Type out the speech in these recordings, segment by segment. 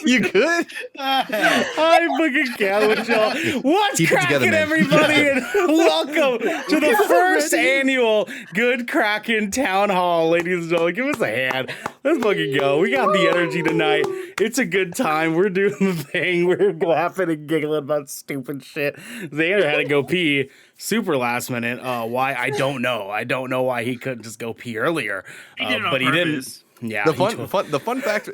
You could? I fucking can't with y'all. What's Keep it cracking, together, man. everybody? And welcome to the first annual Good Kraken Town Hall, ladies and gentlemen. Give us a hand. Let's fucking go. We got the energy tonight. It's a good time. We're doing the thing. We're laughing and giggling about stupid shit. Xander had to go pee super last minute. Why? I don't know. I don't know why he couldn't just go pee earlier. He did it on but he purpose. didn't. Yeah. The fun fact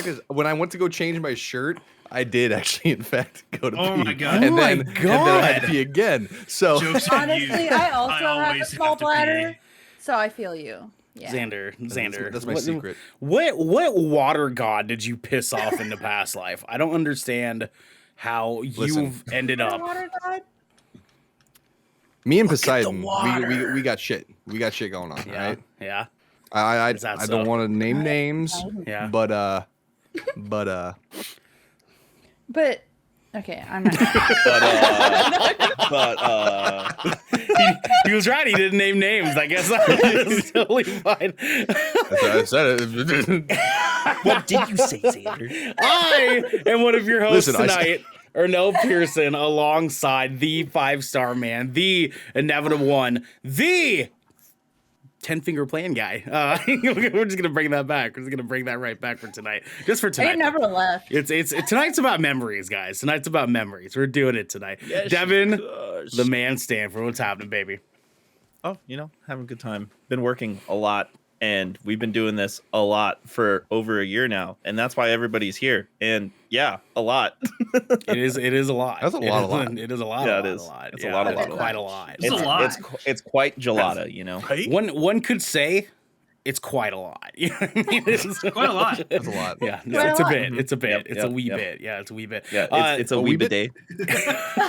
is when I went to go change my shirt, I did actually, in fact, go to pee. Oh my God. And Oh my then I had to God. pee again. So Jokes on you. Honestly, I also have a always small have to pee. bladder, so I feel you. Yeah. Xander. That's my secret. What water god did you piss off in the past life? I don't understand how you've ended up. Water god? Me and Poseidon, we got shit. We got shit going on, Yeah. right? Yeah. I Is that so? don't want to name names, Yeah. but Okay, I'm not. He was right. He didn't name names. I guess that's totally fine. I said it. What did you say, Xander? I am one of your hosts Listen, tonight, Ernell Pearson, alongside the 5-star man, the inevitable one, the 10-finger plan guy. We're just gonna bring that back. We're just gonna bring that right back for tonight, just for I tonight. never left. It's tonight's about memories, guys. Tonight's about memories. We're doing it tonight. Yes, Devin, gosh. the man Stanford. What's happening, baby? Oh, having a good time. Been working a lot, and we've been doing this a lot for over a year now, and that's why everybody's here. And yeah, a lot. It is a lot. That's a lot. It is a lot. Yeah, it it is. is. It's Yeah, a lot, it's a lot. quite a lot. It's a lot. It's quite gelada, Right? One could say it's quite a lot. You know what I mean? It's Quite a lot. That's a lot. Yeah, Quite it's a a lot. bit. It's a bit. Yep, It's yep, a wee yep. bit. Yeah, it's a wee bit. Yeah, it's a wee bidet.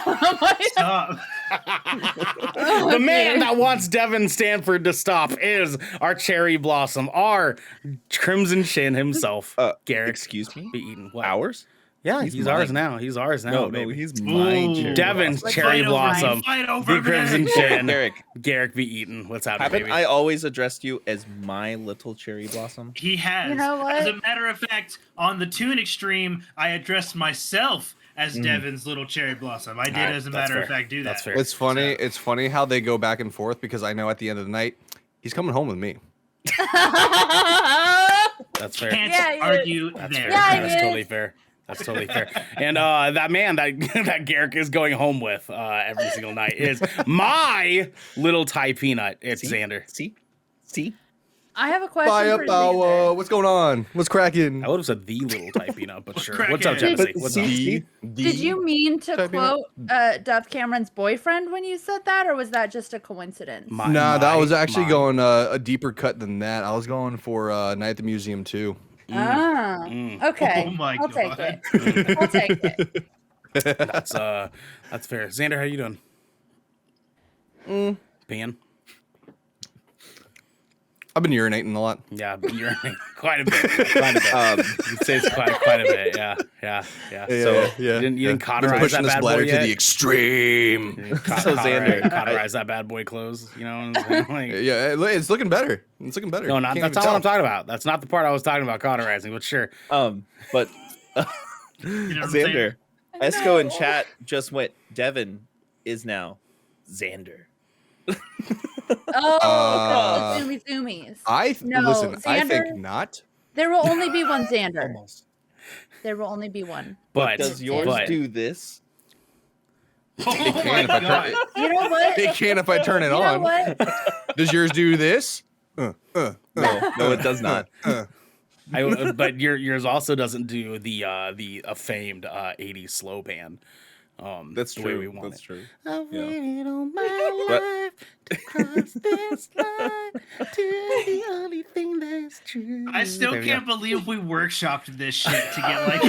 Oh my God. Stop. The man that wants Devin Stanford to stop is our cherry blossom, our crimson shin himself, Garrett. Excuse me? Be eaten. What? Ours? Yeah, he's ours now. He's ours now, No, baby. he's mine. Ooh. Cherry Devin's blossom. cherry Fight over blossom. me. Fight over The crimson me. shin. Garrick, Be eaten. What's happening, haven't baby? I always addressed you as my little cherry blossom? He has. You know what? As a matter of fact, on the Toon Extreme, I addressed myself as Devin's little cherry blossom. I did, Alright, as a that's matter of fair. fact, do that. That's fair. It's funny. It's funny how they go back and forth because I know at the end of the night he's coming home with me. That's fair. Can't Yeah, yeah. argue That's there. fair. Yeah, That's it totally is. fair. That's totally fair. And that man that Garrick is going home with every single night is my little Thai peanut. It's Xander. See? I have a question Fire for power. Xander. What's going on? What's cracking? I would have said the little Thai peanut, but sure. cracking? What's up, Jesse? What's up? Did you mean to Type quote Duff Cameron's boyfriend when you said that, or was that just a coincidence? Nah, that was actually going a deeper cut than that. I was going for Night at the Museum too. Okay. Oh my I'll God. take it. I'll take it. That's fair. Xander, how you doing? Peeing? I've been urinating a lot. Yeah, you're quite a bit. Quite a bit. You'd say it's quite a bit. Yeah. So You didn't cauterize pushing that this bad boy bladder to yet? the extreme. So Xander, Cauterize that bad boy clothes. You know what I'm saying? Like, Yeah, it's looking better. It's looking better. no, Can't that's even not what I'm tell. talking about. That's not the part I was talking about cauterizing, but sure. but You know what I'm saying? Xander, Esco in chat just went, Devin is now Xander. Oh, the zoomies. No, Listen. I Xander- think not. There will only be one Xander. There will only be one. But Does yours but- do this? Oh my if I God. You know what? It can if I turn it You know on. what? Does yours do this? No, it does not. but yours also doesn't do the famed 80s slow band. That's the true. way we want That's it. true. I've Yeah. waited all my life to cross this line to the only thing that's true. I still There we can't go. believe we workshopped this shit to get like.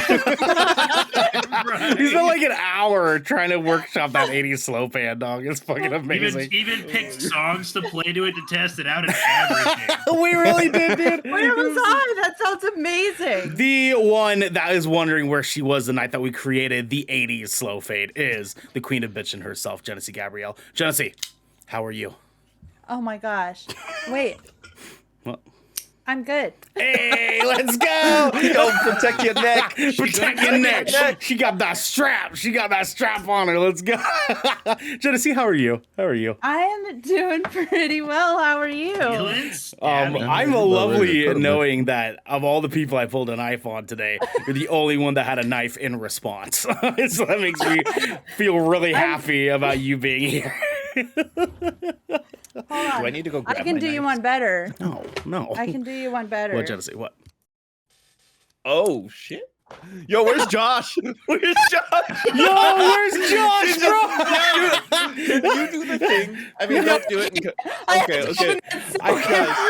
He's been like an hour trying to workshop that 80s slow band, dog. It's fucking amazing. Even picked songs to play to it to test it out and everything. We really did, dude. Where was I? That sounds amazing. The one that is wondering where she was the night that we created the 80s slow fade is the queen of bitchin' herself, Genesee Gabrielle. Genesee, how are you? Oh my gosh. Wait. I'm good. Hey, let's go. Yo, protect your neck. Protect your neck. She got that strap. She got that strap on her. Let's go. Genesee, how are you? How are you? I am doing pretty well. How are you? Feelings? I'm a lovely knowing that of all the people I pulled a knife on today, you're the only one that had a knife in response. So that makes me feel really happy about you being here. Hold on. Do I need to go grab I can my do you knife? one better. No. I can do you one better. What, Genesee? What? Oh shit. Yo, where's Josh? Where's Josh? Yo, where's Josh, bro? Can you do the thing? I mean, don't do it. Okay.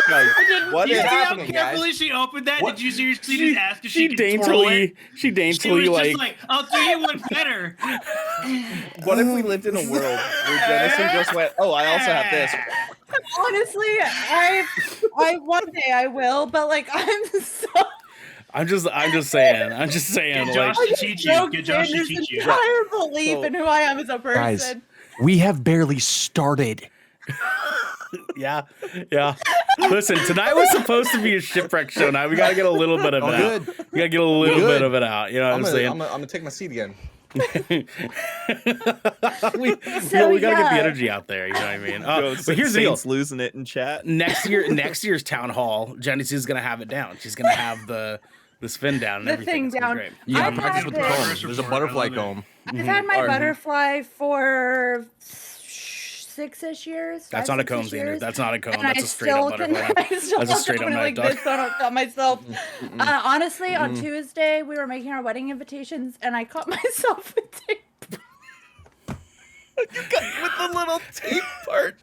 Guys, what You is see how happening, carefully guys? she opened that? What? Did you seriously just ask if she could twirl daintily, it? she She daintily was just like, I'll do you one better. What if we lived in a world where Genesee just went, oh, I also have this. Honestly, I one day I will, but like I'm so I'm just saying. Get Like, Josh to teach you. Get Josh to this teach you. entire belief So- in who I am as a person. Guys, we have barely started. yeah. Listen, tonight was supposed to be a shipwreck show. Now we gotta get a little bit of it out. Good. We gotta get a little Good. bit of it out. You know what I'm saying? I'm gonna take my seat again. we So, gotta get the yeah. energy out there. You know what I mean? Yo, But here's the deal. Saints losing it in chat. Next year's town hall, Genesee's gonna have it down. She's gonna have the spin down and The everything. thing It's gonna down. be great. You gotta I've practice had with the this- comb. There's a butterfly I love it. comb. I've had my Or- butterfly for 6-ish years. That's 5, not a 6-ish comb, Xander. years. That's not a comb. And That's I a straight up still butterfly. I still That's a straight up do it knife, like dog. this, so I don't cut myself. Honestly, on Tuesday we were making our wedding invitations, and I cut myself with tape. With the little tape part.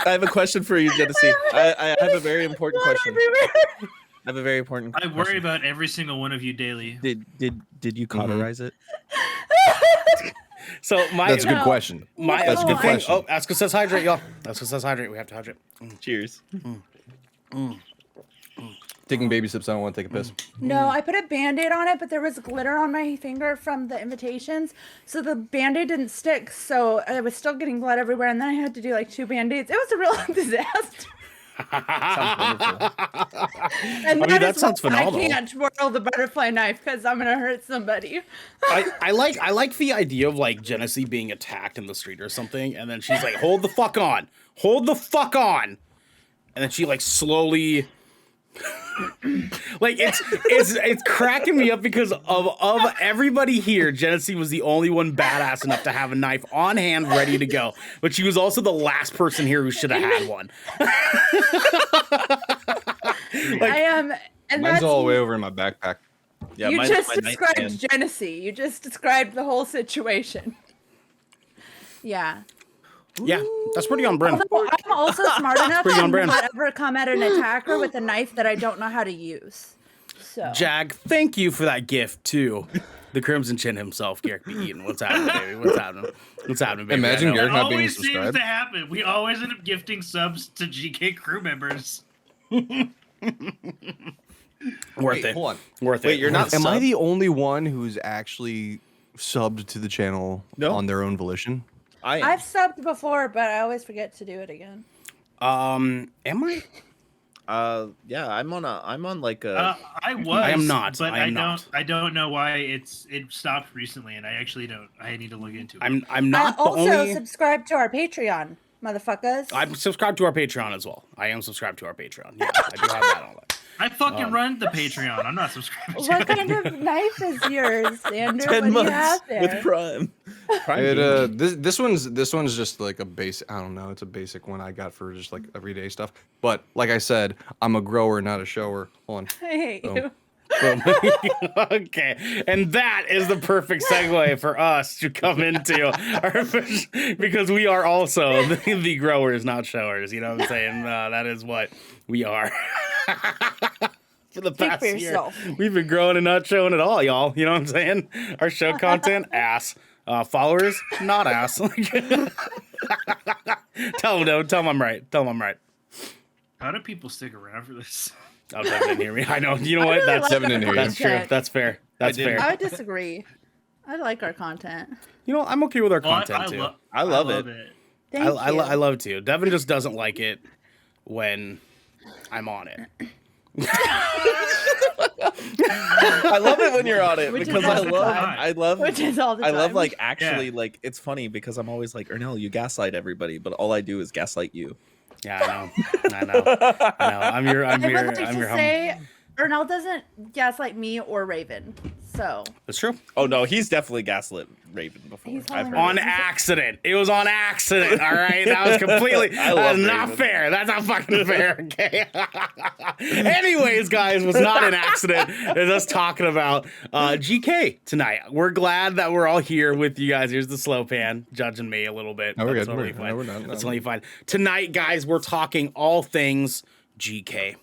I have a question for you, Genesee. I have a very important question. Everywhere. I have a very important I worry question. about every single one of you daily. Did you cauterize it? So my That's a good No. question. that's a a good good thing. question. Oh, Asko says hydrate, y'all. Asko says hydrate. We have to hydrate. Cheers. Taking baby sips. I don't want to take a piss. No, I put a band-aid on it, but there was glitter on my finger from the invitations, so the band-aid didn't stick, so I was still getting blood everywhere, and then I had to do like 2 band-aids. It was a real disaster. Sounds wonderful. And mean, that is sounds why phenomenal. I can't twirl the butterfly knife because I'm gonna hurt somebody. I like the idea of like Genesee being attacked in the street or something, and then she's like, "Hold the fuck on, hold the fuck on," and then she like slowly, like it's cracking me up because of everybody here, Genesee was the only one badass enough to have a knife on hand ready to go, but she was also the last person here who should have had one. I am, and Mine's that's all the way over in my backpack. Yeah, you mine's just my described nightstand. Genesee. You just described the whole situation. Yeah. Yeah, that's pretty on brand. Although I'm also smart enough pretty on to brand. not ever come at an attacker with a knife that I don't know how to use. So Jag, thank you for that gift too. The Crimson Chin himself, Garrick B. Eaton. What's happening, baby? What's happening? What's happening, baby? Imagine I know. Garrick It not being always seems subscribed. to happen. We always end up gifting subs to GK crew members. Worth Wait, it. hold on. Worth it. Wait, you're not Am I sub? the only one who's actually subbed to the channel No. on their own volition? I am. I've subbed before, but I always forget to do it again. Am I? Yeah, I'm on like a. I was. I am not. But I am not. I don't know why it stopped recently, and I actually don't. I need to look into it. I'm not I the also only. subscribe to our Patreon, motherfuckers. I'm subscribed to our Patreon as well. I am subscribed to our Patreon. Yeah, I do have that on there. I fucking run the Patreon. I'm not subscribed to What it. kind of knife is yours, Xander? 10 What do you months have there? with Prime. Prime It, Gaming. this one's just like a basic. I don't know. It's a basic one I got for just like everyday stuff. But like I said, I'm a grower, not a shower. Hold on. I hate Oh. you. Boom. Okay, and that is the perfect segue for us to come into our, because we are also the growers, not showers. You know what I'm saying? That is what we are. For the Speak past for year, yourself. we've been growing and not showing at all, y'all. You know what I'm saying? Our show content, ass. Followers, not ass. Tell them I'm right. Tell them I'm right. How do people stick around for this? Oh, Devin didn't hear me. I know. You know I what? really That's like Devin our didn't hear you. that's true. content. That's fair. That's did. fair. I would disagree. I like our content. You know, I'm okay with our Well, content too. I love it. Thank I you. love to. Devin just doesn't like it when I'm on it. I love it when you're on it Which is because all the time. Which is all the I time. love like actually Yeah. like it's funny because I'm always like, Ernell, you gaslight everybody, but all I do is gaslight you. Yeah, I know. I'm your I would like to hum. say, Ernell doesn't gaslight me or Raven. So That's true. Oh no, he's definitely gaslit Raven before. He's I've calling heard me- On it. accident. It was on accident. All right. That was completely. I That love is not Raven. fair. That's not fucking fair. Okay. Anyways, guys, was not an accident. It's us talking about GK tonight. We're glad that we're all here with you guys. Here's the slow pan judging me a little bit. No, we're That's good. totally No, fine. we're not. No. That's totally fine. Tonight, guys, we're talking all things GK.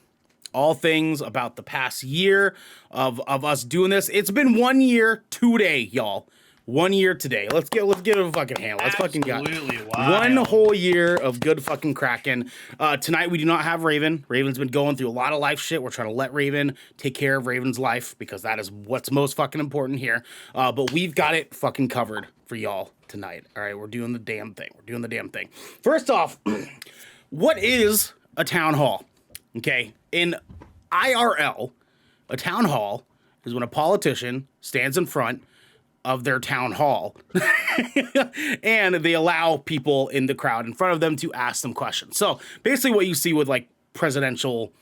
All things about the past year of us doing this. It's been 1 year today, y'all. 1 year today. Let's get a fucking hand. Let's fucking go. Absolutely wild. One whole year of good fucking Kraken. Tonight we do not have Raven. Raven's been going through a lot of life shit. We're trying to let Raven take care of Raven's life because that is what's most fucking important here. But we've got it fucking covered for y'all tonight. All right, we're doing the damn thing. First off, what is a town hall? Okay, in IRL, a town hall is when a politician stands in front of their town hall and they allow people in the crowd in front of them to ask them questions. So basically what you see with like presidential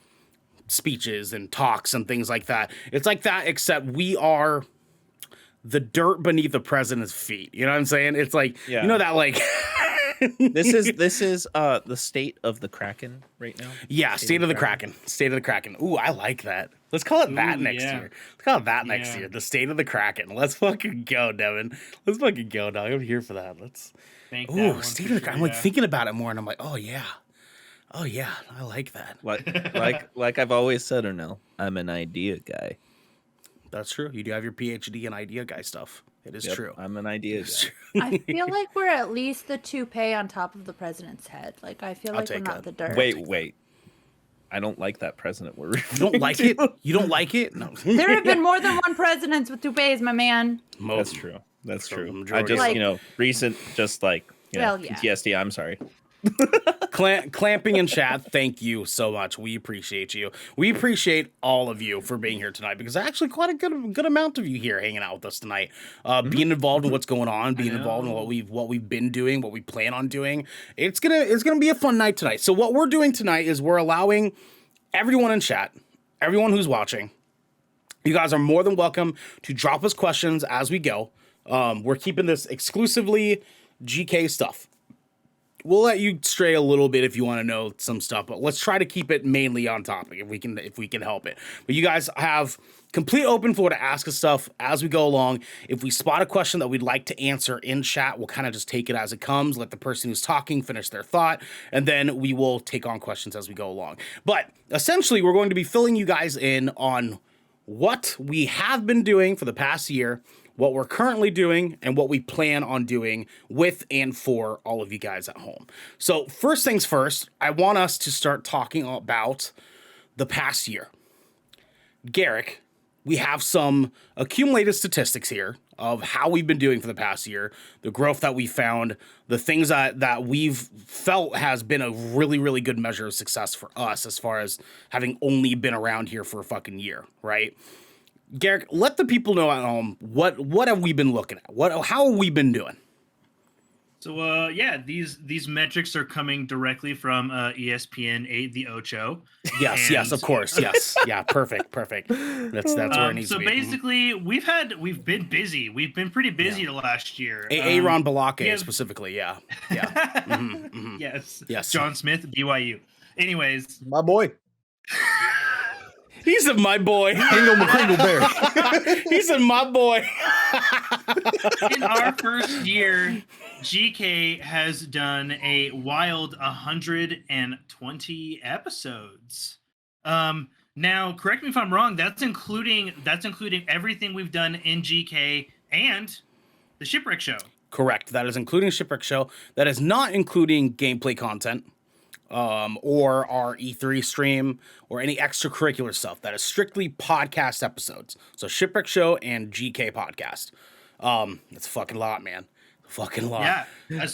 speeches and talks and things like that, it's like that, except we are the dirt beneath the president's feet. You know what I'm saying? It's like, Yeah. you know that like... This is the state of the Kraken right now. Yeah, State of the Kraken. State of the Kraken. Ooh, I like that. Let's call it that Ooh, next yeah. year. Let's call it that next Yeah. year. The State of the Kraken. Let's fucking go, Devin. Let's fucking go, dog. I'm here for that. Let's. Think that Ooh, one State for of the Kraken. I'm sure, like yeah. thinking about it more, and I'm like, oh yeah, I like that. Like I've always said, Ernell, I'm an idea guy. That's true. You do have your PhD in idea guy stuff. It is Yep, true. I'm an idea It's guy. true. I feel like we're at least the toupee on top of the president's head. Like I feel I'll like we're take not that. the dirt. Wait. I don't like that president we're You don't like it? You don't like it? No. There have been more than one president with toupees, my man. That's true. That's So true. I majority- just, Like- recent, just like, Well, yeah. PTSD. I'm sorry. Clamping in chat, thank you so much. We appreciate you. We appreciate all of you for being here tonight because actually quite a good amount of you here hanging out with us tonight, being involved in what's going on, being involved in what we've been doing, what we plan on doing. It's gonna be a fun night tonight. So what we're doing tonight is we're allowing everyone in chat, everyone who's watching, you guys are more than welcome to drop us questions as we go. We're keeping this exclusively GK stuff. We'll let you stray a little bit if you want to know some stuff, but let's try to keep it mainly on topic if we can help it. But you guys have complete open floor to ask us stuff as we go along. If we spot a question that we'd like to answer in chat, we'll kind of just take it as it comes, let the person who's talking finish their thought, and then we will take on questions as we go along. But essentially, we're going to be filling you guys in on what we have been doing for the past year, what we're currently doing, and what we plan on doing with and for all of you guys at home. So first things first, I want us to start talking about the past year. Garrick, we have some accumulated statistics here of how we've been doing for the past year, the growth that we found, the things that we've felt has been a really, really good measure of success for us as far as having only been around here for a fucking year, right? Garrick, let the people know at home what have we been looking at? How have we been doing? So these metrics are coming directly from ESPN 8 The Ocho. Yes, And- of course, yes, yeah, perfect. That's where it needs so to be. basically, we've been busy. We've been pretty busy the last year. Aaron Balake yeah. specifically, yeah. Yes. John Smith, BYU. Anyways, My boy. He said, "My boy." Kringle McCringle Bear. He said, "My boy." in our first year, GK has done a wild 120 episodes. Now, correct me if I'm wrong. That's including everything we've done in GK and the Shipwreck Show. Correct. That is including Shipwreck Show. That is not including gameplay content, or our E3 stream, or any extracurricular stuff. That is strictly podcast episodes. So Shipwreck Show and GK podcast. That's a fucking lot, man. Fucking lot. Yeah,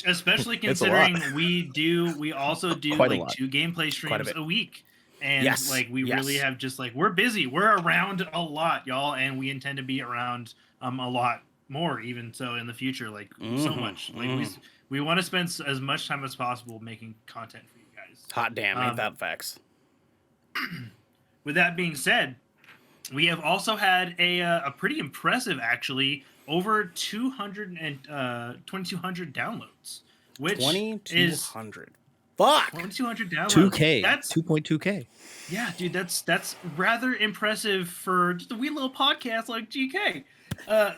especially It's a lot. considering we also do Quite a like lot. 2 gameplay Quite a streams bit. a week. And Yes, like we yes. really have just like we're busy. We're around a lot, y'all, and we intend to be around a lot more even so in the future, like so Mhm, much. Like we want to spend as much time as possible making content for you guys. Hot damn, ain't that facts? With that being said, we have also had a pretty impressive, actually, over 2,200 downloads, which is 2,200. Fuck. 2,200 downloads. 2K. That's 2.2K. yeah, dude. That's rather impressive for just a wee little podcast like GK.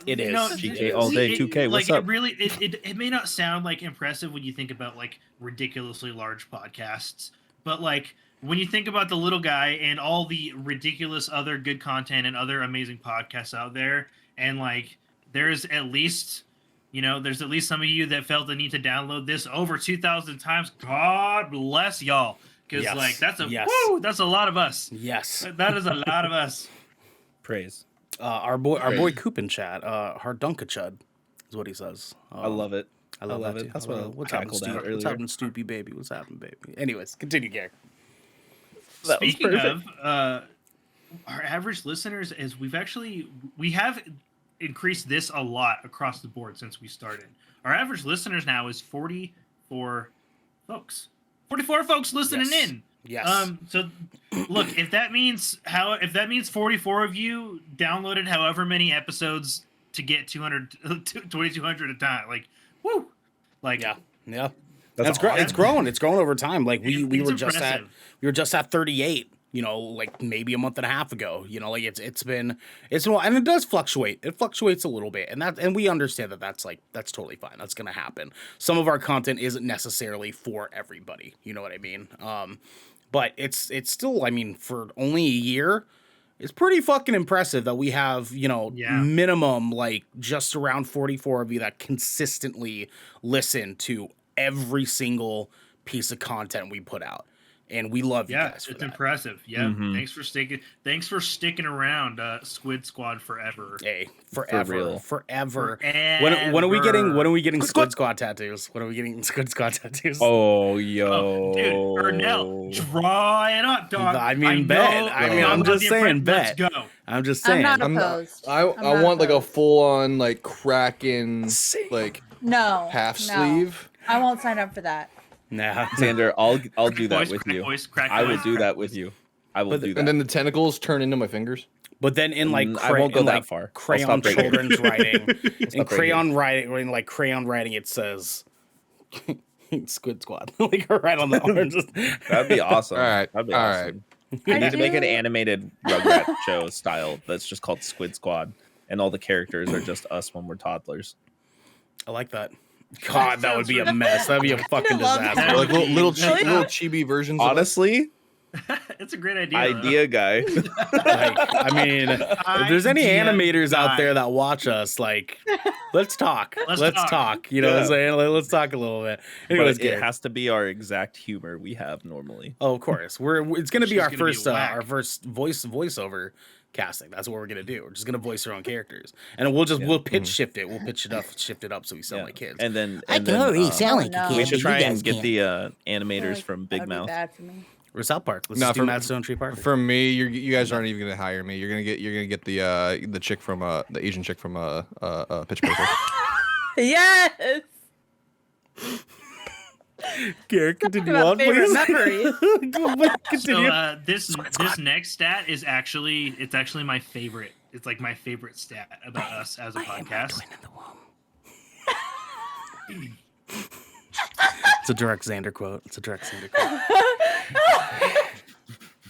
It is. GK all day, 2K, what's like, up? It may not sound like impressive when you think about like ridiculously large podcasts, but like when you think about the little guy and all the ridiculous other good content and other amazing podcasts out there, and like there's at least some of you that felt the need to download this over 2,000 times. God bless y'all, because Yes, like that's yes. that's a lot of us. Yes. That is a lot of us. Praise. Our boy Coop in chat, Hardunkachud is what he says. I love it. I love that it. too. That's what I What's happening, cackled at Stoopy? What's earlier. happening, Stoopy baby? What's happening, baby? Anyways, continue, Garrett. That was Speaking perfect. of our average listeners, we have increased this a lot across the board since we started. Our average listeners now is 44 folks. 44 folks listening Yes. in. Yes. So look, if that means 44 of you downloaded however many episodes to get 2,200 a time, like woo, like Yeah. Yeah. That's It's awesome. grown. It's grown over time. Like we It's were just at impressive. 38. You know, like maybe a month and a half ago. You know, like it's been and it does fluctuate. It fluctuates a little bit, and we understand that that's totally fine. That's gonna happen. Some of our content isn't necessarily for everybody. You know what I mean? But it's still, I mean, for only a year, it's pretty fucking impressive that we have, minimum like just around 44 of you that consistently listen to every single piece of content we put out. And we love you Yeah, guys for it's that. impressive. Yeah, Mhm. Thanks for sticking around, Squid Squad forever. Hey, forever. real. When are we getting Squid Squad tattoos? When are we getting Squid Squad tattoos? Oh, yo. Oh, dude, Ernell, draw it up, dog. I mean, bet. I'm just saying, bet. Let's go. I'm just I'm saying. not I'm not, opposed. I I'm not want like a opposed. full on like Kraken like No. half no. sleeve. I won't sign up for that. Nah. Xander, I'll do that Voice, with crack you. voice, crack I will voice. do that with you. I will do that. And then the tentacles turn into my fingers. But then in like I won't go in, that like, far. I'll crayon stop right here. children's writing, in stop right crayon writing, it says Squid Squad, like right on the orange. That'd be awesome. All right, That'd be all awesome. We I need to make an do- animated Rugrat show style that's just called Squid Squad, and all the characters are just us when we're toddlers. I like that. God, that would be a mess. That'd be a fucking love disaster. that. Or like little Really? little chibi versions. of it. Honestly, It's a great idea. idea guy. Like, I mean, if there's any Idea animators out guy. there that watch us, like, let's talk. Let's Let's talk. talk. You know what I'm Yeah. saying? Like, let's talk a little bit. But Anyways, it Garrett. has to be our exact humor we have normally. Oh, of course. It's gonna be She's our gonna be first whack. our first voiceover casting. That's what we're gonna do. We're just gonna voice our own characters, and we'll pitch shift it. We'll pitch it up so we sound Yeah. like kids. And then, I and can then already uh, sound like no. a kid. we should but try you and guys get can't. the I animators feel like from that Big would be Mouth. bad for me. Or South Park. Let's No, just do for- Matt Stone Tree Park. For me, you guys aren't even gonna hire me. You're gonna get the chick from the Asian chick from Pitch Perfect. Yes. Garrett, continue About on, favorite please. memories. Go on, So continue. this next stat is actually my favorite. It's like my favorite stat about us as a podcast. It's a direct Xander quote.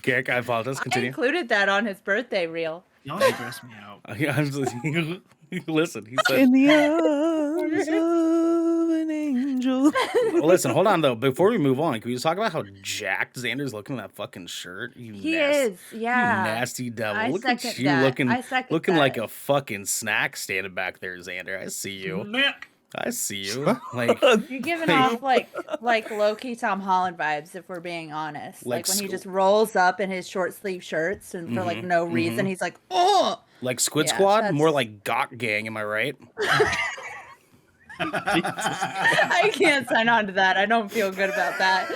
Garrett, I apologize. I Continue. included that on his birthday reel. Y'all stress me out. Listen, he said. In the arms of an angel. Well, listen, hold on though. Before we move on, can we just talk about how jacked Xander's looking in that fucking shirt? He is, yeah. You nasty devil. I Look at second you that. looking I second looking that. like a fucking snack standing back there, Xander. I see you. Man, I see you. Like You're giving off like low key Tom Holland vibes, if we're being honest. Like Like when he sc- just rolls up in his short sleeve shirts and for like no reason, he's like, oh. Squid Yeah, Squad, that's- more like Gawk Gang, am I right? I can't sign on to that. I don't feel good about that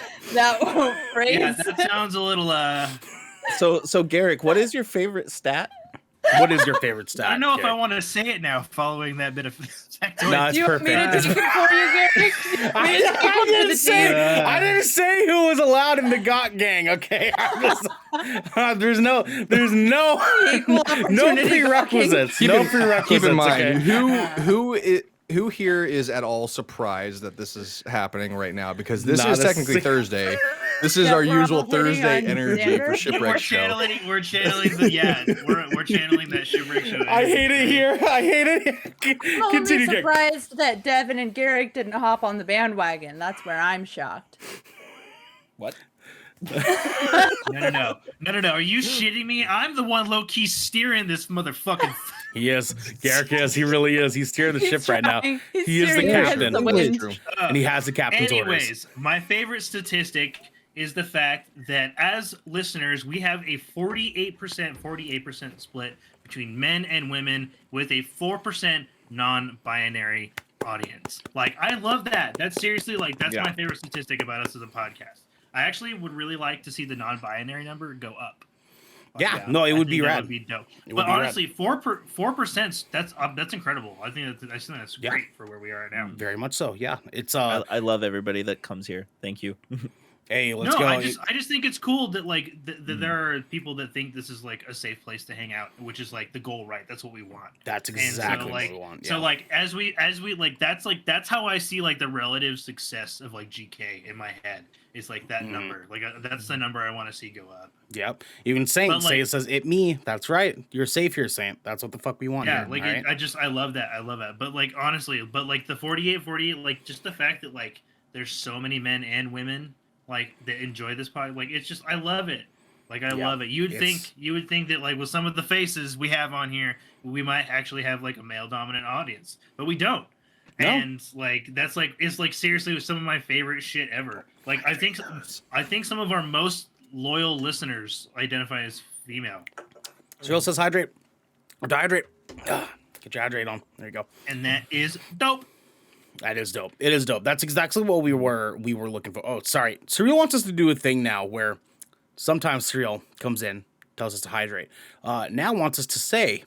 phrase. Yeah, that sounds a little. So Garrick, what is your favorite stat? What is your favorite stat? I don't know if I Garrick? want to say it now, following that bit of factoid. No, it's Do you want me to perfect. take it for you, Garrett? I didn't say who was allowed in the GOT gang. Okay, there's no Equal opportunity prerequisites. Keep No in- prerequisites. Keep in mind okay? who here is at all surprised that this is happening right now, because this Nah, is this- technically Thursday. This is Yeah, our we're usual all waiting Thursday on energy Xander. for We're Shipwreck Show. channeling we're channeling that shipwreck show. I hate it here. I hate it here. I'm only Continue, Garrick. surprised that Devin and Garrick didn't hop on the bandwagon. That's where I'm shocked. What? No. Are you shitting me? I'm the one low key steering this motherfucking. He is. Garrick is. He really is. He's steering the ship right now. trying. He's He is the steering against captain. the Really wind. true. And he has the captain's orders. Anyways, my favorite statistic is the fact that as listeners, we have a 48% split between men and women, with a 4% non-binary audience. Like, I love that. That's seriously, like, that's Yeah. my favorite statistic about us as a podcast. I actually would really like to see the non-binary number go up. Yeah, no, it I would think be that rad. would be dope. It would But be rad. honestly, 4%, that's incredible. I think that's Yeah. great for where we are right now. Very much so. Yeah. It's I love everybody that comes here. Thank you. hey, let's No, go. I just think it's cool that like there are people that think this is like a safe place to hang out, which is like the goal, right? That's what we want. That's And exactly so, what like, we want. So Yeah. like as we like that's how I see like the relative success of like GK in my head. It's like that number. Like that's the number I want to see go up. Yep. Even Saint But, like- say it says it me. That's right. You're safe here, Saint. That's what the fuck we want. Yeah, here, like all right? I love that. I love that. But like honestly, but like the 48, like just the fact that like there's so many men and women like that enjoy this pod, like it's just I love it. Like I Yeah, love it. You would it's- think that like with some of the faces we have on here, we might actually have like a male dominant audience, but we don't. No. And like that's like it's like seriously some of my favorite shit ever. Like I think some of our most loyal listeners identify as female, Cyril says hydrate or dehydrate. Get your hydrate on. There you go. and that is dope. That is dope. It is dope. That's exactly what we were looking for. Oh, sorry. Cyril wants us to do a thing now where sometimes Cyril comes in, tells us to hydrate. Now wants us to say,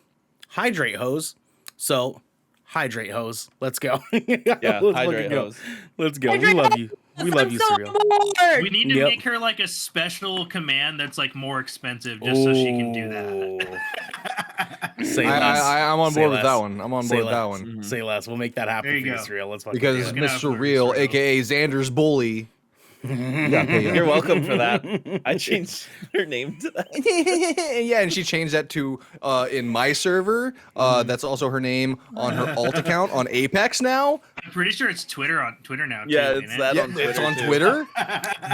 hydrate, hose. So, hydrate, hose. Let's go. Yeah, Let's hydrate, fucking go. hose. Let's go. We Hydrate, love you. We love you, I'm so Cyril. bored. We need to Yep. make her like a special command that's like more expensive, just so she can do that. Say less. I'm on Say board with less. that one. I'm on Say board with that less. one. Say less. We'll make that happen There you for you, go. Cyril. Let's fucking Because do it. Get out Mr. for Real, Israel. aka Xander's bully. You're welcome for that. I changed her name to that. Yeah, and she changed that to in my server. That's also her name on her alt account on Apex now. I'm pretty sure it's Twitter now. Yeah, too, it's ain't that it? Yeah, on it's Twitter, on too. Twitter.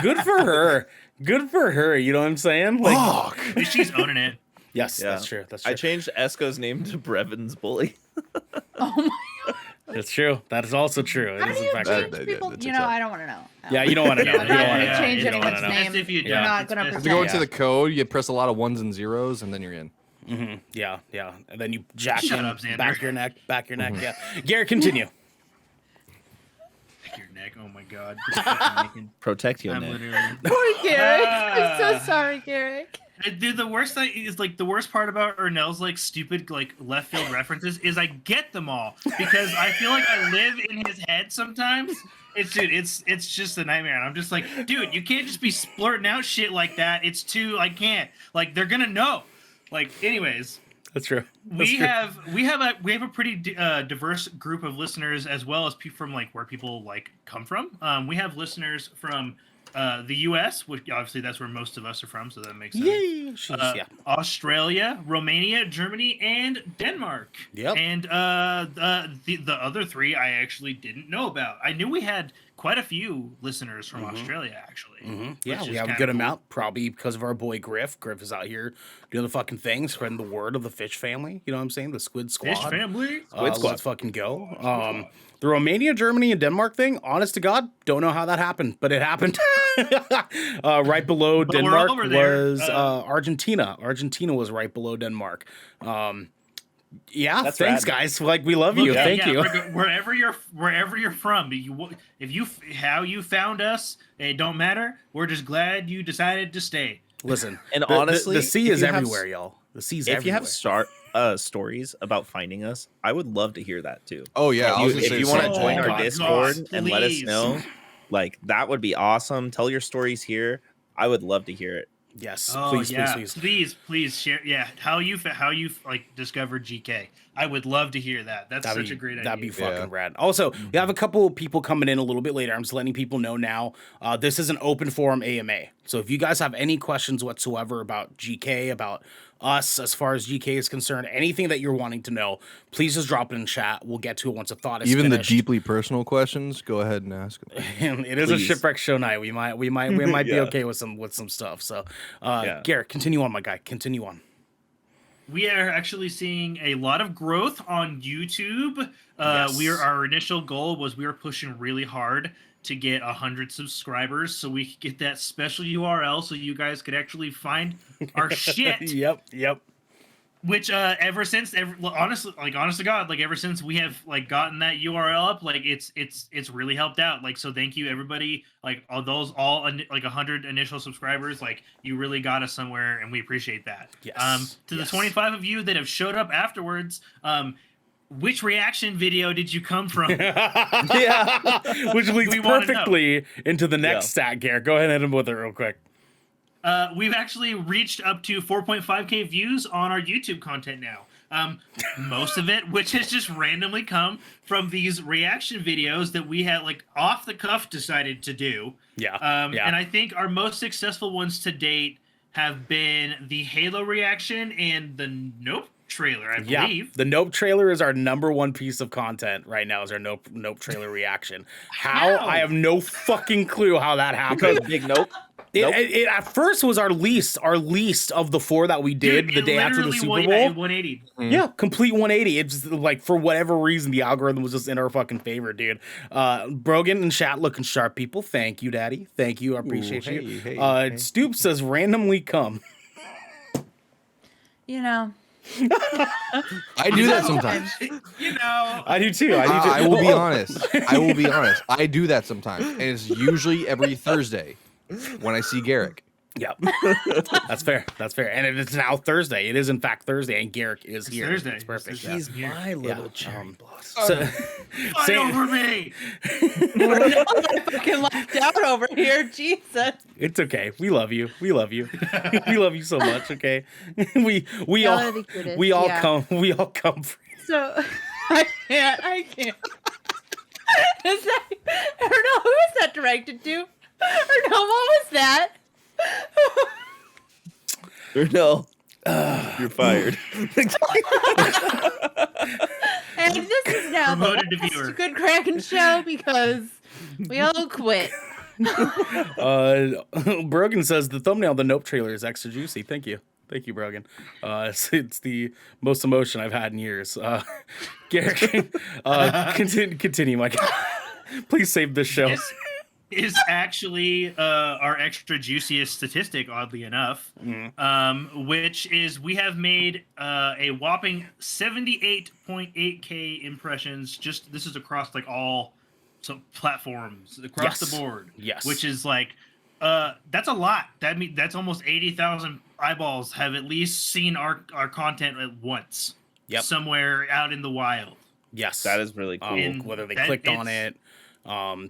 Good for her. Good for her. You know what I'm saying? Like, Fuck. At least she's owning it. yes, Yeah. that's true. That's true. I changed Esco's name to Brevon's bully. It's true. That is also true. It How is do in you fact that- true. change yeah, people? that's You know, exact- I don't want to know. Yeah, you don't want to know. You I'm don't not want to gonna know. change You don't wanna anyone's know. name. Best if you You're don't. not It's gonna best if You go pretend. into the code, you press a lot of ones and zeros, and then you're in. Yeah, yeah. And then you jack Shut in, up, Xander. back your neck. Yeah. Garrett, continue. Your neck. Oh my god. It's fucking making- Protect your I'm neck. literally. Poor Garrick. I'm so sorry, Garrick. Dude, the worst thing is like the worst part about Ernell's like stupid like left field references is I get them all because I feel like I live in his head sometimes. It's just a nightmare. And I'm just like, dude, you can't just be splurting out shit like that. It's too I can't. Like they're gonna know. Like, anyways, That's true. we have a pretty diverse group of listeners as well as people from like where people like come from. We have listeners from the U.S., which obviously that's where most of us are from, so that makes sense. Yay. She's- yeah. Australia, Romania, Germany, and Denmark. Yep. And the other three I actually didn't know about. I knew we had quite a few listeners from Australia, actually. Yeah, which we is have a kinda good cool. amount, probably because of our boy Griff. Griff is out here doing the fucking thing, spreading the word of the fish family. You know what I'm saying? The Squid Squad. Fish family. Squid Squad. Let's fucking go. The Romania, Germany, and Denmark thing, honest to God, don't know how that happened, but it happened. Right below But we're Denmark over there. was Argentina. Argentina was right below Denmark. Yeah, That's thanks, rad. guys. Like, we love you. Look, Thank you. Wherever you're from, how you found us, it don't matter. We're just glad you decided to stay. Listen, And the honestly, sea if is you have everywhere, y'all. The sea's If everywhere. you have stories about finding us, I would love to hear that too. Oh yeah, I was gonna If say you the want same to Oh, join thing. our God, Discord and let us please. know, like that would be awesome. Tell your stories here. I would love to hear it. Yes, Oh please, yeah, please. please share. Yeah, how you like discovered GK. I would love to hear that. That's such a great idea. That'd be fucking Yeah. rad. Also, we have a couple people coming in a little bit later. I'm just letting people know now. This is an open forum AMA. So if you guys have any questions whatsoever about GK, about us as far as GK is concerned, anything that you're wanting to know, please just drop it in chat. We'll get to it once the thought is Even finished. the deeply personal questions, go ahead and ask them. It is a Please. shipwreck show night. We might be Yeah. okay with some stuff. So, Yeah. Garrett, continue on, my guy. Continue on. We are actually seeing a lot of growth on YouTube. Yes. Our initial goal was we were pushing really hard to get 100 subscribers so we could get that special URL so you guys could actually find our shit. Yep. Which ever since, honest to God, like ever since we have like gotten that URL up, like it's really helped out. Like, so thank you everybody. Like like 100 initial subscribers, like you really got us somewhere, and we appreciate that. Yes. To Yes. the 25 of you that have showed up afterwards, which reaction video did you come from? Yeah. Which leads We wanna know. perfectly into the next stat, Garrett. Go ahead and hit him with it real quick. We've actually reached up to 4.5K views on our YouTube content now. Most of it, which has just randomly come from these reaction videos that we had like off the cuff decided to do. Yeah. And I think our most successful ones to date have been the Halo reaction and the Nope trailer, I believe. The Nope trailer is our number one piece of content right now. Is our Nope trailer reaction? How? I have no fucking clue how that happened. Because Big Nope. It at first was our least of the four that we did the day after the Super Bowl. 180. Yeah, complete 180. It's just, like, for whatever reason, the algorithm was just in our fucking favor, dude. Brogan and chat looking sharp, people. Thank you, Daddy. Thank you. I appreciate you. hey. Stoop says randomly come. You know, I do that sometimes. You know, I do too. I will be honest. I do that sometimes, and it's usually every Thursday when I see Garrick. Yep. That's fair. And it's now Thursday. It is in fact Thursday, and Garrick is here. Thursday. It's perfect. It's Yeah. My little cherry blossom. So, fight say- over me. fucking left out over here. Jesus. It's okay. We love you. We love you. We love you so much. Okay. We Y'all all are the cutest, we all yeah. come for you. So I can't. Is that, I don't know, who is that directed to? Or no, what was that? No. You're fired. And this is now Promoted to the viewer. Good Kraken show because we all quit. Brogan says the thumbnail of the Nope trailer is extra juicy. Thank you, Brogan. It's the most emotion I've had in years. Garrett, continue, Mike. Please save this show. This is actually our extra juiciest statistic, oddly enough, which is we have made a whopping 78.8K impressions. This is across like all platforms across the board. Yes. Which is like that's a lot. That's almost 80,000 eyeballs have at least seen our content at once. Yep. Somewhere out in the wild. Yes, That is really cool. And whether they that- clicked on it's- it,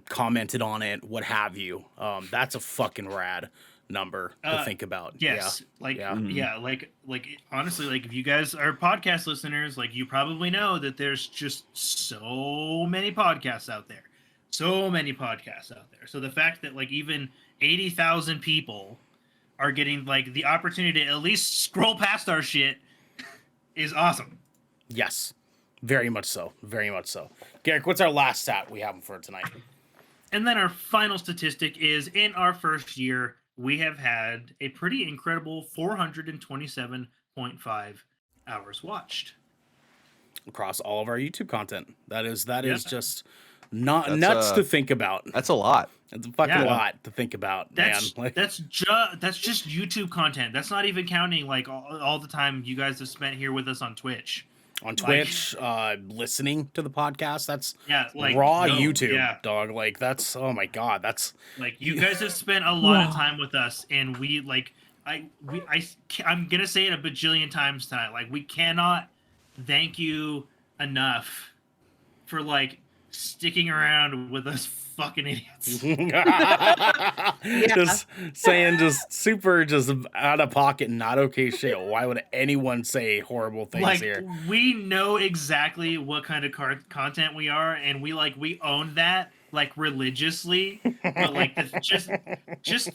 commented on it, what have you. That's a fucking rad number to think about. Yes, Yeah. like honestly, like if you guys are podcast listeners, like you probably know that there's just so many podcasts out there. So the fact that like even 80,000 people are getting like the opportunity to at least scroll past our shit is awesome. Yes, very much so. Garrick, what's our last stat we have for tonight? And then our final statistic is in our first year, we have had a pretty incredible 427.5 hours watched. Across all of our YouTube content. That is just That's, nuts to think about. That's a lot. It's a fucking Yeah. lot to think about, That's man. Like, that's just YouTube content. That's not even counting like all the time you guys have spent here with us on Twitch. on Twitch, listening to the podcast. That's like raw no, YouTube, yeah. dog. Like that's, oh my God, that's Like you guys have spent a lot of time with us, and we like I'm gonna say it a bajillion times tonight. Like we cannot thank you enough for like sticking around with us fucking idiots. just saying just super just out of pocket, not okay shit. Why would anyone say horrible things Like here? we know exactly what kind of content we are, and we own that like religiously. But like just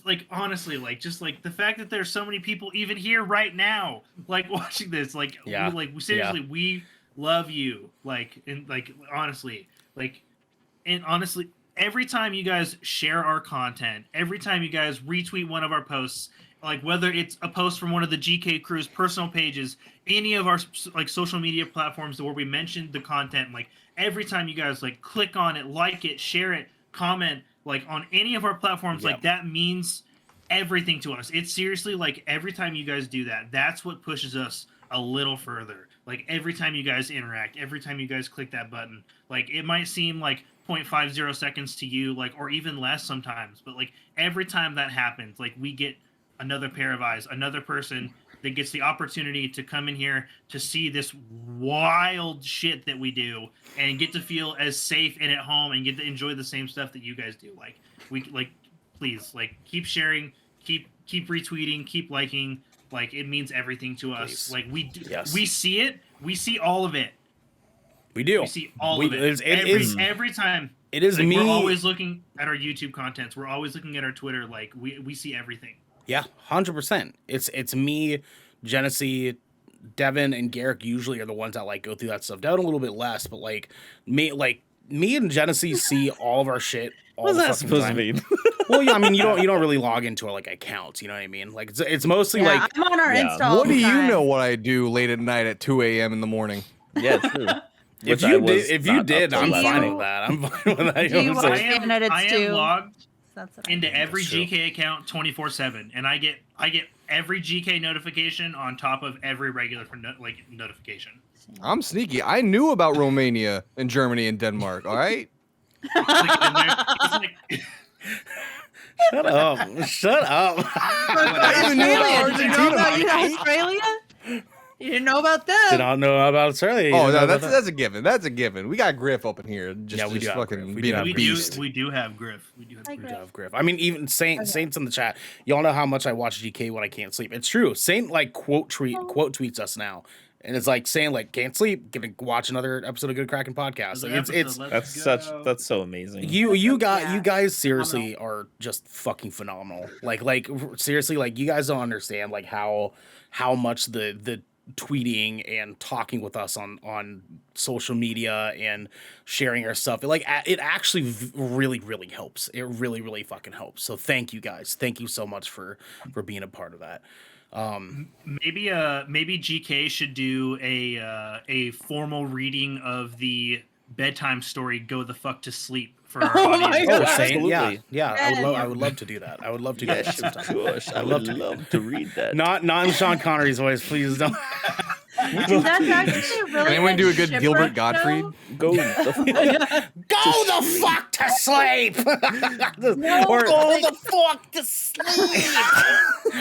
like honestly, like just like the fact that there's so many people even here right now, like watching this, like we seriously we love you, like and like honestly, like and honestly. Every time you guys share our content, every time you guys retweet one of our posts, like whether it's a post from one of the GK crew's personal pages, any of our like social media platforms where we mentioned the content, like every time you guys like click on it, like it, share it, comment, like on any of our platforms, like that means everything to us. It's seriously like every time you guys do that, that's what pushes us a little further. Like every time you guys interact, every time you guys click that button, like it might seem like 0.50 seconds to you, like, or even less sometimes, but like every time that happens, like we get another pair of eyes, another person that gets the opportunity to come in here to see this wild shit that we do and get to feel as safe and at home and get to enjoy the same stuff that you guys do. Like we like, please, like keep sharing, keep retweeting, keep liking. Like it means everything to us. Like we see it, we see all of it. We do. We see all of it. Every time. It is like, me. We're always looking at our YouTube contents. We're always looking at our Twitter. Like we see everything. Yeah, 100%. It's me, Genesee, Devin, and Garrick usually are the ones that like go through that stuff. Devin a little bit less, but like me and Genesee see all of our shit all What's the that fucking supposed time. to mean? Well, yeah, I mean you don't really log into like accounts, you know what I mean? Like it's mostly like I'm on our Insta all What the do you time. know what I do late at night at 2 a.m. in the morning? Yeah, true. if Which I you was did, not up till I'm last fine night. with that. I'm fine with that. Do you know what I'm watch saying? Candidates I am too? logged That's what I into do. every That's true. GK account 24/7, and I get every GK notification on top of every regular notification. I'm sneaky. I knew about Romania and Germany and Denmark. All right. It's like, Shut up. Shut up. I even knew about Australia. Did you know about Argentina. Australia? You didn't know about Did them. not know about Australia. You Oh didn't know no, about that's a given. That's a given. We got Griff up in here. Just, Yeah, we do just have fucking Griff. We being do a have we beast. do have Griff. We do have Hi, Griff. Griff. Of Griff. I mean, even Saints in the chat. Y'all know how much I watch GK when I can't sleep. It's true. Saint like quote tweets us now, and it's like saying like can't sleep, gonna watch another episode of Good Kraken podcast. Like, it's That's so amazing. you Yeah. guys seriously are just fucking phenomenal. Like seriously, like you guys don't understand like how much the tweeting and talking with us on social media and sharing our stuff, it actually really helps. It really fucking helps. So thank you guys. Thank you so much for being a part of that. Maybe GK should do a formal reading of the bedtime story "Go the Fuck to Sleep" for our Oh my audience. God. Saint, absolutely. yeah. Yes. I would love to do that. I would love to do that Yes, of sometime. course. I would love to read that. Not in Sean Connery's voice, please don't. That's actually a really Can anyone do a good shipwreck Gilbert Gottfried? show. Go the Go the fuck to sleep. Or go the fuck to sleep.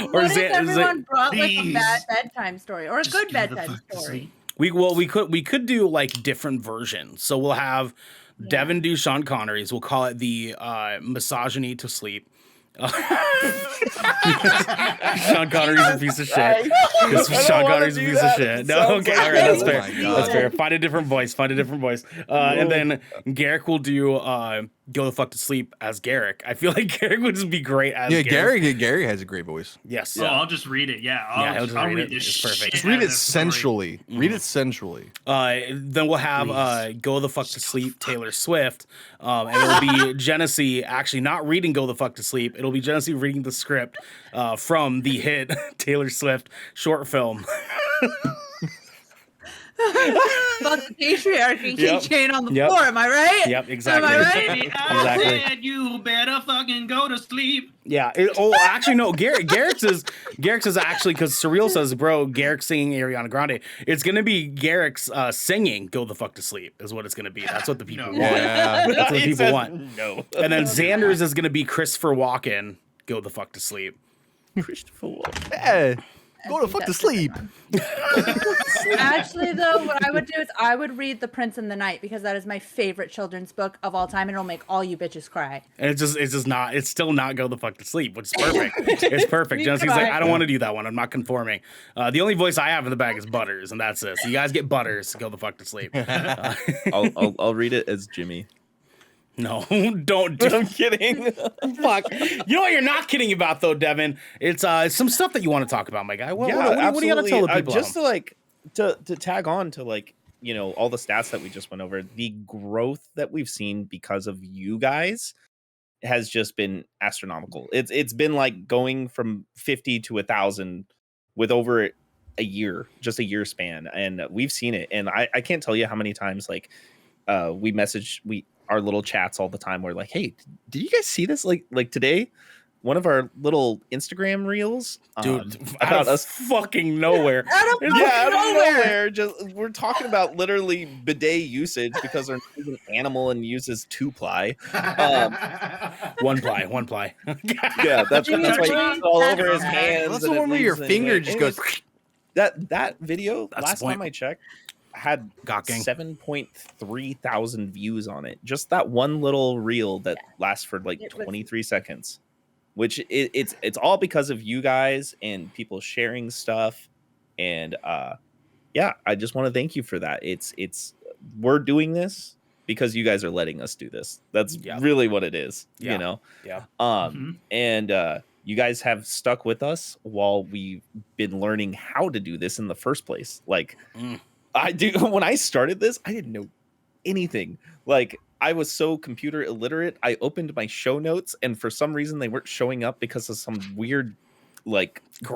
or What if is it- everyone brought like a Please. bad bedtime story or a Just good go the bedtime fuck to story? sleep. we could do like different versions. So we'll have Devin do Sean Connery's. We'll call it the misogyny to sleep. Sean Connery's a piece of shit. Sean Connery's a piece of shit. No, okay, all right, that's Oh fair. my God. That's fair. Find a different voice. And then Garrick will do Go the Fuck to Sleep as Garrick. I feel like Garrick would just be great as Yeah, Garrick. Gary has a great voice. Yes. Oh, I'll just read it. Yeah, I'll he'll read read it. this. It's perfect. shit Just read out it of that story. sensually. Read it sensually. Then we'll have Go the Fuck to Sleep Taylor Swift. And it'll be Genesee actually not reading Go the Fuck to Sleep. It'll be Genesee reading the script from the hit Taylor Swift short film. Fuck the patriarchy Yep. keychain on the Yep. floor. Am I right? Yep, exactly. Am I right? Hey, I Exactly. said you better fucking go to sleep. Yeah. Actually, no. Garrick's is actually because Surreal says, bro, Garrick's singing Ariana Grande. It's gonna be Garrick's singing "Go the fuck to sleep" is what it's gonna be. That's what the people No. want. Yeah. That's what He people says want. no. And then Xander's is gonna be Christopher Walken. Go the fuck to sleep. Christopher Walken. Yeah. I Go to think fuck to that's a good sleep. one. Actually, though, what I would do is I would read The Prince and the Knight because that is my favorite children's book of all time, and it'll make all you bitches cry. And it's still not go the fuck to sleep, which is perfect. It's perfect. Me Jesse's like, too. I don't want to do that one. I'm not conforming. The only voice I have in the bag is Butters, and that's it. So you guys get Butters. Go the fuck to sleep. I'll read it as Jimmy. No, don't do I'm kidding. fuck. You know what you're not kidding about though, Devin? It's some stuff that you want to talk about, my guy. What do you got to tell the people? Just to tag on to all the stats that we just went over, the growth that we've seen because of you guys has just been astronomical. It's been like going from 50 to 1,000 with over a year span, and we've seen it. And I can't tell you how many times we message our little chats all the time. We're like, hey, did you guys see this? Like today, one of our little Instagram reels, Dude, out about of us. fucking nowhere. Out of Yeah, out of nowhere. nowhere. Just we're talking about literally bidet usage because our is an animal and uses 2-ply. One ply. Yeah, that's why Literally, he's all that's over his bad. hands. That's and the it one where your leaves finger in- just anyways, goes. That video That's last the point. time I checked had Gawking. 7.3 thousand views on it. Just that one little reel that lasts for like It was- 23 seconds. Which it's all because of you guys and people sharing stuff. And yeah, I just want to thank you for that. It's we're doing this because you guys are letting us do this. That's Yeah. really what it is, Yeah. you know. Yeah. And you guys have stuck with us while we've been learning how to do this in the first place. Like I do when I started this, I didn't know anything. Like I was so computer illiterate. I opened my show notes and for some reason they weren't showing up because of some weird Gray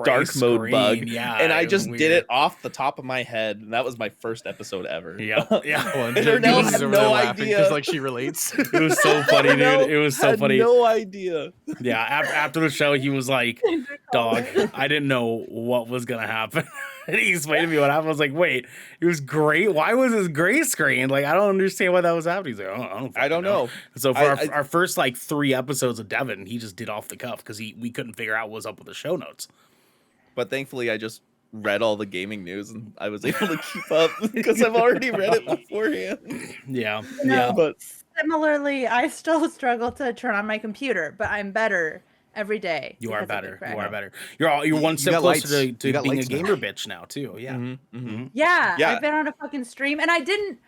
dark mode screen, bug. yeah, And I it was just weird. did it off the top of my head. And that was my first episode ever. Yeah. Well, And Ernell Jessie's had over no there laughing idea. because like she relates. It was so funny, dude. It was so Had funny. No idea. Yeah, after the show, he was like, dog, I didn't know what was going to happen. And he explained to me what happened. I was like, wait, it was great. Why was this gray screen? Like, I don't understand why that was happening. He's like, I don't know. So for I- our first like 3 episodes of Devin, he just did off the cuff because we couldn't figure out what was up with the show notes. But thankfully, I just read all the gaming news and I was able to keep up because I've already read it beforehand. Yeah, No. yeah. But Similarly, I still struggle to turn on my computer, but I'm better every day. You are because of better. Good Kraken. You are better. You're one You step got closer lights. You to got being a lights now. gamer bitch now too. Yeah. Yeah, Yeah. I've been on a fucking stream, and I didn't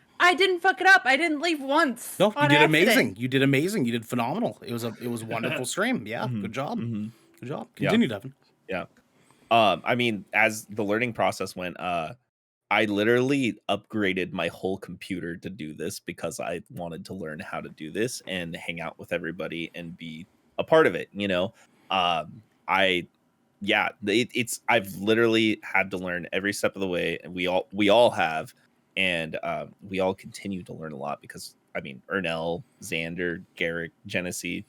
fuck it up. I didn't leave once. No, you on did accident. amazing. You did amazing. You did phenomenal. It was a wonderful stream. Yeah, good job. Good job. Yeah. Continue, Devin. yeah. I mean, as the learning process went, I literally upgraded my whole computer to do this because I wanted to learn how to do this and hang out with everybody and be a part of it, you know. I've literally had to learn every step of the way, and we all have, and we all continue to learn a lot because I mean, Ernell, Xander, Garrick, Genesee,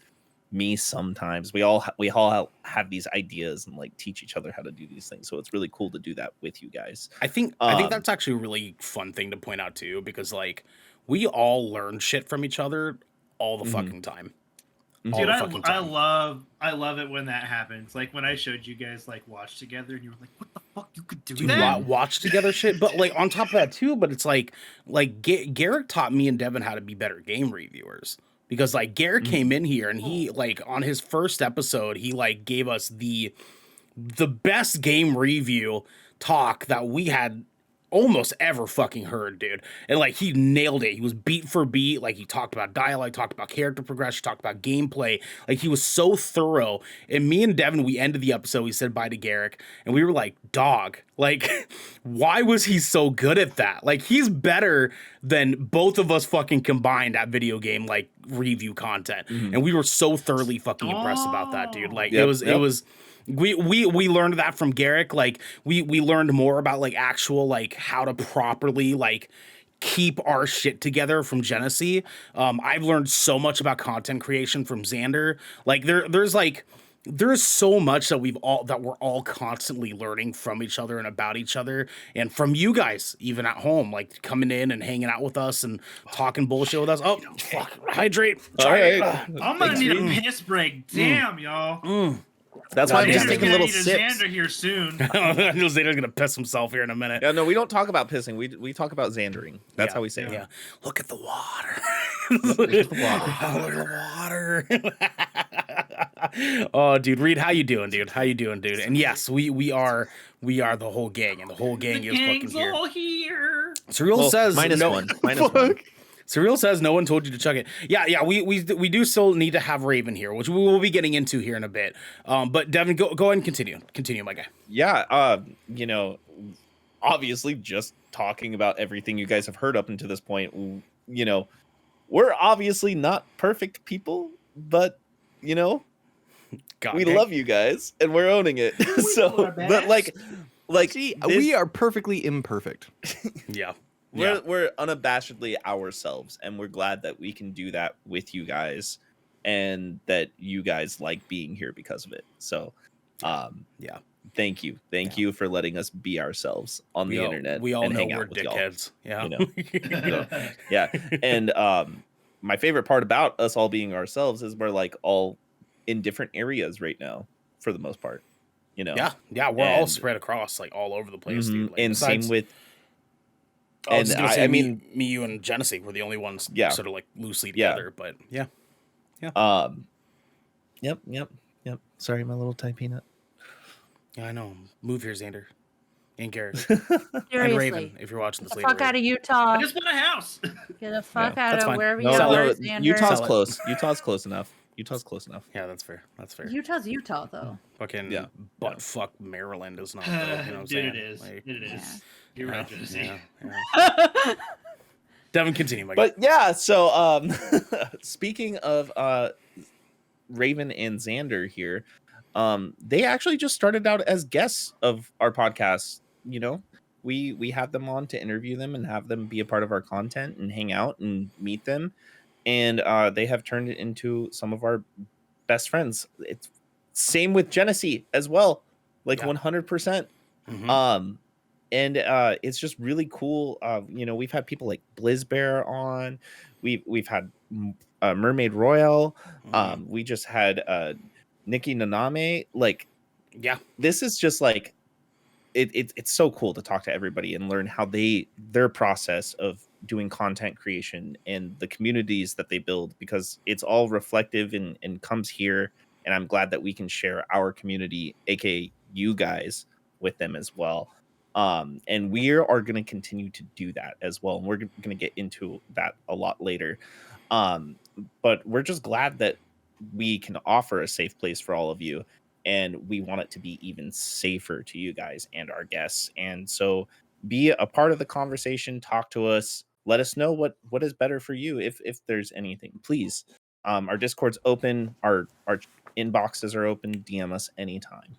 me sometimes we all have these ideas and like teach each other how to do these things, so it's really cool to do that with you guys. I think that's actually a really fun thing to point out too, because like we all learn shit from each other all the fucking time. All Dude, the fucking time. I love it when that happens. Like when I showed you guys like watch together, and you were like, "What the fuck? You could do Dude, that?" watch together shit, but like on top of that too. But it's like Garrick taught me and Devin how to be better game reviewers, because like Garrick came in here and he like on his first episode he like gave us the best game review talk that we had almost ever fucking heard, dude. And like he nailed it. He was beat for beat. Like he talked about dialogue, talked about character progression, talked about gameplay. Like he was so thorough. And me and Devin, we ended the episode, we said bye to Garrick, and we were like, dog, like why was he so good at that? Like he's better than both of us fucking combined at video game like review content. And we were so thoroughly fucking impressed about that, dude. Like it was We learned that from Garrick. Like we learned more about like actual like how to properly like keep our shit together from Genesee. I've learned so much about content creation from Xander. Like there's so much that we're all constantly learning from each other and about each other, and from you guys even at home, like coming in and hanging out with us and talking bullshit with us. Oh fuck, hydrate. All right. I'm gonna need a piss break. Damn, y'all. That's why I'm just Xander's taking gonna little need a sips. Xander here soon. I know Xander's gonna piss himself here in a minute. Yeah, no, we don't talk about pissing. We talk about Xandering. That's how we say it. Yeah. Look at the water. Look at the Look water. at the water. Oh, dude, Reed, how you doing, dude? How you doing, dude? And yes, we are the whole gang, and the whole gang The is fucking gang's here. all here. Surreal Well, says minus no. one. Minus one. Surreal says no one told you to chug it. Yeah, we do still need to have Raven here, which we will be getting into here in a bit. But Devin, go ahead and continue, my guy. Yeah, you know, obviously just talking about everything you guys have heard up until this point, you know, we're obviously not perfect people, but you know, God, we dang. love you guys and we're owning it. do So, our but like See, this- we are perfectly imperfect. Yeah. we're unabashedly ourselves, and we're glad that we can do that with you guys, and that you guys like being here because of it. So, Yeah. thank you for letting us be ourselves on the internet. We all and know hang we're out with y'all. dickheads. Yeah. You know? Yeah, and my favorite part about us all being ourselves is we're like all in different areas right now, for the most part. You know. Yeah, we're all And- spread across like all over the place, Mhm, dude. Like, and besides- same with. I was and gonna say, I mean, me, you, and Genesee were the only ones, Yeah. sort of like loosely Yeah. together. But yeah, Yep. Sorry, my little tiny peanut. I know. Move here, Xander, and Garrett, Seriously. and Raven. If you're watching Get this the later, fuck out of I Utah. just bought a house. Get the fuck out that's of fine. wherever No, you no, are, Xander. Utah's Sell it. close. Utah's close enough. Yeah, that's fair. Utah's Utah, though. Fucking Yeah. butt fuck Maryland is not. Though, you know what I'm Dude, saying? it is. Like, It is. Yeah. You're right, yeah, Josie. yeah. Devin, continue, my guy. But yeah, so speaking of Raven and Xander here, they actually just started out as guests of our podcast. You know, we had them on to interview them and have them be a part of our content and hang out and meet them, and they have turned it into some of our best friends. It's same with Genesee as well, like Yeah. 100%. Mhm. And it's just really cool. You know, we've had people like Blizzbear on. We've had Mermaid Royal. Mhm. We just had Nikki Naname. Like, Yeah. this is just like it's so cool to talk to everybody and learn how their process of doing content creation and the communities that they build, because it's all reflective and comes here. And I'm glad that we can share our community, aka you guys, with them as well. And we are going to continue to do that as well. And we're going to get into that a lot later. But we're just glad that we can offer a safe place for all of you. And we want it to be even safer to you guys and our guests. And so be a part of the conversation. Talk to us. Let us know what is better for you. If there's anything, please. Our Discord's open. Our inboxes are open. DM us anytime.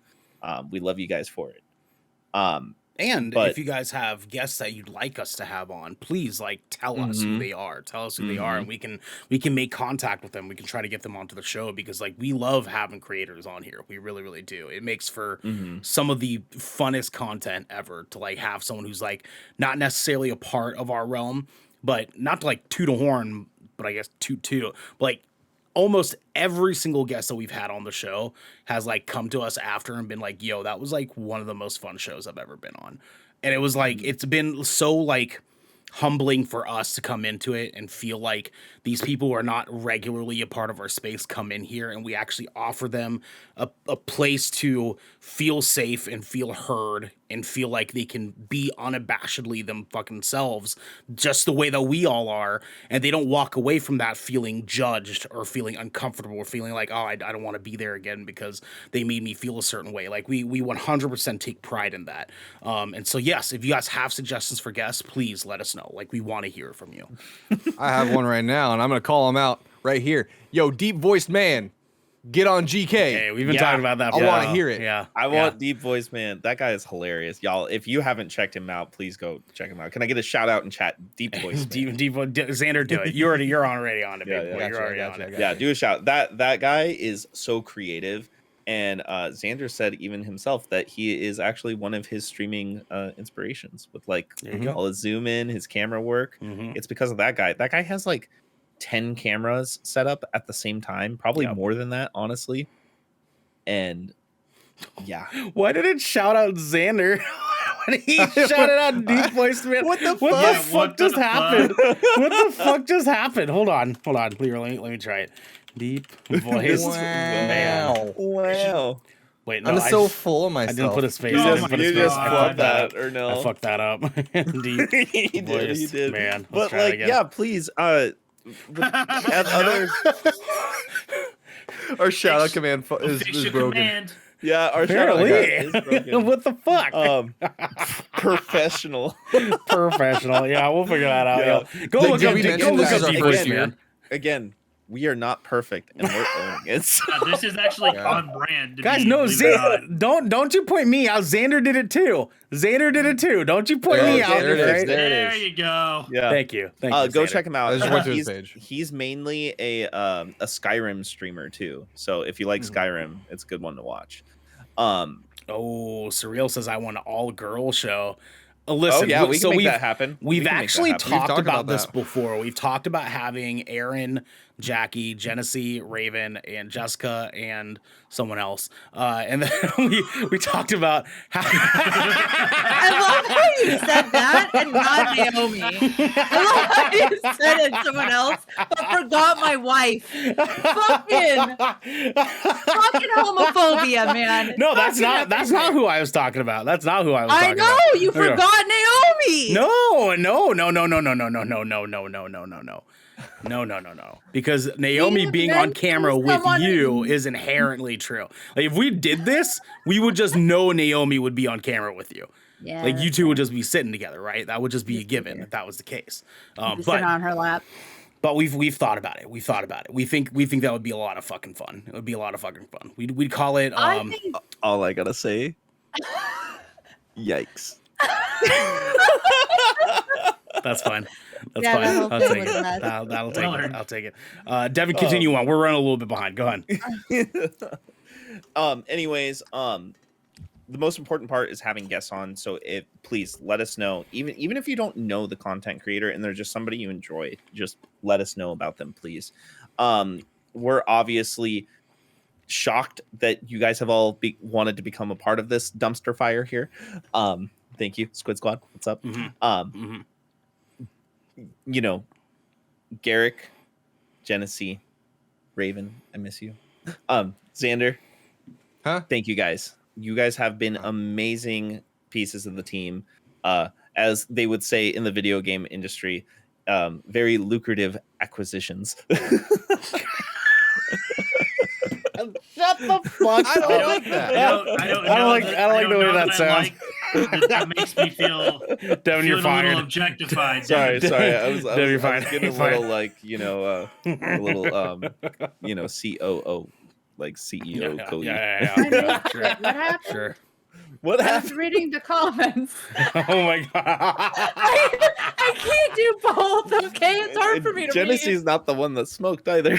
We love you guys for it. And But- if you guys have guests that you'd like us to have on, please like tell us who Mhm. they are. Tell us who they are, and we can make contact with them. We can try to get them onto the show, because like we love having creators on here. We really, really do. It makes for some of the funnest content ever to like have someone who's like not necessarily a part of our realm, but not to like toot a horn, but I guess toot, but like almost every single guest that we've had on the show has like come to us after and been like, yo, that was like one of the most fun shows I've ever been on. And it was like, it's been so like humbling for us to come into it and feel like these people who are not regularly a part of our space come in here, and we actually offer them a place to feel safe and feel heard and feel like they can be unabashedly them fucking selves, just the way that we all are, and they don't walk away from that feeling judged or feeling uncomfortable or feeling like, oh, I don't want to be there again because they made me feel a certain way. Like we 100% take pride in that. And so yes, if you guys have suggestions for guests, please let us know. Like we want to hear from you. I have one right now, and I'm gonna call him out right here. Yo, deep voiced man, get on GK. Hey, we've been Yeah, talking about that. I for a wanna while. hear it. Yeah, I want Deep Voice Man. That guy is hilarious, y'all. If you haven't checked him out, please go check him out. Can I get a shout out in chat? Deep Voice Man. Xander, do it. You're already on it, Yeah, baby yeah. boy. You're already on it. Yeah, do a shout. That guy is so creative, and Xander said even himself that he is actually one of his streaming inspirations with like There you go. all his zoom in, his camera work. Mhm. It's because of that guy. That guy has like 10 cameras set up at the same time, probably Yep. more than that, honestly. And yeah, Why did it shout out Xander? When he shouted out Deep Voice Man. What the What fuck? the fuck What just the happened? What the fuck just happened? Hold on. Here, let me try it. Deep Voice Man. wow. Wait, no, I'm I so just- full of I myself. didn't put a space. You I just- didn't put a you space. just I flubbed fucked that. or no? I fucked that up. Deep he Voice he did. Man. Let's But try it like, again. yeah, please. At other, Our shout out command is Fix your broken. command. yeah, our shout out is Apparently. broken. What the fuck? Professional. Professional. Yeah, we'll figure that out. Yeah. Yeah. Go Did look we up mention this is our Deep first Voice year? Man. Again, we are not perfect, and we're owning it. So- This is actually Yeah. on brand. to Guys, be, no, believe it or not. don't you point me out. Xander did it too. Don't you point There me it is, out. there it is, right? there it There is. you go. Yeah. Thank you. Thank you. Go Xander. check him out. I just went to his he's, page. he's mainly a Skyrim streamer too. So if you like Skyrim, it's a good one to watch. Oh, Surreal says I want an all-girl show. Listen, oh yeah, we can make we've, that happen. We We've can make that actually happen. talked talked about about this that. before. We've talked about having Aaron, Jackie, Genesee, Raven, and Jessica, and someone else. And then we talked about how I love how you said that and not Naomi. I love how you said it someone else, but forgot my wife. Fucking homophobia, man. No, that's Fucking not who I was talking about. That's not who I was I talking know about. you There we go. forgot Naomi. No. Because Naomi Being being on meant camera to with someone you in- is inherently true. Like if we did this, we would just know Naomi would be on camera with you. Yeah, Like you two would just be sitting together, right? That would just be a given if that was the case. just sit on her lap. But we've thought about it. We think that would be a lot of fucking fun. It would be a lot of fucking fun. We'd call it. I think All I gotta say, yikes. That's fine. That's Yeah, that fine. whole I'll thing take was it. a mess. That'll take Well it. earned. I'll take it. Devin, continue on. We're running a little bit behind. Go ahead. Anyways, the most important part is having guests on. So please let us know, even if you don't know the content creator and they're just somebody you enjoy, just let us know about them, please. We're obviously shocked that you guys have all wanted to become a part of this dumpster fire here. Thank you, Squid Squad. What's up? Mhm. You know, Garrick, Genesee, Raven, I miss you. Xander, Huh? thank you guys. You guys have been amazing pieces of the team. As they would say in the video game industry, very lucrative acquisitions. Shut the fuck I don't up. like that. I don't like the way that sounds. That makes me feel Devin, you're feeling a fired. little objectified. sorry. I was Devin, you're fine. getting a You're fine. little like, a little COO, like CEO Cody. Yeah. I know. Sure. What happened? Sure. What I was happened? reading the comments. Oh my god. I can't do both. Okay, it's hard for me to read. Genesee's not the one that smoked either.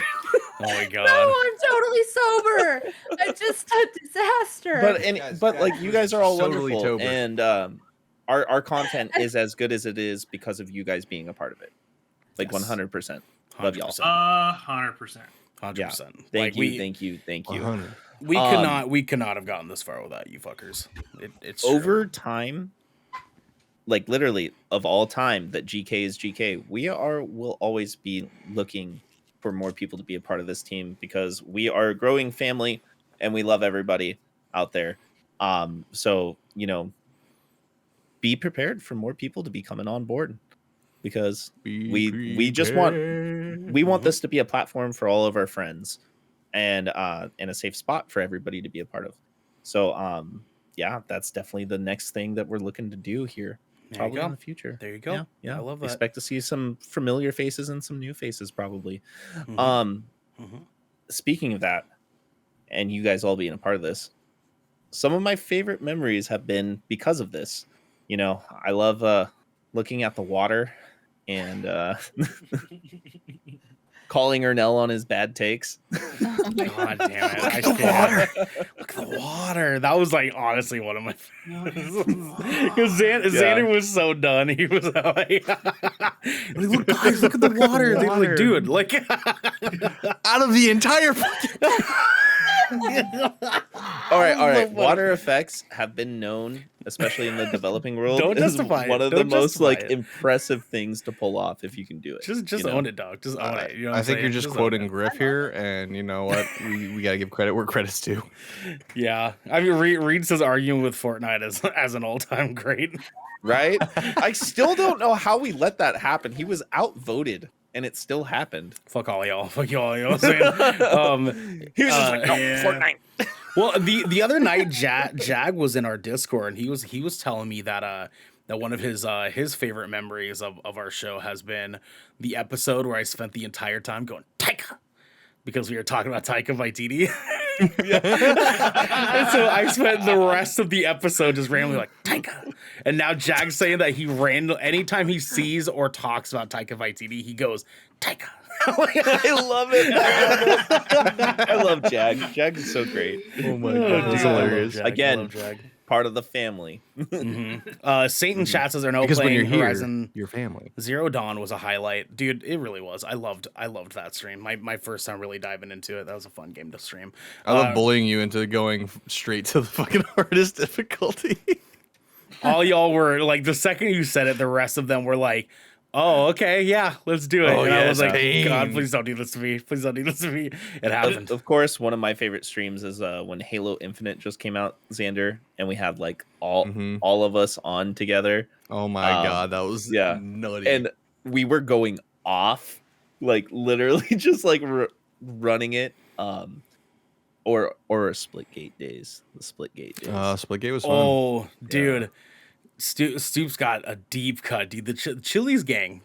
Oh my god. No, I'm totally sober. It's just a disaster. But like you guys are all Totally wonderful, tober. and our content is as good as it is because of you guys being a part of it. Like Yes. 100%. Love y'all. 100%. 100%. Thank you. 100. We could not have gotten this far without you fuckers. It's true. Over time, like literally of all time that GK is GK, will always be looking for more people to be a part of this team because we are a growing family and we love everybody out there. So, be prepared for more people to be coming on board because we just want this to be a platform for all of our friends and a safe spot for everybody to be a part of. So, yeah, that's definitely the next thing that we're looking to do here. There you Probably go. in the future. There you go. Yeah. I love that. Expect to see some familiar faces and some new faces probably. Mhm. Mhm. Speaking of that, and you guys all being a part of this, some of my favorite memories have been because of this. You know, I love looking at the water and calling Ernell on his bad takes. Oh my God damn it! I the can't. water. Look at the water. That was like honestly one of my. Because Xander was so done. He was like, Look, guys, look at the water. They were like, dude, like Out of the entire All right. Water effects have been known, especially in the developing world, Don't as justify it. one of the Don't most justify like it. impressive things to pull off if you can do it. just you know? own it, dog. Just own it. You know what I I'm think you're saying? just own quoting it. Griff here, and you know what? We gotta give credit where credit's due. Yeah, I mean, Reed says arguing with Fortnite as an all-time great. Right? I still don't know how we let that happen. He was outvoted, and it still happened. Fuck all y'all. Fuck y'all. You know what I'm saying? He was just like, no, yeah. Fortnite. Well, the other night, Jag was in our Discord, and he was telling me that that one of his favorite memories of our show has been the episode where I spent the entire time going Taika, because we were talking about Taika Waititi. And so I spent the rest of the episode just randomly like Taika, and now Jag's saying that anytime he sees or talks about Taika Waititi, he goes Taika. I love it. I love Jag. Jag is so great. Oh my Oh, god, dude, that's I love hilarious. Jag. I Again, love Jag. Part of the family. Satan Chats says they're now Because when playing you're here, Horizon your family. Zero Dawn was a highlight, dude. It really was. I loved that stream. My first time really diving into it. That was a fun game to stream. I love bullying you into going straight to the fucking hardest difficulty. All y'all were like, the second you said it, the rest of them were like, "Oh, okay, yeah, let's do it." Oh, and I yeah, was like, pain. "God, please don't do this to me. Please don't do this to me." It happened. Of course, one of my favorite streams is when Halo Infinite just came out, Xander, and we had like all of us on together. Oh my god, that was nutty. And we were going off, like literally just like running it. Or Splitgate days. The Splitgate days. Splitgate was fun. Oh, dude. Stoop's got a deep cut, dude. The Chili's gang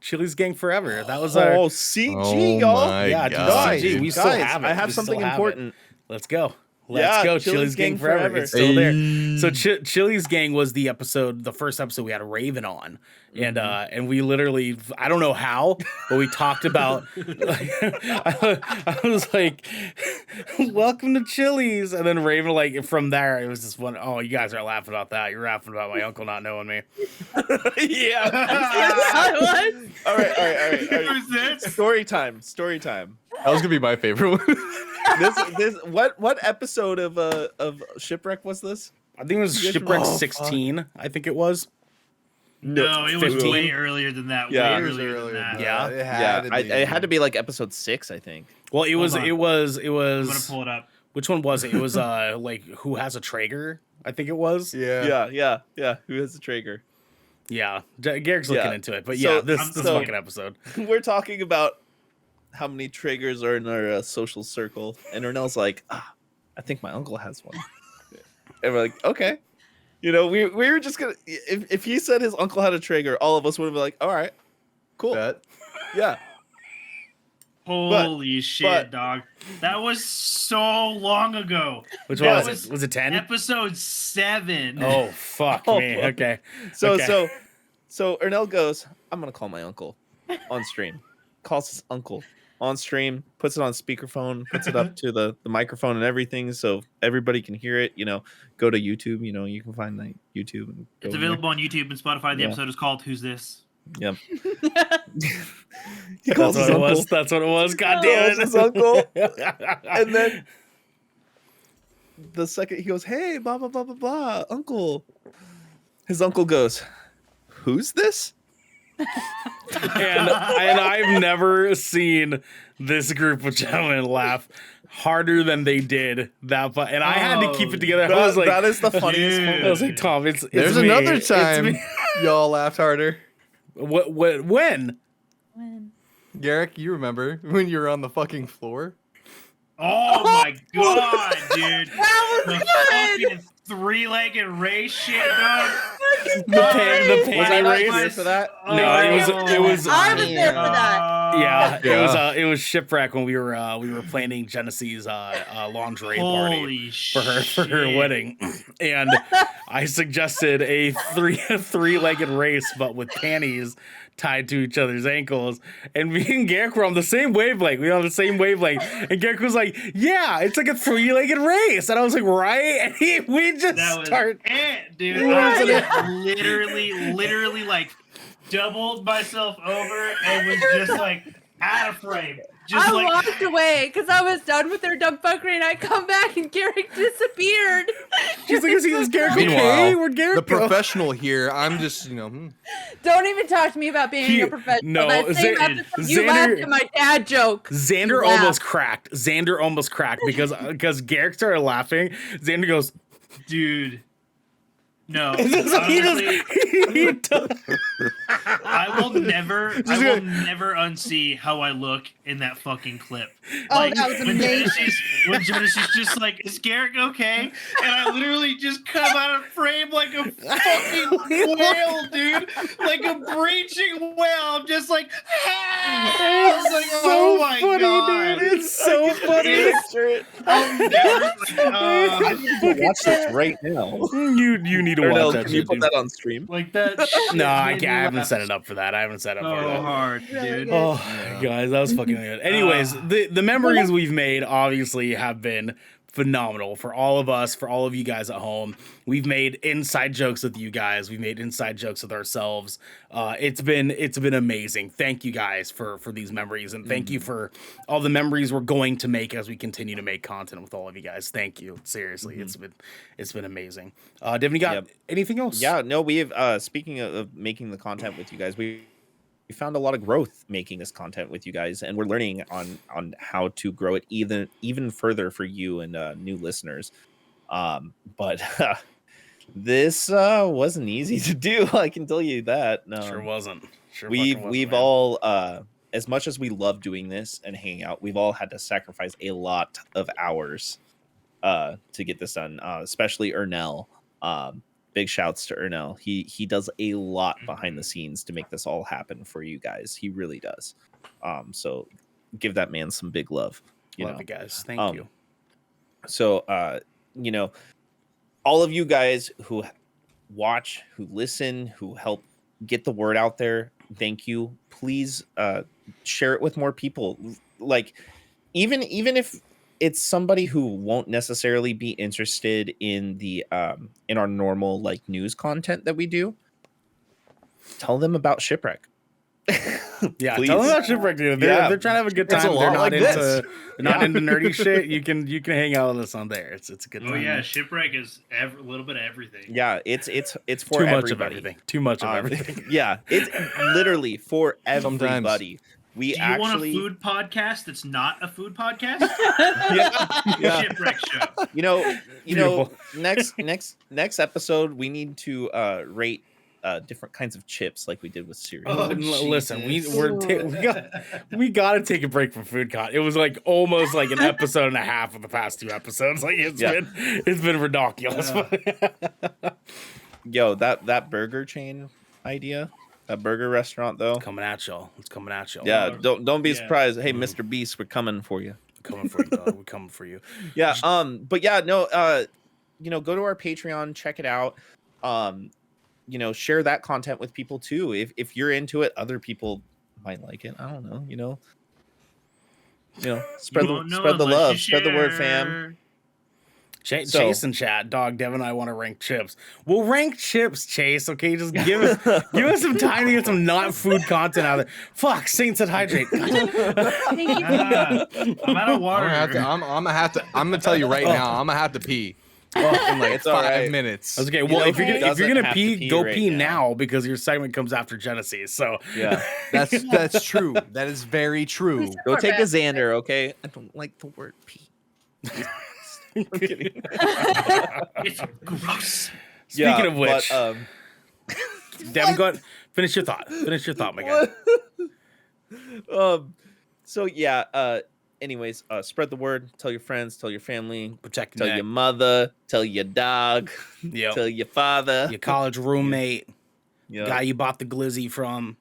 forever. That was our CG, Oh y'all. my yeah, god. dude, CG. We still Guys, have it. I have We still something have it. important. Let's go. Yeah, Let's go. Chili's Chili's gang gang forever. forever. It's still there. Hey. So Chili's gang was the first episode we had Raven on, and we literally, I don't know how, but we talked about. I was like, "Welcome to Chili's," and then Raven, like from there, it was just one. Oh, you guys are laughing about that. You're laughing about my uncle not knowing me. Yeah. What? All right. Who's this? Story time. That was gonna be my favorite one. What episode of Shipwreck was this? I think it was You guys Shipwreck remember- 16. I think it was. No, it was 15. way earlier than that. Yeah. Way It was earlier than that. Yeah. It Yeah, had to be. it had to be like episode 6, I think. Well, it was. on. It was. I'm gonna pull it up. Which one was it? It was like Who Has a Traeger? I think it was. Yeah. Yeah. Who has the Traeger? Yeah. Garrick's looking Yeah. into it, but So- yeah, this so- fucking episode. We're talking about how many Traegers are in our social circle, and Ernell's like, I think my uncle has one. And we're like, okay. You know, we were just gonna if he said his uncle had a Traeger, all of us would have been like, all right, cool, Bet. yeah. Holy shit, but- dog. That was so long ago. Which That one was was it? Was it 10? Episode 7. Oh fuck Oh, me. fuck. Okay. So Okay. so Ernell goes, I'm gonna call my uncle on stream. Calls his uncle on stream, puts it on speakerphone, puts it up to the microphone and everything, so everybody can hear it. You know, go to YouTube. You know, you can find that YouTube. And go It's in there. available on YouTube and Spotify. The Yeah. episode is called Who's This? Yep. He That's calls what his it uncle. was. That's what it was. God Calls damn his uncle, it. and then the second he goes, "Hey, blah blah blah blah blah, uncle." His uncle goes, "Who's this?" and I've never seen this group of gentlemen laugh harder than they did that. And I had to keep it together. I was like, that is the funniest dude. moment. I was like, Tom, it's There's me. another It's time me. y'all laughed harder. What? When? When? Garrick, you remember when you were on the fucking floor? Oh my god, dude. That was The good. fucking three-legged race shit, dog. the Was I panty not race. here for that? No, it was. I was there for that. Yeah, Yeah. it was shipwreck when we were planning Genesee's lingerie party Holy for her wedding, and I suggested a three-legged race, but with panties tied to each other's ankles. And me and Garrick were on the same wavelength. We were on the same wavelength. And Garrick was like, "Yeah, it's like a three-legged race," and I was like, "Right?" And we just That was start. dude. I literally like doubled myself over and was just like out of frame. Just I like walked away because I was done with their dumb fuckery, and I come back and Garrick disappeared. She's like, "Is Garrick okay? Meanwhile, Where'd Garrick the go?" professional here, I'm just, Don't even talk to me about being a professional. no, That same Xander- episode, you laughed Xander- at my dad joke. Xander Laugh. almost cracked because Garrick started laughing. Xander goes, dude. No, he honestly, does. I will never unsee how I look in that fucking clip. Oh, that was amazing. When Genesis just like, "Is Garrick okay?" And I literally just come out of frame like a fucking whale, dude, like a breaching whale. I'm just like, I was like, oh my funny, god, dude. It's so funny. I'm never I need to watch this right now. You need to Or watch no, that can you shit, put dude. that on stream? like that. shit No, I made can't. me I haven't laugh set it up for that. I haven't set it up for so that. hard, Really dude. good. Oh, guys, that was fucking good. Anyways, the memories we've made obviously have been phenomenal for all of us, for all of you guys at home. We've made inside jokes with you guys. We've made inside jokes with ourselves. It's been amazing. Thank you guys for these memories, and thank you for all the memories we're going to make as we continue to make content with all of you guys. Thank you. Seriously, it's been amazing. Devin, you got anything else? Yeah, no, we've speaking of making the content with you guys, we found a lot of growth making this content with you guys, and we're learning on how to grow it even further for you and new listeners. But this wasn't easy to do. I can tell you that. Sure wasn't. We've all as much as we love doing this and hanging out, we've all had to sacrifice a lot of hours to get this done. Especially Ernell. Big shouts to Ernell. He does a lot behind the scenes to make this all happen for you guys. He really does. So give that man some big love. Love you guys. Thank you. So all of you guys who watch, who listen, who help get the word out there, thank you. Please share it with more people. Like even if it's somebody who won't necessarily be interested in the in our normal like news content that we do, tell them about Shipwreck. Yeah, Please. tell them about Shipwreck, dude. They're trying to have a good It's time. a They're lot not like into this. not into nerdy shit. You can hang out with us on there. It's a good time. Oh yeah, Shipwreck is a little bit of everything. Yeah, it's for Too much everybody. of everything. Too much of everything. Yeah, it's literally for Sometimes. everybody. We Do you actually, want a food podcast that's not a food podcast? yeah. Shipwreck show. you know, Beautiful. next episode we need to rate different kinds of chips like we did with cereal. Oh, Listen, Jesus. we gotta take a break from food con. It was like almost like an episode and a half of the past two episodes. Like it's been ridiculous. Yo, that burger chain idea, that burger restaurant though. Coming at y'all. It's coming at y'all. Yeah, don't be Yeah. surprised. Hey, Mr. Beast, we're coming for you. Coming for you, dog. We're coming for you. Yeah, but yeah, no, go to our Patreon, check it out. Share that content with people too. If you're into it, other people might like it. I don't know, spread You won't know the unless love, you spread the word, share. fam. So- Chase and chat, dog. Devin and I want to rank chips. We'll rank chips, Chase. Okay, just give us some time to get some not food content out there. Fuck, Saint said hydrate. I'm out of water. I'm gonna tell you right now, I'm gonna have to pee in like It's all 5 right. minutes. That's okay. Well, if you're doesn't gonna have to pee, pee go right pee now. now because your segment comes after Genesis. So Yeah, That's true. That is very true. go take a Xander, okay? I don't like the word pee. I'm kidding. It's gross. Speaking of which, but, Devin, go ahead. Finish your thought. Finish your thought, my guy. So yeah, anyways, spread the word. Tell your friends. Tell your family. Protect Tell your your mother. Tell your dog. Yep. Tell your father. Your college roommate, Yep. guy you bought the glizzy from.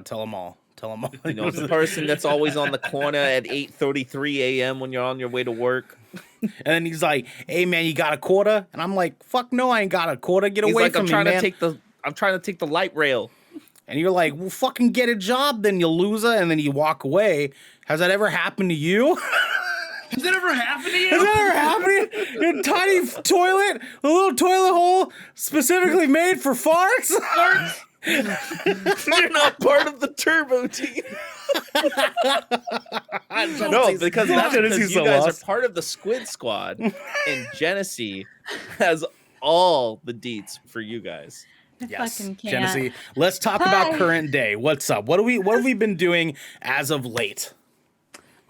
Tell them all. Tell them all. You know, the person that's always on the corner at 8:33 a.m. when you're on your way to work. And then he's like, "Hey man, you got a quarter?" And I'm like, "Fuck no, I ain't got a quarter. Get He's away like, from I'm me, trying man." to take the light rail. And you're like, "Well, fucking get a job, then you loser." And then you walk away. Has that ever happened to you? Has that ever happened to you? Has that ever happened to you? Your tiny toilet, a little toilet hole specifically made for farts? You're not part of the turbo team. No, because that's because Genesee's you so guys lost. are part of the Squid Squad, and Genesee has all the deets for you guys. I Yes, fucking can't. Genesee. Let's talk about Hi. current day. What's up? What have we been doing as of late?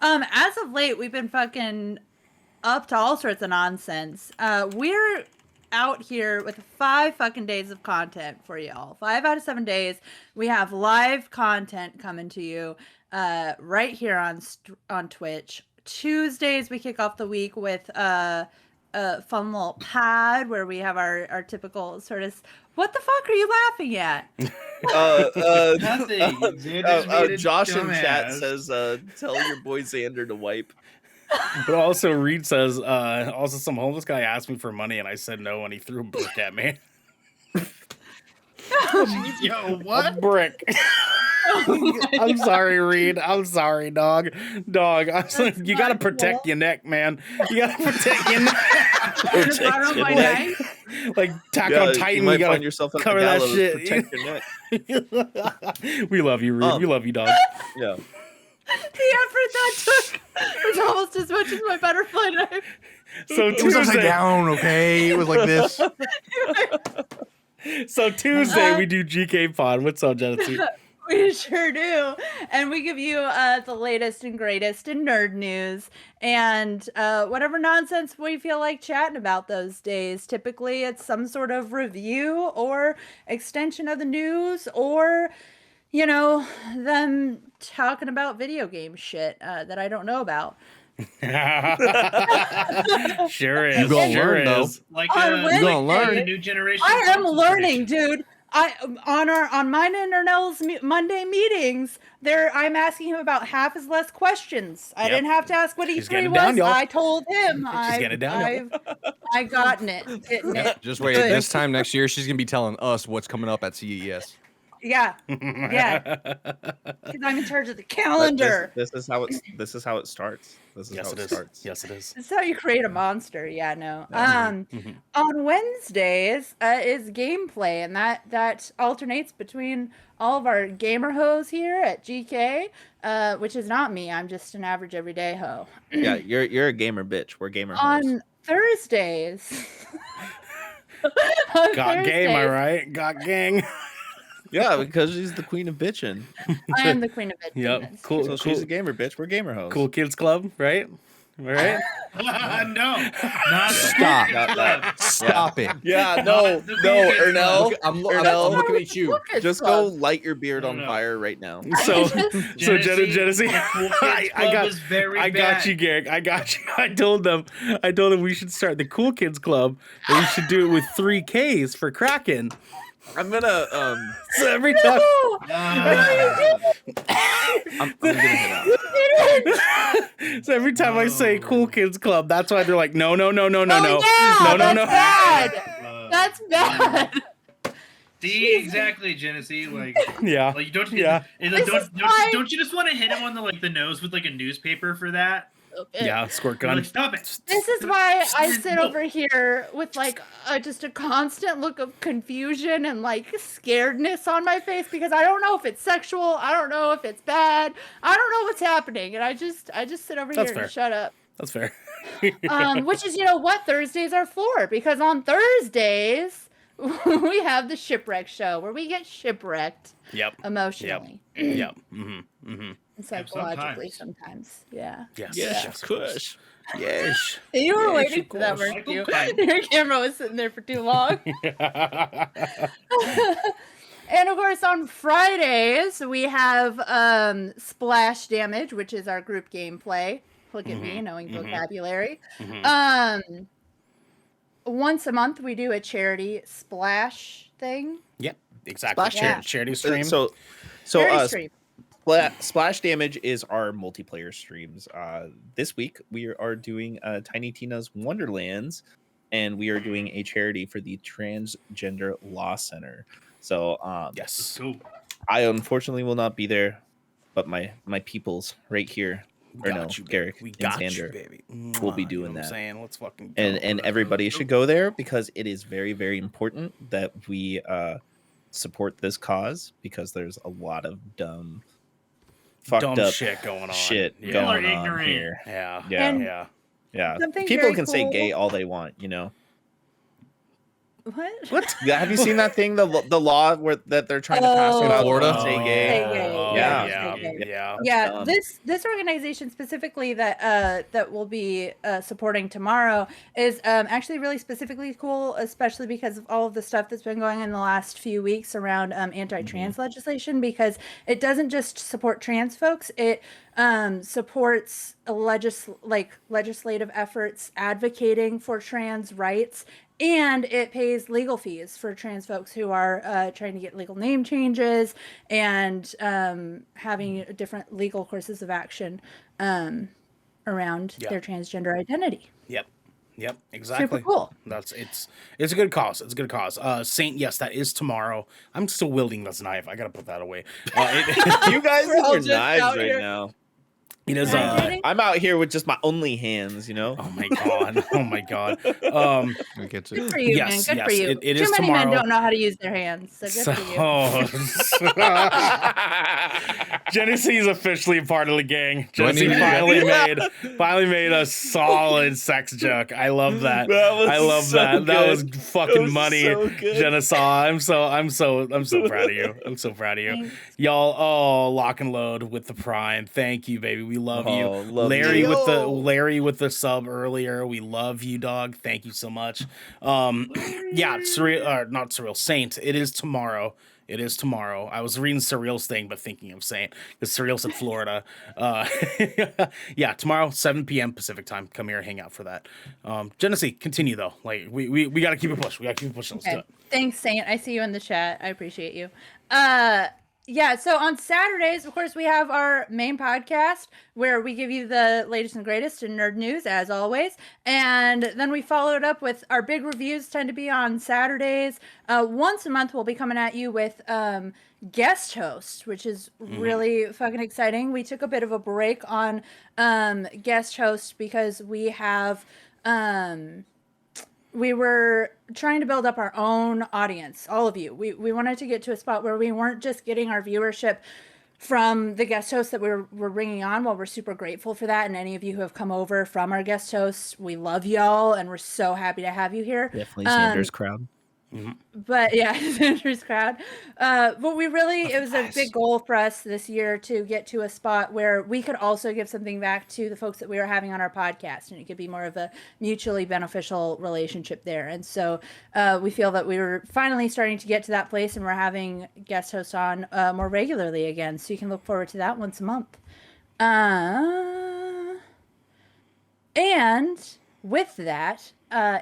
As of late, we've been fucking up to all sorts of nonsense. We're out here with 5 fucking days of content for y'all. 5 out of 7 days, we have live content coming to you right here on Twitch. Tuesdays, we kick off the week with a fun little pad where we have our typical sort of. What the fuck are you laughing at? Nothing. Xander's being a Josh in chat dumbass. says, "Tell your boy Xander to wipe." But also, Reed says, also some homeless guy asked me for money and I said no and he threw a brick at me. Yo, A what? brick. I'm sorry, Reed. I'm sorry, dog. Dog, you gotta not protect cool. your neck, man. You gotta protect your neck. Just borrow your my neck. knife? Like Tack Yeah, on you Titan, might you gotta find yourself at the cover that gallows. shit. Protect your neck. We love you, Reed. We love you, dog. Yeah. The effort that took was almost as much as my butterfly knife. So It was upside Tuesday, down, okay? It was like this. we do GK Pod. What's up, Genesee? We sure do. And we give you the latest and greatest in nerd news and whatever nonsense we feel like chatting about those days. Typically, it's some sort of review or extension of the news or, you know, them talking about video game shit that I don't know about. Sure is. You gonna sure learn, though. is. Like On like gonna learn. the new generation. I am console learning, generation. dude. On mine and Ernell's Monday meetings, I'm asking him about half his less questions. I Yep. didn't have to ask what She's E3 getting was. down, y'all. I told him. getting it down, I gotten it. Getting it. Just wait. Good. This time next year, she's gonna be telling us what's coming up at E CES. Yeah, yeah. Because I'm in charge of the calendar. This is how it starts. This is Yes, how it it is. starts. Yes, it is. This is how you create a monster. Yeah, no. Mhm. On Wednesdays is gameplay, and that alternates between all of our gamer hoes here at GK, which is not me. I'm just an average everyday hoe. Yeah, you're a gamer bitch. We're gamer hoes. On Thursdays. on Got game, all Thursdays, right? Got gang. Yeah, because she's the queen of bitching. I am the queen of bitches. Yep. Cool. So she's a gamer bitch. We're gamer hoes. Cool Kids Club, right? All right. No, not Stop. Not that. Stop it. Yeah, no, The no, Cool Kids Ernell. Look, I'm Ernell, looking at you. just go light your beard on No. fire right now. So Genesee, Genesee, the Cool Kids I Club got is very I got bad. you, Garrick. I got you. I told them we should start the Cool Kids Club, and we should do it with 3 Ks for Kraken. I'm gonna So every time, I'm gonna head out. so every time I say Cool Kids Club, that's why they're like, no, Oh, yeah, no. that's bad. That's bad. See, exactly, Genesee. Like, Yeah. like don't Yeah. don't you just want to hit him on the nose with like a newspaper for that? Yeah, squirt You're gun. like, stop it. This is why I sit No. over here with like just a constant look of confusion and like scaredness on my face because I don't know if it's sexual, I don't know if it's bad, I don't know what's happening, and I just sit over That's here fair. and shut up. That's fair. Which is what Thursdays are for, because on Thursdays we have the shipwreck show where we get shipwrecked Yep. emotionally Yep. Mm-hmm. Mm-hmm. and psychologically sometimes. Yeah. Yes. Yes, Kush. Yes. You were Yes, waiting of for that, course. weren't you? Okay. Your camera was sitting there for too long. And of course, on Fridays, we have Splash Damage, which is our group gameplay. Look at me knowing mhm. vocabulary. Mhm. Once a month we do a charity splash thing. Yep, exactly. Splash Yeah. Charity stream. So Charity stream. Splash Damage is our multiplayer streams. This week we are doing Tiny Tina's Wonderlands, and we are doing a charity for the Transgender Law Center. So Yes. Cool. I unfortunately will not be there, but my peoples right here, We or got no, you, baby. Garrick We and got you, Sander, baby. we'll be Mwah, you doing know what I'm that. saying? Let's fucking go. and everybody should go there because it is very, very important that we support this cause, because there's a lot of dumb, fucked dumb up shit going on. shit Yeah. going People are on ignorant. here. Yeah. Yeah. And- Yeah. Yeah, Something people very can say cool- gay all they want, you know. What? What? Yeah, have you seen that thing, the law that they're trying to pass Oh. about Florida? say Oh, gay? Say gay. oh, Yeah. Yeah. Say gay. Yeah. Yeah, dumb. this organization specifically that we'll be supporting tomorrow is actually really specifically cool, especially because of all of the stuff that's been going on in the last few weeks around anti-trans legislation, because it doesn't just support trans folks, it supports legislative efforts advocating for trans rights, and it pays legal fees for trans folks who are trying to get legal name changes and having different legal courses of action around Yeah. their transgender identity. Yep. Exactly. Super cool. It's a good cause. It's a good cause. Saint, yes, that is tomorrow. I'm still wielding this knife. I gotta put that away. You guys We're all with just your knives out right here. now. It is. I'm out here with just my only hands, you know. Oh my god. Oh my god. I get Good it. for you, Yes, man. Good for yes, you. it Too is many men tomorrow. don't know how to use their hands, so good for you. Genesee's officially part of the gang. Do I need Genesee to- finally made a solid sex joke. I love that. That was I love so that. That was good. fucking That was money. so good. Genesee. I'm so proud of you. I'm so proud of you. Thanks. Y'all, oh, lock and load with the prime. Thank you, baby. We love Oh, you. love Larry you. with the sub earlier. We love you, dog. Thank you so much. Yeah, surreal, not surreal. Saint. It is tomorrow. It is tomorrow. I was reading Surreal's thing, but thinking of Saint because Surreal said Florida. Yeah, tomorrow, 7 p.m. Pacific time. Come here and hang out for that. Genesee, continue though. Like we got to keep it pushing. We got to keep it pushing. Let's do Okay. it. Thanks, Saint. I see you in the chat. I appreciate you. Yeah, so on Saturdays, of course, we have our main podcast where we give you the latest and greatest in nerd news, as always. And then we follow it up with our big reviews, tend to be on Saturdays. Once a month, we'll be coming at you with guest hosts, which is really fucking exciting. We took a bit of a break on guest hosts because we have... we were trying to build up our own audience, all of you. We wanted to get to a spot where we weren't just getting our viewership from the guest hosts that we're bringing on. While we're super grateful for that, and any of you who have come over from our guest hosts, we love y'all, and we're so happy to have you here. Definitely Sanders crowd. But yeah, Andrew's crowd. But we really, it was a big goal for us this year to get to a spot where we could also give something back to the folks that we were having on our podcast, and it could be more of a mutually beneficial relationship there. And so we feel that we were finally starting to get to that place, and we're having guest hosts on more regularly again. So you can look forward to that once a month. And with that,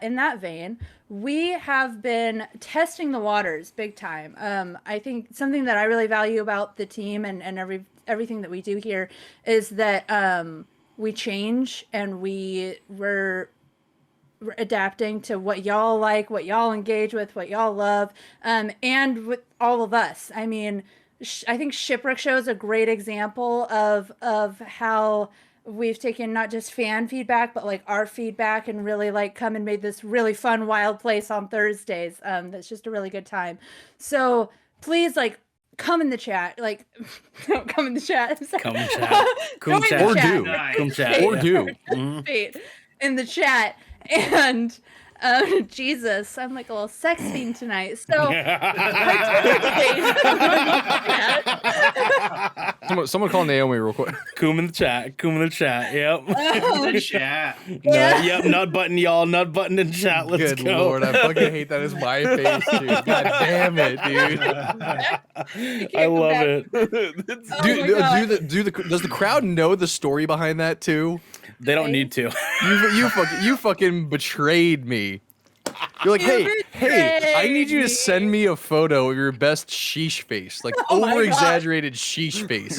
in that vein, we have been testing the waters big time. I think something that I really value about the team and everything that we do here is that we change, and we're adapting to what y'all like, what y'all engage with, what y'all love, and with all of us. I mean, I think Shipwreck Show is a great example of how we've taken not just fan feedback, but like our feedback, and really like come and made this really fun, wild place on Thursdays. That's just a really good time. So please, like, come in the chat. Like, don't come in the chat. I'm sorry. Come chat. Come Join chat. the Or chat. do. Nice. Come chat. Or do. Mhm. Participate in the chat, and Jesus, I'm like a little sex fiend tonight. So Someone call Naomi real quick. Coom in the chat. Yep. The chat. Yep. Nut button, y'all. Nut button in chat. Let's Good go. lord, I fucking hate that as my face, dude. God damn it, dude. I love it. Does the crowd know the story behind that too? They don't need to. You fucking betrayed me. You're like, hey, I need you to send me a photo of your best sheesh face, like over-exaggerated sheesh face.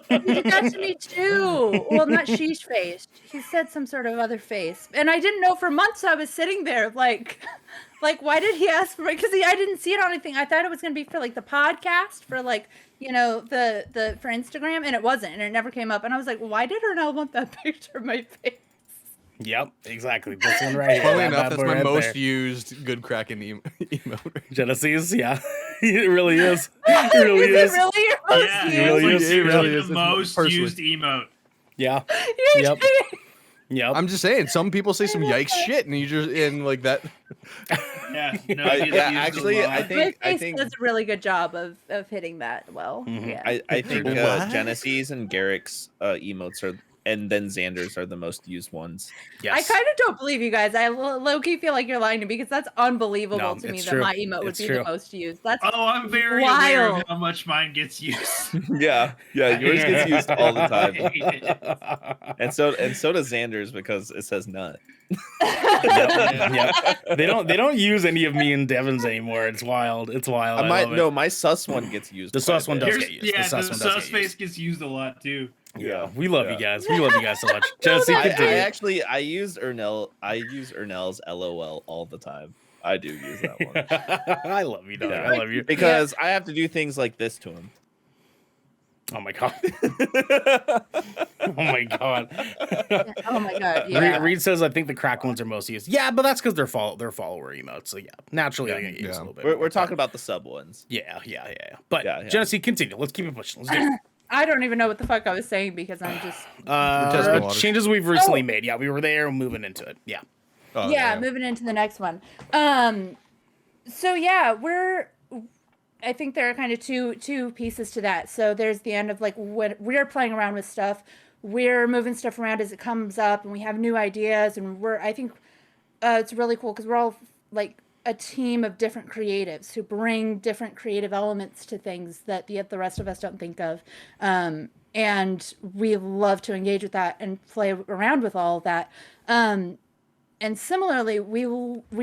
He did that to me too. Well, not sheesh face. He said some sort of other face, and I didn't know for months. I was sitting there like why did he ask for it? Because I didn't see it on anything. I thought it was gonna be for like the podcast, for like the for Instagram, and it wasn't, and it never came up. And I was like, why did Ernell want that picture of my face? Yep, exactly. This one right here. Funny That enough, bad that's boy my right most there. used Good Kraken emote. Genesis, yeah. It really is. It really is. It really your most Yeah, used? really it's is. like It really seriously is. the most Personally. used emote. Yeah. You're Yep. Yep. I'm just saying, some people say some yikes shit, and you just like that. Yeah, no, I- it gets yeah, used a actually, lot. I think- My face does a really good job of hitting that well. Mhm. Yeah. I think What? Genesis and Garrick's emotes are, and then Xander's are the most used ones. Yes. I kind of don't believe you guys. I low-key feel like you're lying to me because that's unbelievable No, to me it's that true. my emote would It's be true. the most used. That's Oh, I'm very aware of wild. how much mine gets used. Yeah, yours gets used all the time, I hate it. and so does Xander's because it says nut. Yep. They don't use any of me and Devin's anymore. It's wild. It's wild. I love it. My sus one gets used. The quite a sus one bit. does Here's- get used. Yeah, The sus the one does sus get face used. gets used a lot too. Yeah, we love you guys. We love you guys so much. Jesse, I continue. use Ernell's LOL all the time. I do use that one. I love you, dog. Yeah. I love you. Because I have to do things like this to him. Oh my god. Oh my god. Oh my god. Yeah. Reed says I think the crack ones are most used. Yeah, but that's because they're follower emotes. So yeah, naturally they get used a little bit. We're more. talking about the sub ones. Yeah. But Yeah. Genesee, continue. Let's keep it pushing. Let's do I don't even know what the fuck I was saying because I'm just testing waters. changes we've recently made. Yeah, we were there. Moving into it. Yeah. Oh, yeah, moving into the next one. So yeah, I think there are kind of two pieces to that. So there's the end of like when we're playing around with stuff, we're moving stuff around as it comes up, and we have new ideas, and I think it's really cool because we're all like a team of different creatives who bring different creative elements to things that the rest of us don't think of. And we love to engage with that and play around with all of that. And similarly, we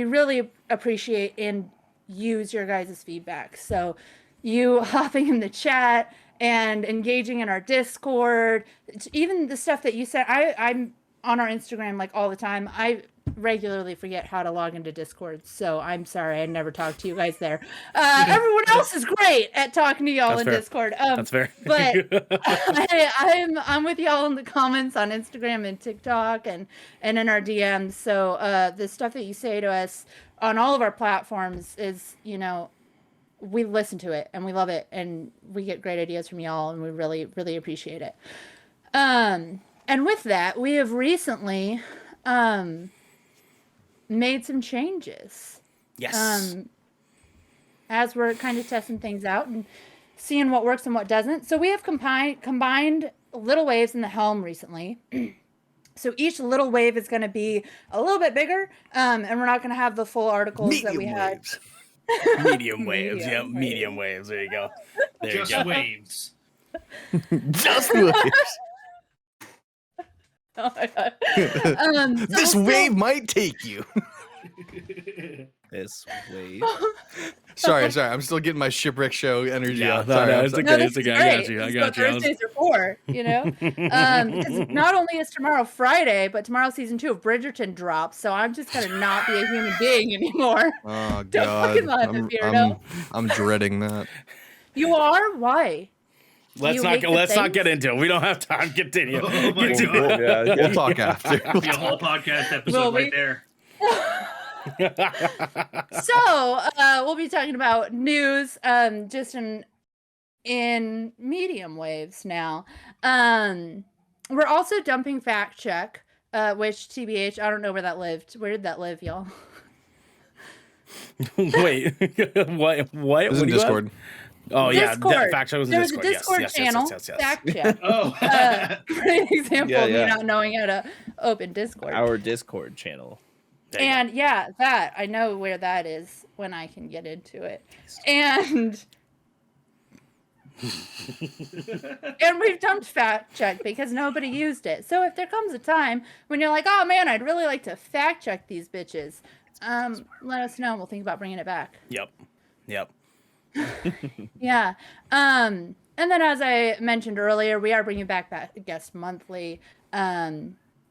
really appreciate and use your guys' feedback. So you hopping in the chat and engaging in our Discord, even the stuff that you said, I'm on our Instagram like all the time. I regularly forget how to log into Discord, so I'm sorry I never talk to you guys there. Everyone else is great at talking to y'all That's in fair. Discord. That's fair. But I'm with y'all in the comments on Instagram and TikTok and in our DMs. So the stuff that you say to us on all of our platforms is, we listen to it and we love it and we get great ideas from y'all and we really, really appreciate it. And with that, we have recently made some changes. Yes. As we're kind of testing things out and seeing what works and what doesn't. So we have combined little waves in the helm recently. So each little wave is going to be a little bit bigger, and we're not going to have the full articles that we had. waves. Medium waves. Medium Yep. Medium waves. There you go. There Just you go. waves. Just waves. Oh my God. So This we'll wave might take you. This wave. Sorry. I'm still getting my shipwreck show energy. Yeah, out. no, Sorry, no, I'm it's sorry. okay. this It's is okay. I great. got you. I This is got what you. Thursdays are for, because not only is tomorrow Friday, but tomorrow season 2 of Bridgerton drops. So I'm just gonna not be a human being anymore. Oh Don't god. fucking laugh at Beardo. I'm dreading that. You are? Why? Let's You not hate the let's not things? get into it. We don't have time. Continue. Oh my Continue. God. Yeah, We'll talk after. That'd be a whole podcast episode Will we? right there. So we'll be talking about news just in medium waves now. We're also dumping fact check Which TBH, I don't know where that lived. Where did that live, y'all? Wait, what? What? This is What do you Discord. have? Oh yeah, Discord. fact check was in There was a Discord. Discord Yes, channel. yes. Fact check. Oh. Great example Yeah, of me yeah. not knowing how to open Discord. Our Discord channel. There you go. And yeah, that I know where that is when I can get into it. And and we've done fact check because nobody used it. So if there comes a time when you're like, oh man, I'd really like to fact check these bitches, let us know. We'll think about bringing it back. Yep. Yeah. And then as I mentioned earlier, we are bringing back guest monthly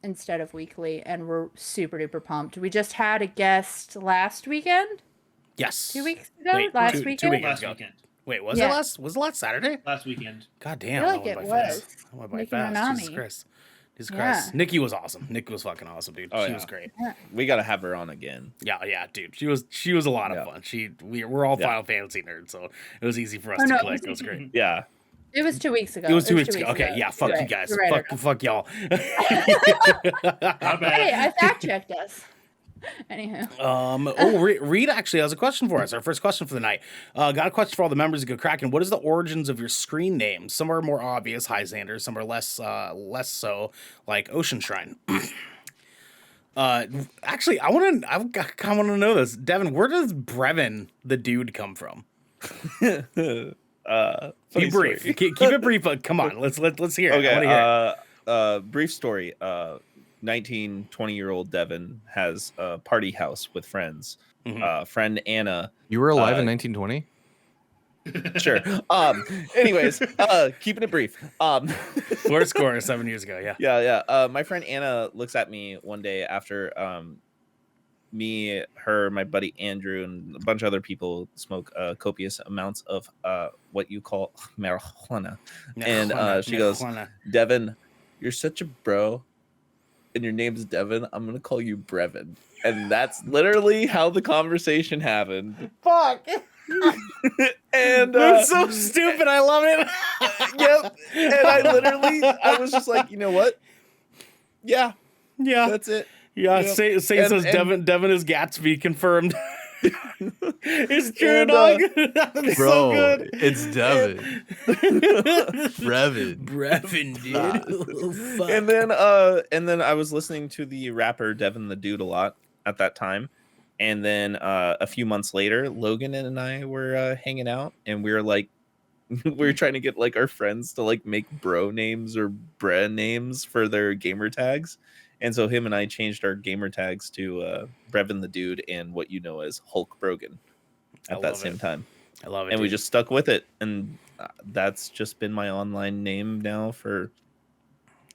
instead of weekly, and we're super duper pumped. We just had a guest last weekend. Yes. 2 weeks ago? Wait, last two weekend? weekends Last ago. weekend. Wait, was Yeah. it last Saturday? Last weekend. God I damn. feel like that it went by fast. was. That went by Nikki fast. Nanami. Jesus Christ. Jesus Yeah. Christ. Nikki was awesome. Nikki was fucking awesome, dude. Oh, She yeah. was great. We gotta have her on again. Yeah, dude. She was a lot of Yeah. fun. We're all Yeah. Final Fantasy nerds, so it was easy for us Oh, to no, click. It was great. Yeah. It was 2 weeks ago. It was 2 weeks ago. Okay, yeah, fuck You're you right. guys. You're right. Fuck y'all. Not bad. Hey, I fact checked us. Anywho. Reed actually has a question for us. Our first question for the night. Got a question for all the members of Good Kraken. What is the origins of your screen names? Some are more obvious, Hi Xander. Some are less so, like Ocean Shrine. Actually, I kind of want to know this, Devin. Where does Brevin the dude come from? Funny Be brief. story. Keep it brief. But come on, let's hear it. I want to hear it. Brief story. 20-year-old Devin has a party house with friends. Mhm. Friend Anna. You were alive in 1920? Sure. Anyways, keeping it brief. Floor score 7 years ago. Yeah. Yeah. My friend Anna looks at me one day after me, her, my buddy Andrew, and a bunch of other people smoke copious amounts of what you call marijuana. And she goes, Devin, you're such a bro, and your name's Devin. I'm gonna call you Brevin. And that's literally how the conversation happened. Fuck. And That's so stupid. I love it. yep. And I was just like, you know what? Yeah, Yeah. that's it. Yeah, Yep. say And- says and- Devin is Gatsby confirmed. It's true, And, dog. That's Bro, so good. it's Devin. Brevin. Brevin, dude. Fuck. And then I was listening to the rapper Devin the Dude a lot at that time. And then a few months later, Logan and I were hanging out, and we were like, we were trying to get like our friends to like make bro names or brand names for their gamer tags. And so him and I changed our gamer tags to Brevin the Dude and what you know as Hulk Brogan I at that love same it. time. I love it. And we dude. just stuck with it. And that's just been my online name now for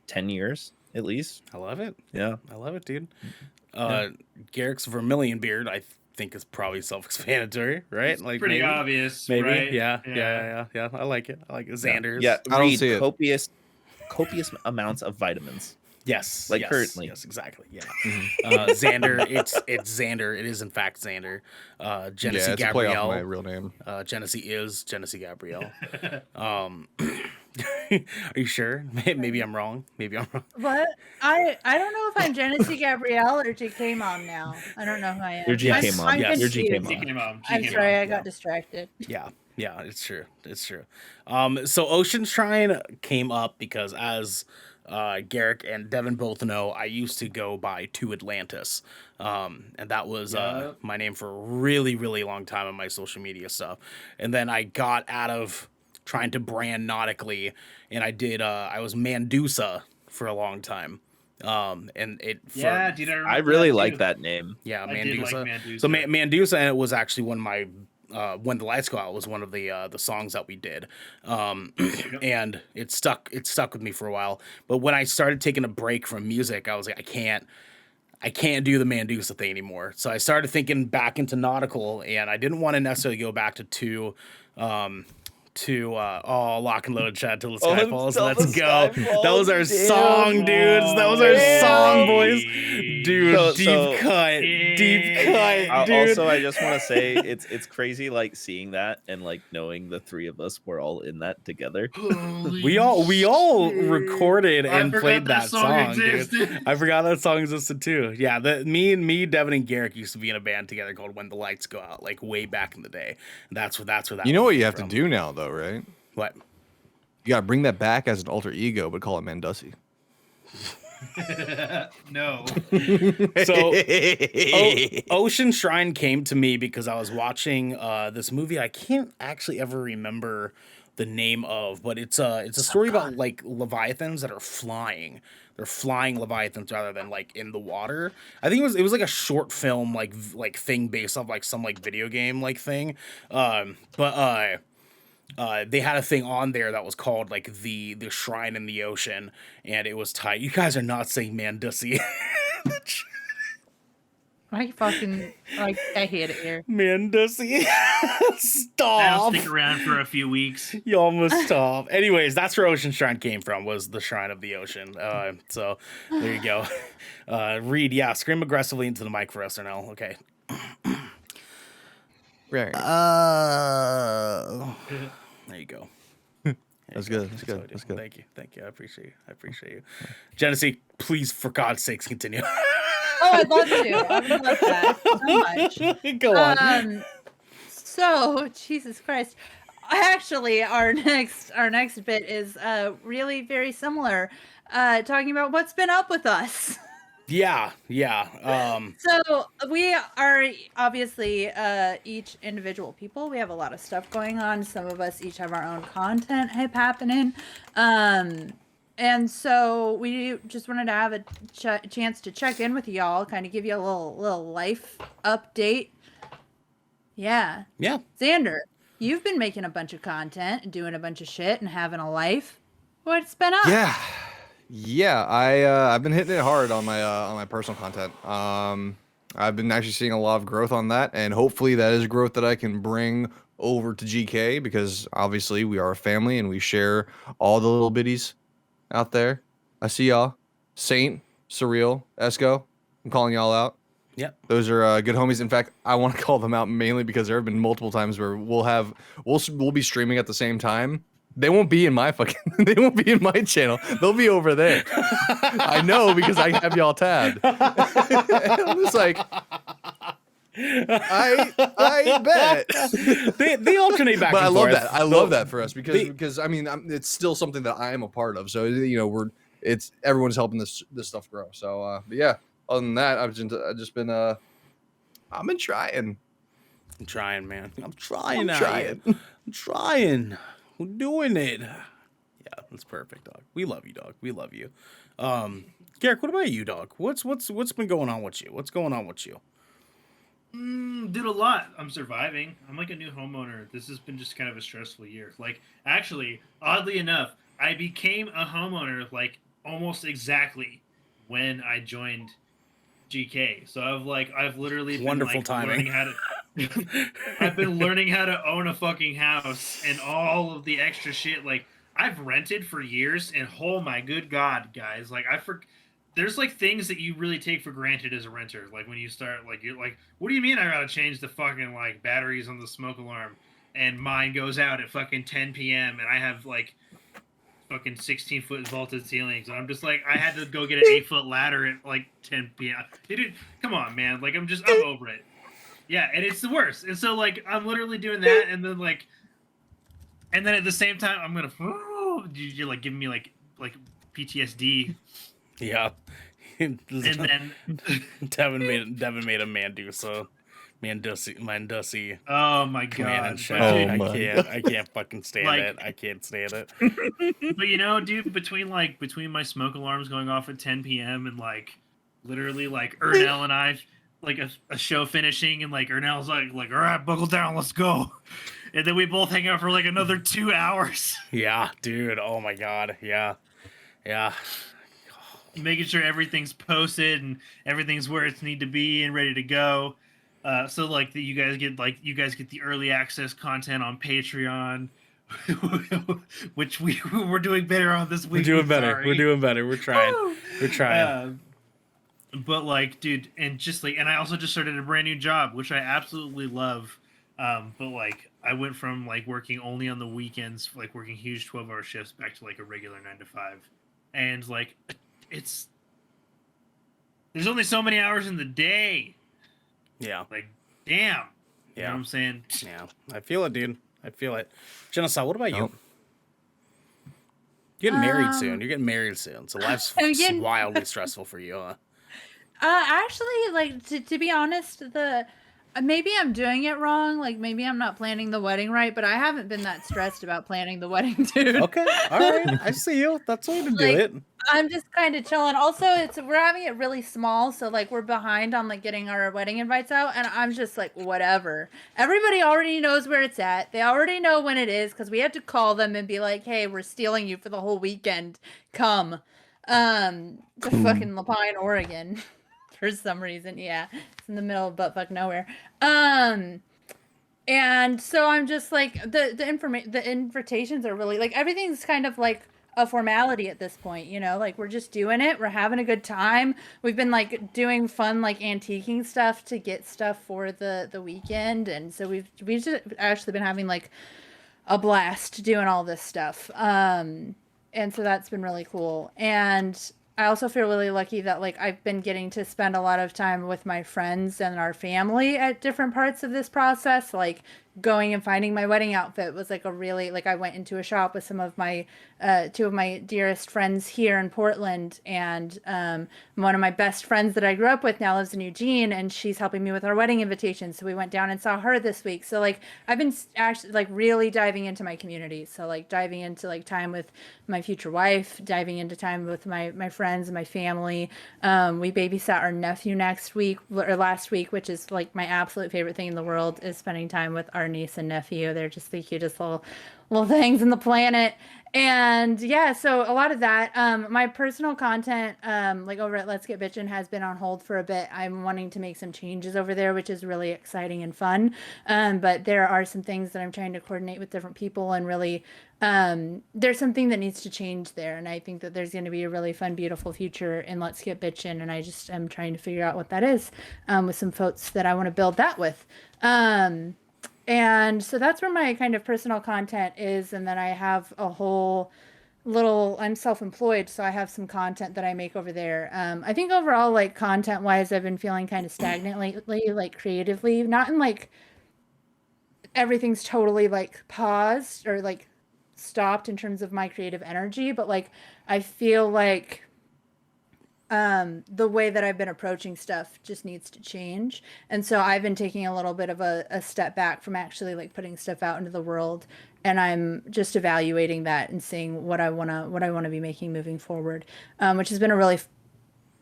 10 years at least. I love it. Yeah. I love it, dude. Yeah. Garrick's Vermilion beard, I think is probably self-explanatory, right? It's pretty maybe, obvious, maybe. right? Yeah. I like it. I like it. Xander's. Yeah. I don't Read see it. copious amounts of vitamins. Yes. Like yes, currently. Yes, exactly. Yeah. Mhm. Xander, it's Xander. It is in fact Xander. Genesee Yeah, it's a play off Gabrielle. my real name. Genesee is Genesee Gabrielle. Are you sure? Maybe I'm wrong. What? I don't know if I'm Genesee Gabrielle or GK Mom now. I don't know who I am. You're GK Yes. Mom. I'm Yes. You're GK confused. Mom. GK Mom. I'm GK sorry, Mom. I got distracted. Yeah, it's true. So Ocean Shrine came up because as Garrick and Devin both know, I used to go by To Atlantis. And that was Yep. my name for a really, really long time on my social media stuff. And then I got out of trying to brand nautically, and I was Mandusa for a long time. And it Yeah, dude, I remember I really that like too. that name. yeah, I did Mandusa. like Mandusa. So Mandusa, and it was actually one of my When the Lights Go Out was one of the songs that we did, and it stuck with me for a while. But when I started taking a break from music, I was like, I can't do the Mandusa thing anymore. So I started thinking back into nautical, and I didn't want to necessarily go back to to Lock and Load Chat Till the Sky Falls. Till Let's the go. Sky That was our Falls, song, dudes. That was our song, boys. Dude, So- deep cut. Deep cut, dude. Also, I just want to say it's crazy like seeing that and like knowing the three of us were all in that together. We all recorded I and forgot played that that song song, dude. existed. I forgot that song existed too. Yeah, me, Devin, and Garrick used to be in a band together called When the Lights Go Out, like way back in the day. That's where that. You know one what came you have from. to do now, though, right? What? You gotta bring that back as an alter ego, but call it Mandussy. No. So, Ocean Shrine came to me because I was watching this movie. I can't actually ever remember the name of, but it's a story about like leviathans that are flying. They're flying leviathans rather than like in the water. I think it was like a short film like thing based off like some like video game like thing. But they had a thing on there that was called like the Shrine in the Ocean, and it was tight. You guys are not saying Mandussy. I hate it here. Mandussy. I'll Stop. stick around for a few weeks. You almost stop. Anyways, that's where Ocean Shrine came from, was the Shrine of the Ocean. So there you go. Reed, yeah, scream aggressively into the mic for us, or no? Okay. Right. There you go. That's good. That's good. That's good. Thank you. I appreciate you. Genesee, please, for God's sakes, continue. Oh, I'd love to. I would love that so much. Go on. So, Jesus Christ. Actually, our next bit is really very similar. Talking about what's been up with us. Yeah. So we are obviously each individual people. We have a lot of stuff going on. Some of us each have our own content happening. And so we just wanted to have a chance to check in with y'all, kind of give you a little life update. Yeah. Xander, you've been making a bunch of content and doing a bunch of shit and having a life. What's been up? Yeah, I've been hitting it hard on my personal content. I've been actually seeing a lot of growth on that, and hopefully that is growth that I can bring over to GK, because obviously we are a family and we share all the little bitties out there. I see y'all. Saint, Surreal, Esco. I'm calling y'all out. Yep. Those are good homies. In fact, I want to call them out mainly because there have been multiple times where we'll be streaming at the same time. They won't be in my channel. They'll be over there. I know, because I have y'all tabbed. I'm just like, I bet. They alternate back. But and I love forth. that. I love that for us because I mean it's still something that I am a part of. So it's everyone's helping this stuff grow. So but yeah. Other than that, I've just been trying. I'm trying, man. I'm trying. We're doing it. Yeah, that's perfect, dog. We love you, dog. We love you. Garrick, what about you, dog? What's been going on with you? What's going on with you? Did a lot. I'm surviving. I'm like a new homeowner. This has been just kind of a stressful year. Like, actually, oddly enough, I became a homeowner like almost exactly when I joined GK. So I've literally been Wonderful like timing. learning how to I've been learning how to own a fucking house and all of the extra shit. Like, I've rented for years, and oh my good God, guys, like there's like things that you really take for granted as a renter. Like when you start, like you're like, what do you mean I gotta change the fucking like batteries on the smoke alarm, and mine goes out at fucking 10 p.m. and I have like fucking 16-foot vaulted ceilings, and I'm just like, I had to go get an 8-foot ladder at like 10 p.m. Dude, come on, man. Like I'm over it. Yeah, and it's the worst. And so like I'm literally doing that, and then at the same time I'm gonna you're like giving me like PTSD. Yeah. And then Devin made a Mandussy. Oh my Command God. and shit. Oh I can't fucking stand Like- it. I can't stand it. But dude, between my smoke alarms going off at 10 p.m. and like literally like Ernell and I like a show finishing, and like Ernell's like all right, buckle down, let's go. And then we both hang out for like another 2 hours. Yeah, dude. Oh my God. Yeah. Making sure everything's posted and everything's where it's need to be and ready to go. So like you guys get the early access content on Patreon, which we're doing better on this week. We're doing better. Sorry. We're doing better. We're trying. Woo! We're trying. But like, dude, and just like, and I also just started a brand new job, which I absolutely love. But like, I went from like working only on the weekends, like working huge 12-hour shifts, back to like a regular 9 to 5, and like, there's only so many hours in the day. Yeah. Like, damn. You know Yeah. what I'm saying? Yeah. I feel it, dude. I feel it. Genocide, what about you? Nope. You're getting married soon. You're getting married soon. So life's I'm getting- wildly stressful for you, huh? Actually, like to be honest, maybe I'm doing it wrong. Like maybe I'm not planning the wedding right, but I haven't been that stressed about planning the wedding, dude. Okay. All right. I see you. That's the way to do Like, it. I'm just kind of chilling. Also, we're having it really small, so like we're behind on like getting our wedding invites out, and I'm just like whatever. Everybody already knows where it's at. They already know when it is because we had to call them and be like, "Hey, we're stealing you for the whole weekend. Come." To fucking Lapine, Oregon, for some reason. Yeah, it's in the middle of buttfuck nowhere. And so I'm just like the invitations are really like everything's kind of like a formality at this point, you know, like we're just doing it, we're having a good time. We've been like doing fun like antiquing stuff to get stuff for the weekend, and so we've just actually been having like a blast doing all this stuff. And so that's been really cool. And I also feel really lucky that like I've been getting to spend a lot of time with my friends and our family at different parts of this process. Like going and finding my wedding outfit was like a really like I went into a shop with some of my two of my dearest friends here in Portland, and one of my best friends that I grew up with now lives in Eugene, and she's helping me with our wedding invitation. So we went down and saw her this week. So like I've been actually like really diving into my community. So like diving into like time with my future wife, diving into time with my friends and my family. We babysat our nephew last week, which is like my absolute favorite thing in the world, is spending time with our niece and nephew. They're just the cutest little things in the planet. And yeah, so a lot of that, my personal content, like over at Let's Get Bitchin' has been on hold for a bit. I'm wanting to make some changes over there, which is really exciting and fun. But there are some things that I'm trying to coordinate with different people, and really, there's something that needs to change there. And I think that there's going to be a really fun, beautiful future in Let's Get Bitchin'. And I just am trying to figure out what that is, with some folks that I want to build that with. And so that's where my kind of personal content is. And then I have a whole I'm self-employed, so I have some content that I make over there. I think overall, like content wise, I've been feeling kind of stagnant lately, like creatively, not in like everything's totally like paused or like stopped in terms of my creative energy, but like I feel like the way that I've been approaching stuff just needs to change. And so I've been taking a little bit of a step back from actually like putting stuff out into the world. And I'm just evaluating that and seeing what I want to be making moving forward, which has been a really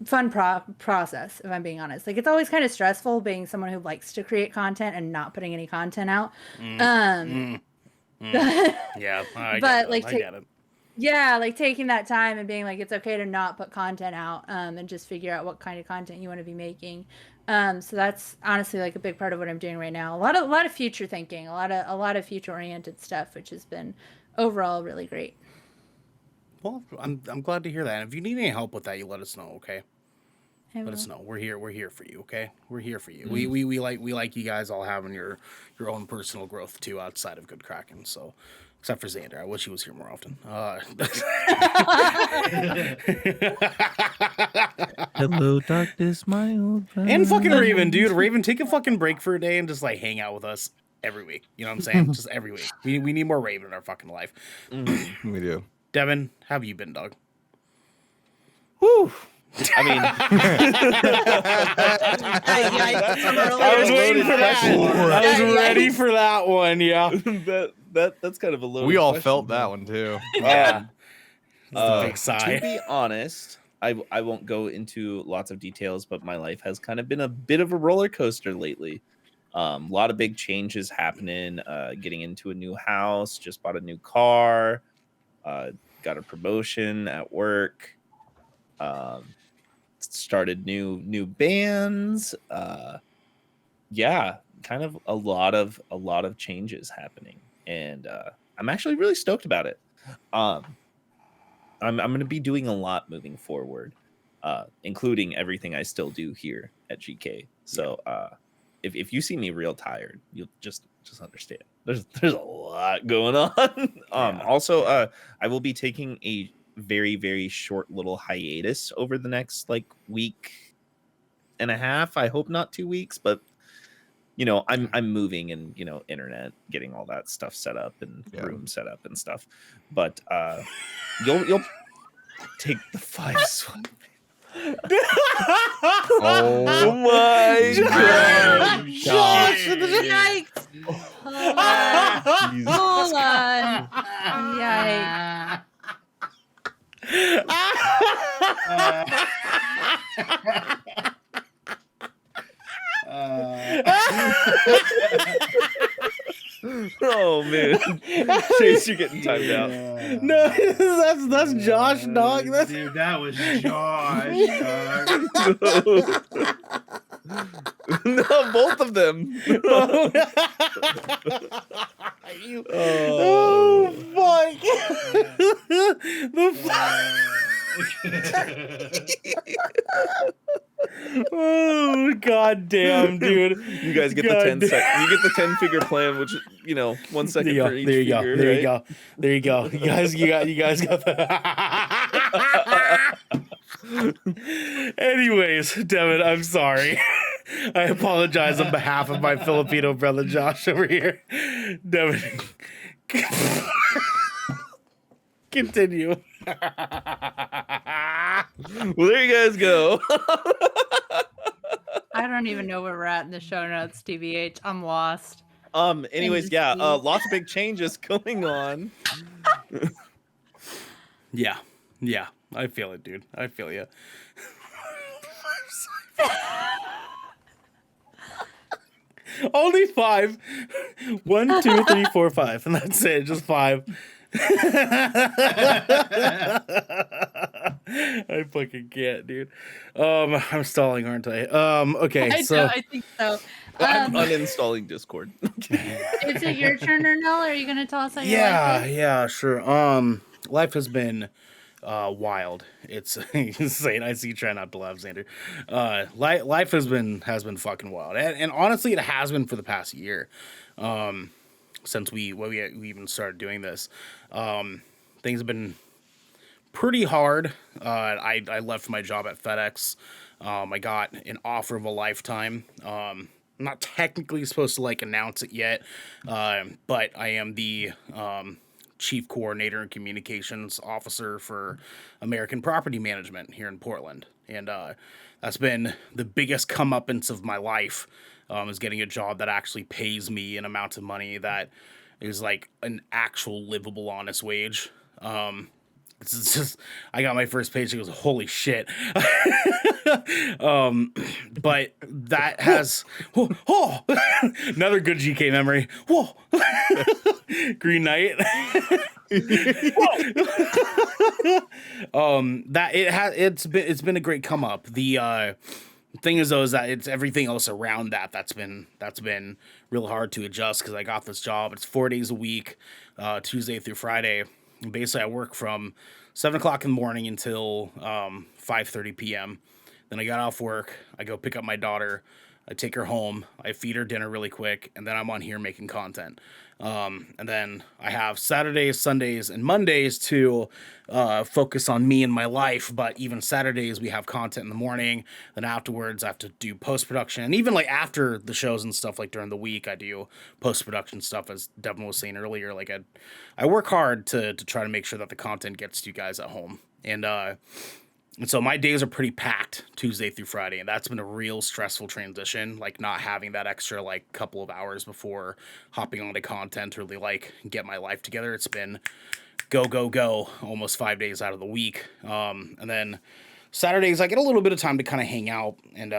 fun process, if I'm being honest. Like it's always kind of stressful being someone who likes to create content and not putting any content out. Yeah, I get it. Yeah, like taking that time and being like, it's okay to not put content out, and just figure out what kind of content you want to be making. So that's honestly like a big part of what I'm doing right now. A lot of future thinking, a lot of future oriented stuff, which has been overall really great. Well, I'm glad to hear that. And if you need any help with that, you let us know, okay? I Let us will. know. We're here for you, okay? We're here for you. We like you guys all having your own personal growth too outside of Good Kraken. So, except for Xander, I wish he was here more often. Hello, darkness, my old friend. And fucking Raven, dude. Raven, take a fucking break for a day and just like hang out with us every week. You know what I'm saying? Just every week. We need more Raven in our fucking life. We do. Devin, how have you been, dog? Whew. I mean, I was waiting for that. I was ready for that one. Yeah. that's kind of a loaded We all question, felt though. that one too. Yeah. Big To sigh. be honest, I won't go into lots of details, but my life has kind of been a bit of a roller coaster lately. A lot of big changes happening. Getting into a new house, just bought a new car, got a promotion at work. Started new bands. Yeah, kind of a lot of changes happening, and I'm actually really stoked about it. I'm going to be doing a lot moving forward, including everything I still do here at GK. So if you see me real tired, you'll just understand. There's a lot going on. Also, I will be taking a very, very short little hiatus over the next like week and a half. I hope not 2 weeks, but I'm moving and internet, getting all that stuff set up and room set up and stuff. But you'll take the 5 swipe. Oh my god! Josh, Yikes! Hold on. Yikes. Oh man, Chase, you're getting timed out. No, that's Josh, dog. That's Dude, that was Josh. Dog. No, both of them. oh fuck! Oh god damn, dude! You guys get the 10 second. You get the 10-figure plan, which 1 second for each there you figure. go. There right? you go. There you go. You guys got the. Anyways, Devin, I'm sorry. I apologize on behalf of my Filipino brother Josh over here. Devin, continue. Well, there you guys go. I don't even know where we're at in the show notes, TBH. I'm lost. Anyways, yeah, lots of big changes going on. Yeah. I feel it, dude. I feel you. Only 5. 1, 2, 3, 4, 5, and that's it. Just 5. I fucking can't, dude. I'm stalling, aren't I? Okay, I think so. I'm uninstalling Discord. Is it your turn or no? Are you gonna tell us how you like it? Yeah, sure. Life has been wild. It's insane. I see you trying not to laugh, Xander. Life has been fucking wild, and honestly, it has been for the past year. Since we even started doing this, things have been pretty hard. I left my job at FedEx. I got an offer of a lifetime. I'm not technically supposed to announce it yet, but I am the chief coordinator and communications officer for American Property Management here in Portland, and that's been the biggest comeuppance of my life. Is getting a job that actually pays me an amount of money that is like an actual livable, honest wage. It's just, I got my first paycheck. It was holy shit. But that has another good GK memory. Whoa, Green Knight. It's been a great come up. The thing is though is that it's everything else around that's been real hard to adjust because I got this job. It's 4 days a week, Tuesday through Friday. And basically, I work from 7 o'clock in the morning until 5:30 p.m. Then I got off work. I go pick up my daughter. I take her home. I feed her dinner really quick, and then I'm on here making content. And then I have Saturdays, Sundays, and Mondays to focus on me and my life. But even Saturdays, we have content in the morning. Then afterwards, I have to do post-production. And even after the shows and stuff, during the week, I do post-production stuff, as Devin was saying earlier. I work hard to try to make sure that the content gets to you guys at home. And so my days are pretty packed Tuesday through Friday, and that's been a real stressful transition, not having that extra couple of hours before hopping onto content to really get my life together. It's been go almost 5 days out of the week. And then Saturdays I get a little bit of time to kind of hang out and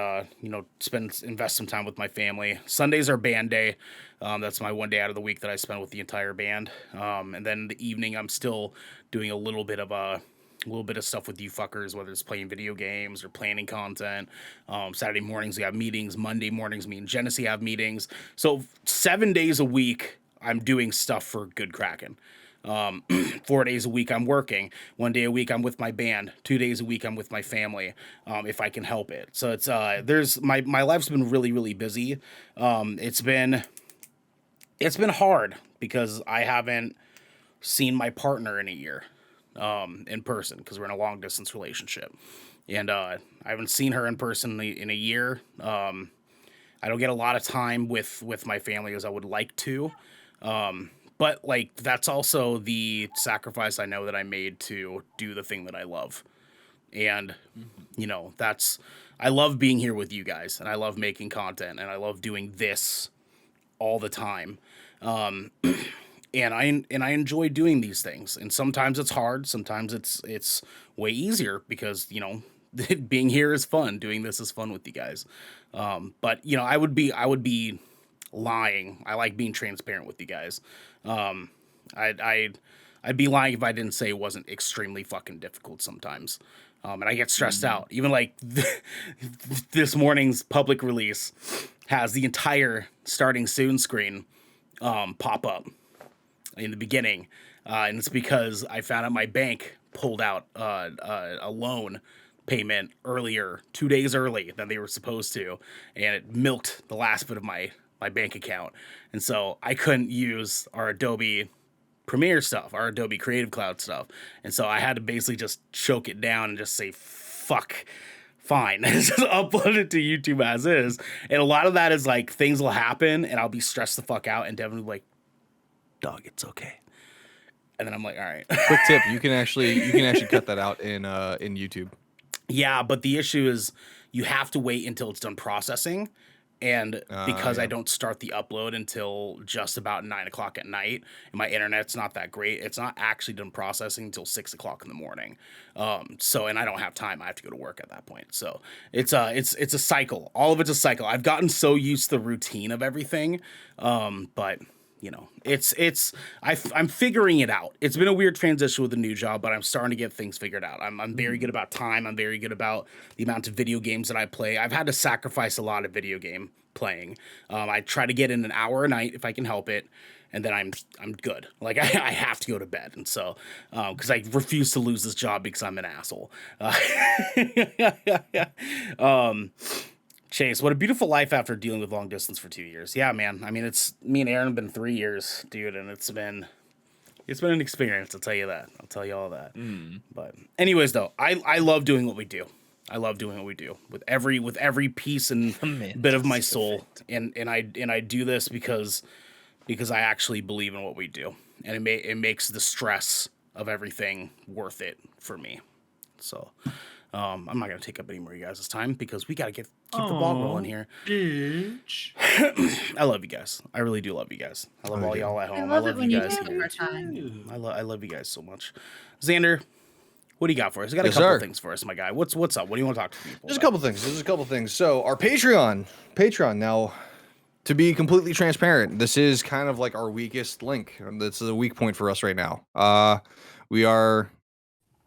invest some time with my family. Sundays are band day. That's my one day out of the week that I spend with the entire band. And then the evening I'm still doing a little bit of stuff with you fuckers, whether it's playing video games or planning content. Saturday mornings we have meetings. Monday mornings me and Genesee have meetings. So 7 days a week I'm doing stuff for Good Kraken. 4 days a week I'm working. 1 day a week I'm with my band. 2 days a week I'm with my family, if I can help it. So it's there's my life's been really, really busy. It's been hard because I haven't seen my partner in a year, in person, because we're in a long distance relationship, and I haven't seen her in person in a year. I don't get a lot of time with my family as I would like to. But like, that's also the sacrifice I know that I made to do the thing that I love. And, you know, I love being here with you guys, and I love making content, and I love doing this all the time. And I enjoy doing these things. And sometimes it's hard. Sometimes it's way easier because, you know, being here is fun. Doing this is fun with you guys. But you know, I would be lying. I like being transparent with you guys. I'd be lying if I didn't say it wasn't extremely fucking difficult sometimes. And I get stressed out. Even like this morning's public release has the entire starting soon screen pop up in the beginning. And it's because I found out my bank pulled out a loan payment earlier, 2 days early than they were supposed to, and it milked the last bit of my bank account. And so I couldn't use our Adobe Premiere stuff, our Adobe Creative Cloud stuff. And so I had to basically just choke it down and just say, fuck, fine. Just upload it to YouTube as is. And a lot of that is like, things will happen and I'll be stressed the fuck out, and Devin will be like, dog, it's okay. And then I'm like, all right. Quick tip: you can actually cut that out in YouTube. Yeah, but the issue is you have to wait until it's done processing. And because I don't start the upload until just about 9 o'clock at night, and my internet's not that great, it's not actually done processing until 6 o'clock in the morning. So, and I don't have time. I have to go to work at that point. So it's a cycle. All of it's a cycle. I've gotten so used to the routine of everything. But you know, I'm figuring it out. It's been a weird transition with the new job, but I'm starting to get things figured out. I'm very good about time. I'm very good about the amount of video games that I play. I've had to sacrifice a lot of video game playing. I try to get in an hour a night if I can help it, and then I'm good. Like I have to go to bed, and so because I refuse to lose this job because I'm an asshole. Chase, what a beautiful life after dealing with long distance for 2 years. Yeah, man. I mean, it's me and Aaron have been 3 years, dude, and it's been an experience. I'll tell you that. I'll tell you all that. But anyways, though, I love doing what we do. I love doing what we do with every piece and bit of my soul, and I do this because I actually believe in what we do, and it makes the stress of everything worth it for me. So. I'm not gonna take up any more of you guys' time because we gotta keep the ball rolling here. Bitch. I love you guys. I really do love you guys. I love all y'all at home. I love it when you you guys take here. your time. I love you guys so much. Xander, what do you got for us? You got Yes, a couple sir. things for us, my guy. What's up? What do you want to talk to people There's a about? couple things. So our Patreon now, to be completely transparent, this is kind of like our weakest link. This is a weak point for us right now. We are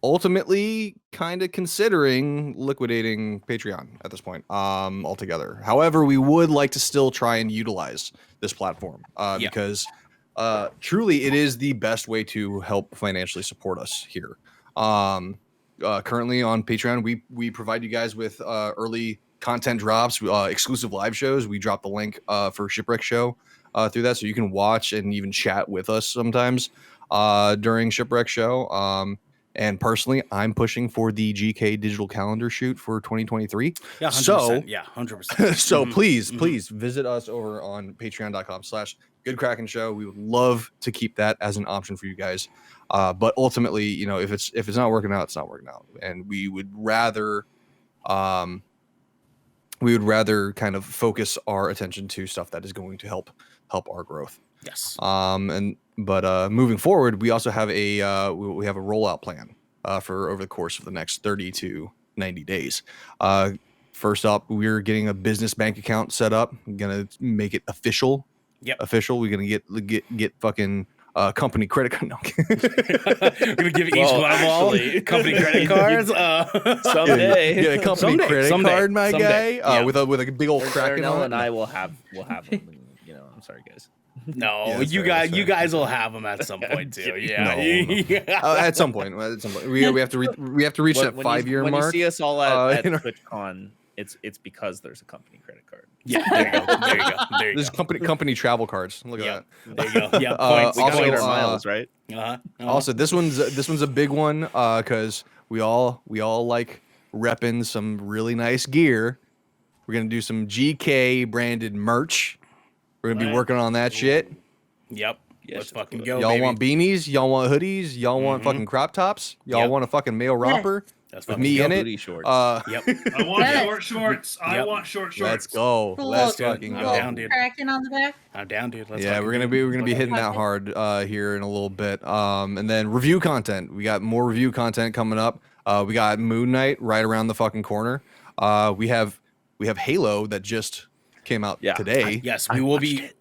ultimately kind of considering liquidating Patreon at this point, altogether. However, we would like to still try and utilize this platform, because truly it is the best way to help financially support us here. Currently on Patreon, we provide you guys with early content drops, exclusive live shows. We drop the link for Shipwreck Show through that, so you can watch and even chat with us sometimes during Shipwreck Show. And personally, I'm pushing for the GK digital calendar shoot for 2023. Yeah, 100%. So, yeah, 100%. so please visit us over on patreon.com/Good Kraken Show. We would love to keep that as an option for you guys. But ultimately, you know, if it's not working out, it's not working out. And we would rather kind of focus our attention to stuff that is going to help our growth. Yes. But moving forward, we also have we have a rollout plan for over the course of the next 30 to 90 days. First up, we're getting a business bank account set up. We're gonna make it official. Yep. Official. We're gonna get fucking company credit card. No. We're gonna give each one of all company credit cards. Someday. Get a company credit card, my someday. guy, Yeah. with a big old Kraken Darnell on it. and I will have them. You know, I'm sorry, guys. No, Yeah, that's you fair, that's guys, you fair. guys will have them at some point too. Yeah, No, no. yeah. At some point, we have to reach that 5-year when mark. you see us all at you know, TwitchCon, it's because there's a company credit card. Yeah, there you go. There you go. There you there's go. company travel cards. Look at Yep. that. There you go. Yeah, Also, We gotta get our uh, miles, right? Also, this one's a big one because we all like repping some really nice gear. We're gonna do some GK branded merch. We're gonna be Right. working on that shit. Yep. Yes, Let's of fucking course. go, Y'all baby. want beanies? Y'all want hoodies? Y'all want fucking crop tops? Y'all Yep. want a fucking male romper Let's with fucking me go. in it? Booty shorts. Yep. I want Yes. short shorts. I Yep. want short shorts. Let's go. Cool. Let's Good. fucking I'm go. down, dude. Kraken on the back. I'm down, dude. Let's Yeah, fucking we're do gonna it. be hitting that Okay. hard here in a little bit. And then review content. We got more review content coming up. We got Moon Knight right around the fucking corner. We have Halo that just came out Yeah. today. Yes, I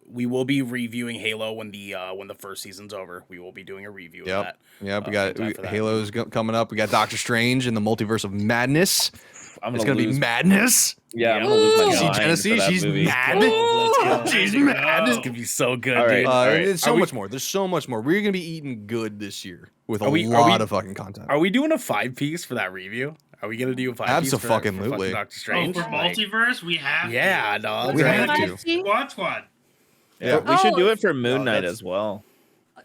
we will be reviewing Halo when the first season's over. We will be doing a review of that. Yep. We in got time for that. Halo's coming up. We got Doctor Strange in the Multiverse of Madness. I'm It's gonna gonna be lose. madness. Yeah, I'm gonna lose my Ooh. See mind Genesee, for that she's movie. mad. Let's go. She's Way to mad. go. It's gonna be so good, All right. dude. All right. There's so Are we- much more. There's so much more. We're gonna be eating good this year with a Are we- lot of fucking content. Are we doing a 5-piece for that review? Are we gonna do a 5-piece for Abso-fucking-lutely. Doctor Oh, Strange? for Like, multiverse, we have. yeah, to. dog. We right? have to. Squad. Yeah, we should Oh, do it for Moon Knight that's- as well.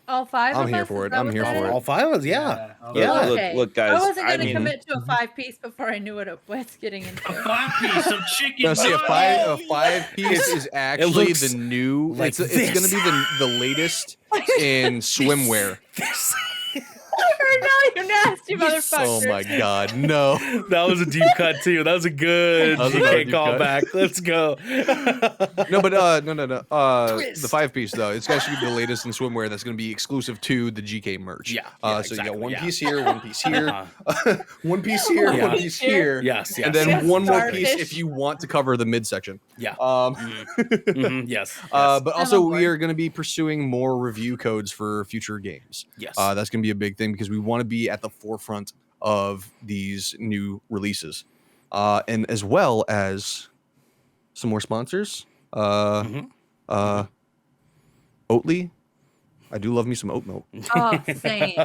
All five I'm of here us? for Is it. that I'm what here that for is? it. All 5 of us, yeah. Yeah. Look, guys. I wasn't I gonna mean, commit to a 5-piece before I knew what it was getting into. A 5-piece of chicken. No, see, a nuggets. 5-piece is actually looks the new. like It's gonna this. be the latest in swimwear. No, you nasty motherfucker. Oh my god, no! That was a deep cut too. That was a good That was another GK deep cut. callback. Let's go. No, but no. The 5-piece though, it's actually the latest in swimwear that's gonna be exclusive to the GK merch. Yeah, So you exactly, got one yeah. piece here, one piece here, Uh-huh. one piece here, Yeah. one piece here. Yes, yes. And then Yes, one more starfish. piece if you want to cover the midsection. Yeah. Um, Mhm, yes. but I'm also on we board. are going to be pursuing more review codes for future games. Yes. That's going to be a big thing because we want to be at the forefront of these new releases, and as well as some more sponsors. Mhm. Oatly, I do love me some oat milk. Oh, same.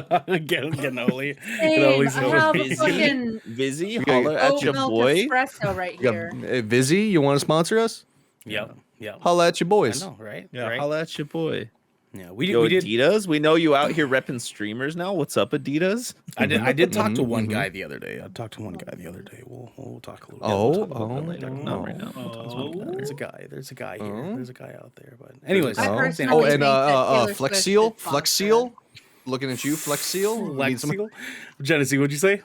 Getting Oli. Same. Oli's I have a busy. fucking Vizzy, got holler at oat your milk boy. espresso right You here. got Vizzy, you want to sponsor us? Yep. Yep. Holla at your I boys. know, right? Yeah, Right? holla at your boy. Yeah. We Yo, did. Adidas. We know you out here repping streamers now. What's up, Adidas? I did talk to Mhm, one mhm. guy the other day. I talked to one guy the other day. We'll talk a little. Oh, we'll talk about oh, that later. Not right now. There's a guy. There's a guy here. Oh. There's a guy out there. But anyways, I Oh, personally oh, think and that Taylor Flex Swift Seal, should Flex sponsor Seal. us. Looking at you, Flex Seal. We need some- Lexi, Genesee, what'd you say?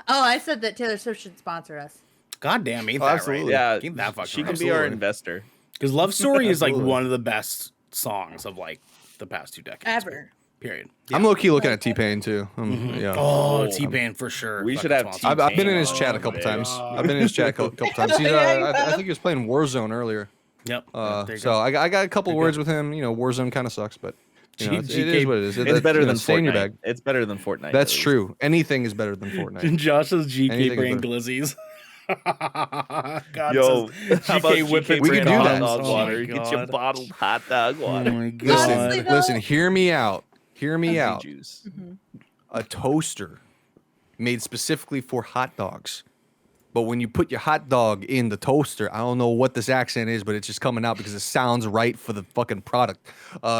Oh, I said that Taylor Swift should sponsor us. God damn, ain't Oh, that absolutely. right? Yeah, Ain't that fucking she right? can be our Absolutely. investor. Because Love Story is like Absolutely. one of the best songs of like the past 2 decades. Ever. Period. I'm low key looking at T-Pain too. Yeah. Oh, Oh, T-Pain for sure. we should fucking have sponsor. I've been in his T-Pain chat a on couple the times. way. I've been in his chat a couple times. He's, Yeah, you I have. think he was playing Warzone earlier. Yep. There you So go. I got a couple There you words with him. You know, Warzone kind of sucks, but you know, it GK is what it is. It's better than stay in your Fortnite. bag. It's better than Fortnite. That's at least. true. Anything is better than Fortnite. Josh's GK Anything is brain better. glizzies. God Yo, says how about GK whipping We can do hot that. dog Oh water? my Get your God. bottled hot dog water. Oh my Listen, Honestly, though- listen. Hear me out. Hear me Fizzy out. juice. A toaster made specifically for hot dogs. But when you put your hot dog in the toaster, I don't know what this accent is, but it's just coming out because it sounds right for the fucking product.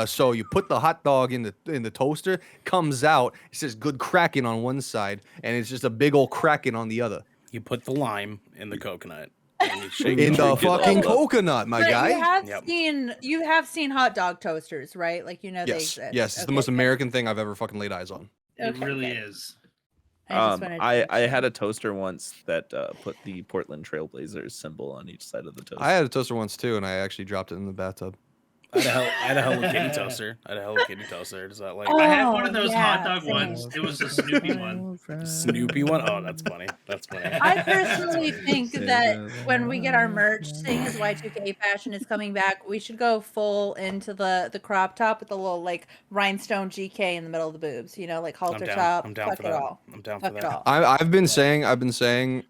So you put the hot dog in the toaster, comes out, it says "Good Kraken" on one side, and it's just a big old Kraken on the other. You put the lime in the coconut. And you shake In it. the drink it all fucking up. coconut, my But guy. you have seen hot dog toasters, right? Like they Yes, exist. yes, it's the Okay, most okay. American thing I've ever fucking laid eyes on. It Okay, really okay. is. just wanted to I make sure. had a toaster once that put the Portland Trailblazers symbol on each side of the toaster. I had a toaster once too, and I actually dropped it in the bathtub. I had a Hello Kitty toaster. I had a Hello Kitty toaster. Does that like I had one Oh, of those yeah, hot dog same. ones. It was a Snoopy one. Snoopy one? Oh, that's funny. That's funny. I personally think that when we get our merch, seeing as Y2K fashion is coming back, we should go full into the crop top with the little like rhinestone GK in the middle of the boobs. You know, like halter top. I'm down Fuck for it that. all. I'm down Fuck for it that. all. I've been saying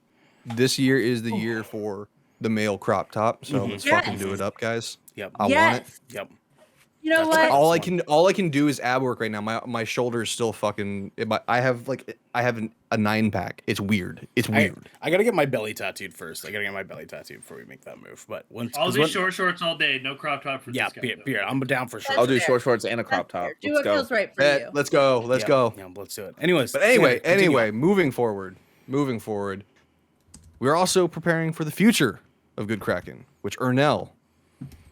this year is the year for the male crop top. So let's Yes. fucking do it up, guys. Yep. I want it. Yes. Yep. You know That's what? All I can do is ab work right now. My shoulder is still fucking. I have a 9-pack. It's weird. It's weird. I gotta get my belly tattooed first. I gotta get my belly tattooed before we make that move. But I'll do short shorts all day. No crop top for yeah, this guy. beard. I'm down for sure. That's I'll do fair. short shorts and a crop That's top. fair. Do Let's what go. feels right for Bet, you. let's go. Let's go. Yeah, let's do it. Anyways, But continue. anyway, moving forward, we're also preparing for the future of Good Kraken, which Ernell,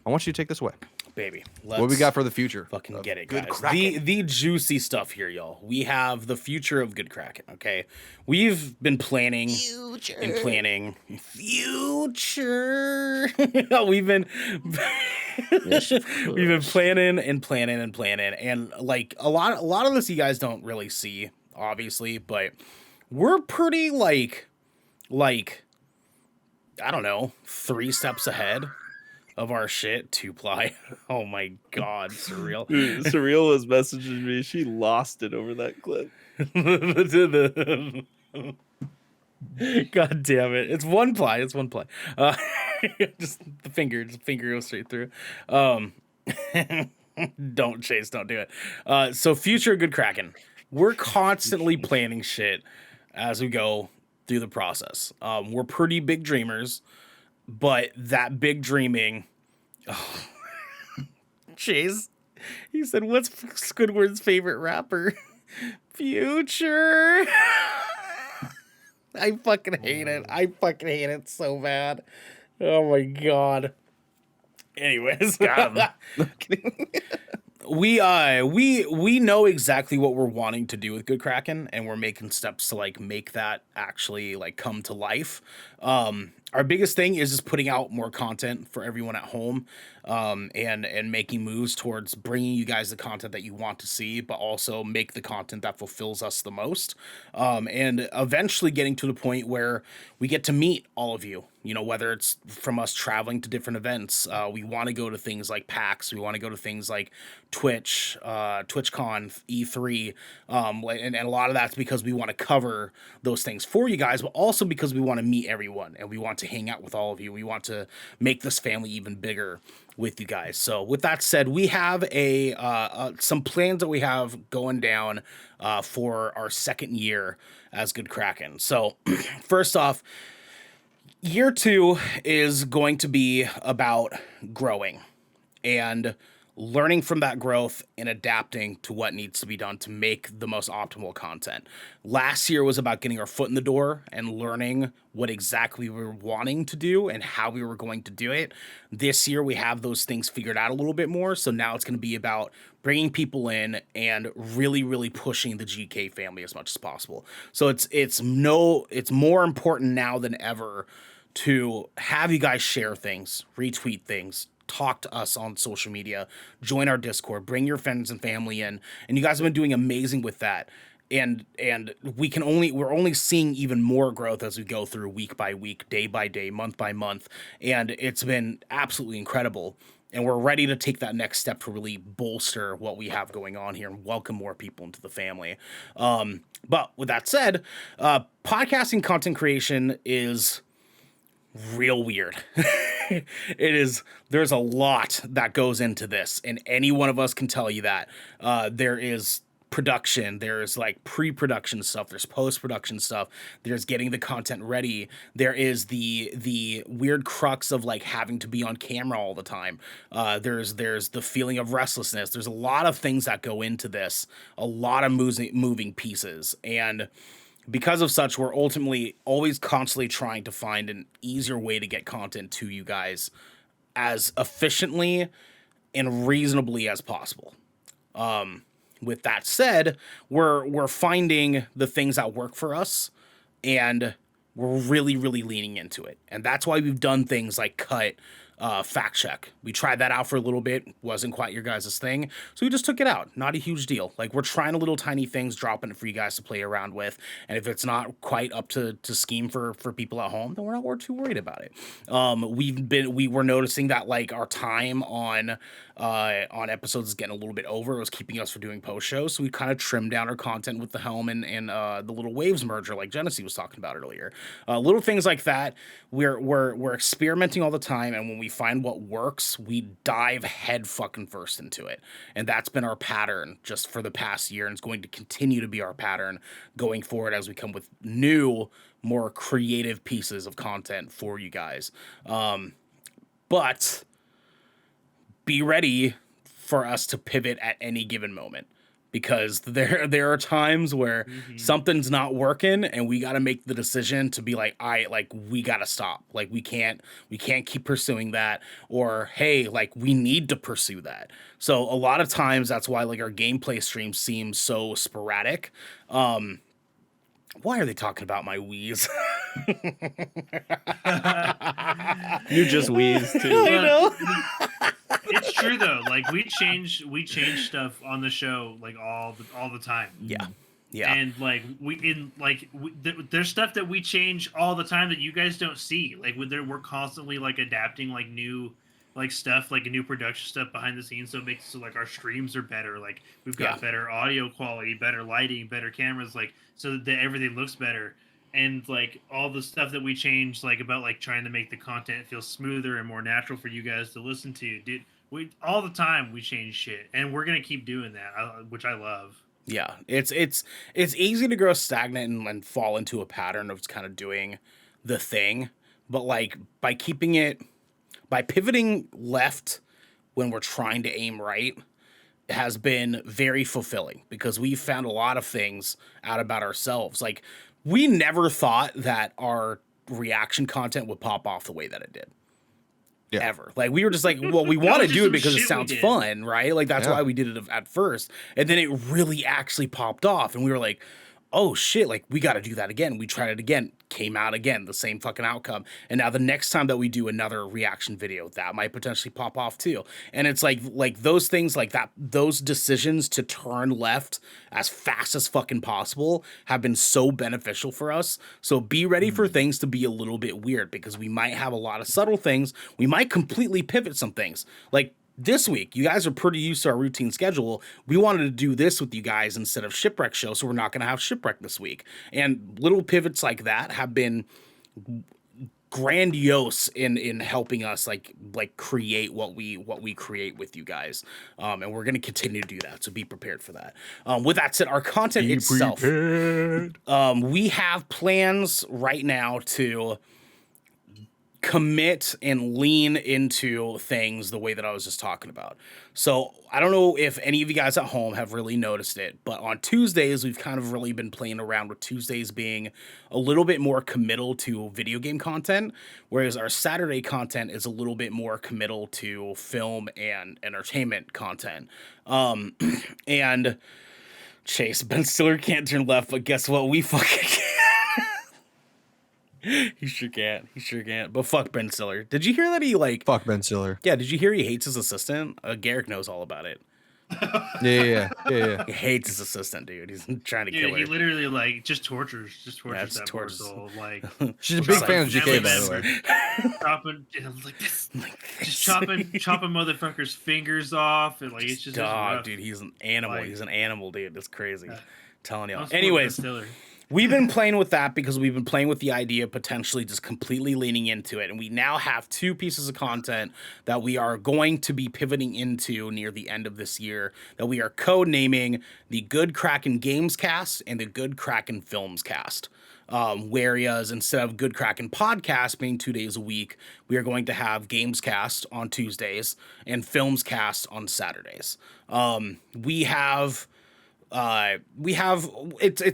I want you to take this away. baby. What we got for the future? Fucking of get it, Good guys. Kraken? The juicy stuff here, y'all. We have the future of Good Kraken. Okay, we've been planning and planning. Future. we've been we've been planning and planning and planning, and like a lot of this you guys don't really see, obviously, but we're pretty like I don't know, 3 steps ahead of our shit. 2-ply. Oh my god, surreal. Surreal was messaging me. She lost it over that clip. God damn it. It's 1-ply. It's 1-ply. Just the finger goes straight through. Don't chase, don't do it. So future Good Kraken. We're constantly planning shit as we go through the process. We're pretty big dreamers, but that big dreaming. Oh. Chase, he said, "What's Squidward's favorite rapper?" Future. I fucking hate it. I fucking hate it so bad. Oh my god. Anyways, we know exactly what we're wanting to do with Good Kraken, and we're making steps to like make that actually like come to life. Our biggest thing is just putting out more content for everyone at home, and making moves towards bringing you guys the content that you want to see, but also make the content that fulfills us the most, and eventually getting to the point where we get to meet all of you. You know, whether it's from us traveling to different events, we want to go to things like PAX, we want to go to things like Twitch, TwitchCon, E3, and a lot of that's because we want to cover those things for you guys, but also because we want to meet everyone and we want to hang out with all of you. We want to make this family even bigger with you guys. So with that said, we have some plans that we have going down for our second year as Good Kraken. So first off, year 2 is going to be about growing and learning from that growth and adapting to what needs to be done to make the most optimal content. Last year was about getting our foot in the door and learning what exactly we were wanting to do and how we were going to do it. This year we have those things figured out a little bit more, so now it's going to be about bringing people in and really, really pushing the GK family as much as possible. So it's more important now than ever to have you guys share things, retweet things, talk to us on social media, join our Discord, bring your friends and family in, and you guys have been doing amazing with that. And we're only seeing even more growth as we go through week by week, day by day, month by month, and it's been absolutely incredible. And we're ready to take that next step to really bolster what we have going on here and welcome more people into the family. But with that said, podcasting content creation is real weird. There's a lot that goes into this, and any one of us can tell you that. There is production, there's like pre-production stuff, there's post-production stuff, there's getting the content ready, there is the weird crux of like having to be on camera all the time, there's the feeling of restlessness, there's a lot of things that go into this, a lot of moving pieces, and because of such, we're ultimately always constantly trying to find an easier way to get content to you guys as efficiently and reasonably as possible. With that said, we're finding the things that work for us, and we're really, really leaning into it. And that's why we've done things like cut, fact check. We tried that out for a little bit, wasn't quite your guys' thing, so we just took it out. Not a huge deal. Like, we're trying little tiny things, dropping it for you guys to play around with, and if it's not quite up to scheme for people at home, then we're not too worried about it. We were noticing that like our time on episodes is getting a little bit over. It was keeping us from doing post shows, so we kind of trimmed down our content with the Helm and the Little Waves merger, like Genesee was talking about earlier. Little things like that. We're experimenting all the time, and when we we find what works, we dive head fucking first into it. And that's been our pattern just for the past year, and it's going to continue to be our pattern going forward as we come with new, more creative pieces of content for you guys. But be ready for us to pivot at any given moment, because there are times where something's not working and we got to make the decision to be like, we got to stop. Like we can't keep pursuing that, or hey, like we need to pursue that. So a lot of times that's why like our gameplay streams seem so sporadic. Why are they talking about my wheeze? You just wheeze too. I know. It's true though. Like we change stuff on the show like all the time. Yeah. And like there's stuff that we change all the time that you guys don't see. Like we're constantly like adapting like new like stuff, like a new production stuff behind the scenes, so it makes it so like our streams are better. Like we've got better audio quality, better lighting, better cameras, like so that everything looks better. And like all the stuff that we change, like about like trying to make the content feel smoother and more natural for you guys to listen to, dude. We all the time we change shit, and we're gonna keep doing that, which I love. Yeah, it's easy to grow stagnant and fall into a pattern of kind of doing the thing, but like by pivoting left when we're trying to aim right has been very fulfilling, because we've found a lot of things out about ourselves. Like we never thought that our reaction content would pop off the way that it did. Yeah. Ever. Like we were just like, well, we want to do it because it sounds fun, right? Like that's why we did it at first. And then it really actually popped off, and we were like, oh shit, like we got to do that again. We tried it again, came out again, the same fucking outcome. And now the next time that we do another reaction video, that might potentially pop off too. And it's like those things like that, those decisions to turn left as fast as fucking possible have been so beneficial for us. So be ready for things to be a little bit weird, because we might have a lot of subtle things. We might completely pivot some things. Like this week, you guys are pretty used to our routine schedule. We wanted to do this with you guys instead of Shipwreck Show, so we're not going to have Shipwreck this week. And little pivots like that have been grandiose in helping us like create what we create with you guys. And we're going to continue to do that, so be prepared for that. With that said, our content itself, we have plans right now to commit and lean into things the way that I was just talking about. So I don't know if any of you guys at home have really noticed it, but on Tuesdays, we've kind of really been playing around with Tuesdays being a little bit more committal to video game content, whereas our Saturday content is a little bit more committal to film and entertainment content. And Chase, Ben Stiller can't turn left, but guess what? We fucking can. He sure can't. But fuck Ben Stiller. Did you hear that he like... Fuck Ben Stiller. Yeah, did you hear he hates his assistant? Garrick knows all about it. Yeah. He hates his assistant, dude. He's trying to kill her. He literally like just tortures that poor tortures. soul. Like She's a big fan of GK, by the way. chopping motherfuckers' fingers off, and like it's just dog, dude. He's an animal. Like, he's an animal, dude. It's crazy. Telling y'all. Must work Anyways, with Stiller. we've been playing with that because we've been playing with the idea of potentially just completely leaning into it. And we now have 2 pieces of content that we are going to be pivoting into near the end of this year that we are code-naming the Good Kraken Games Cast and the Good Kraken Films Cast. Whereas instead of Good Kraken Podcast being 2 days a week, we are going to have Games Cast on Tuesdays and Films Cast on Saturdays. It's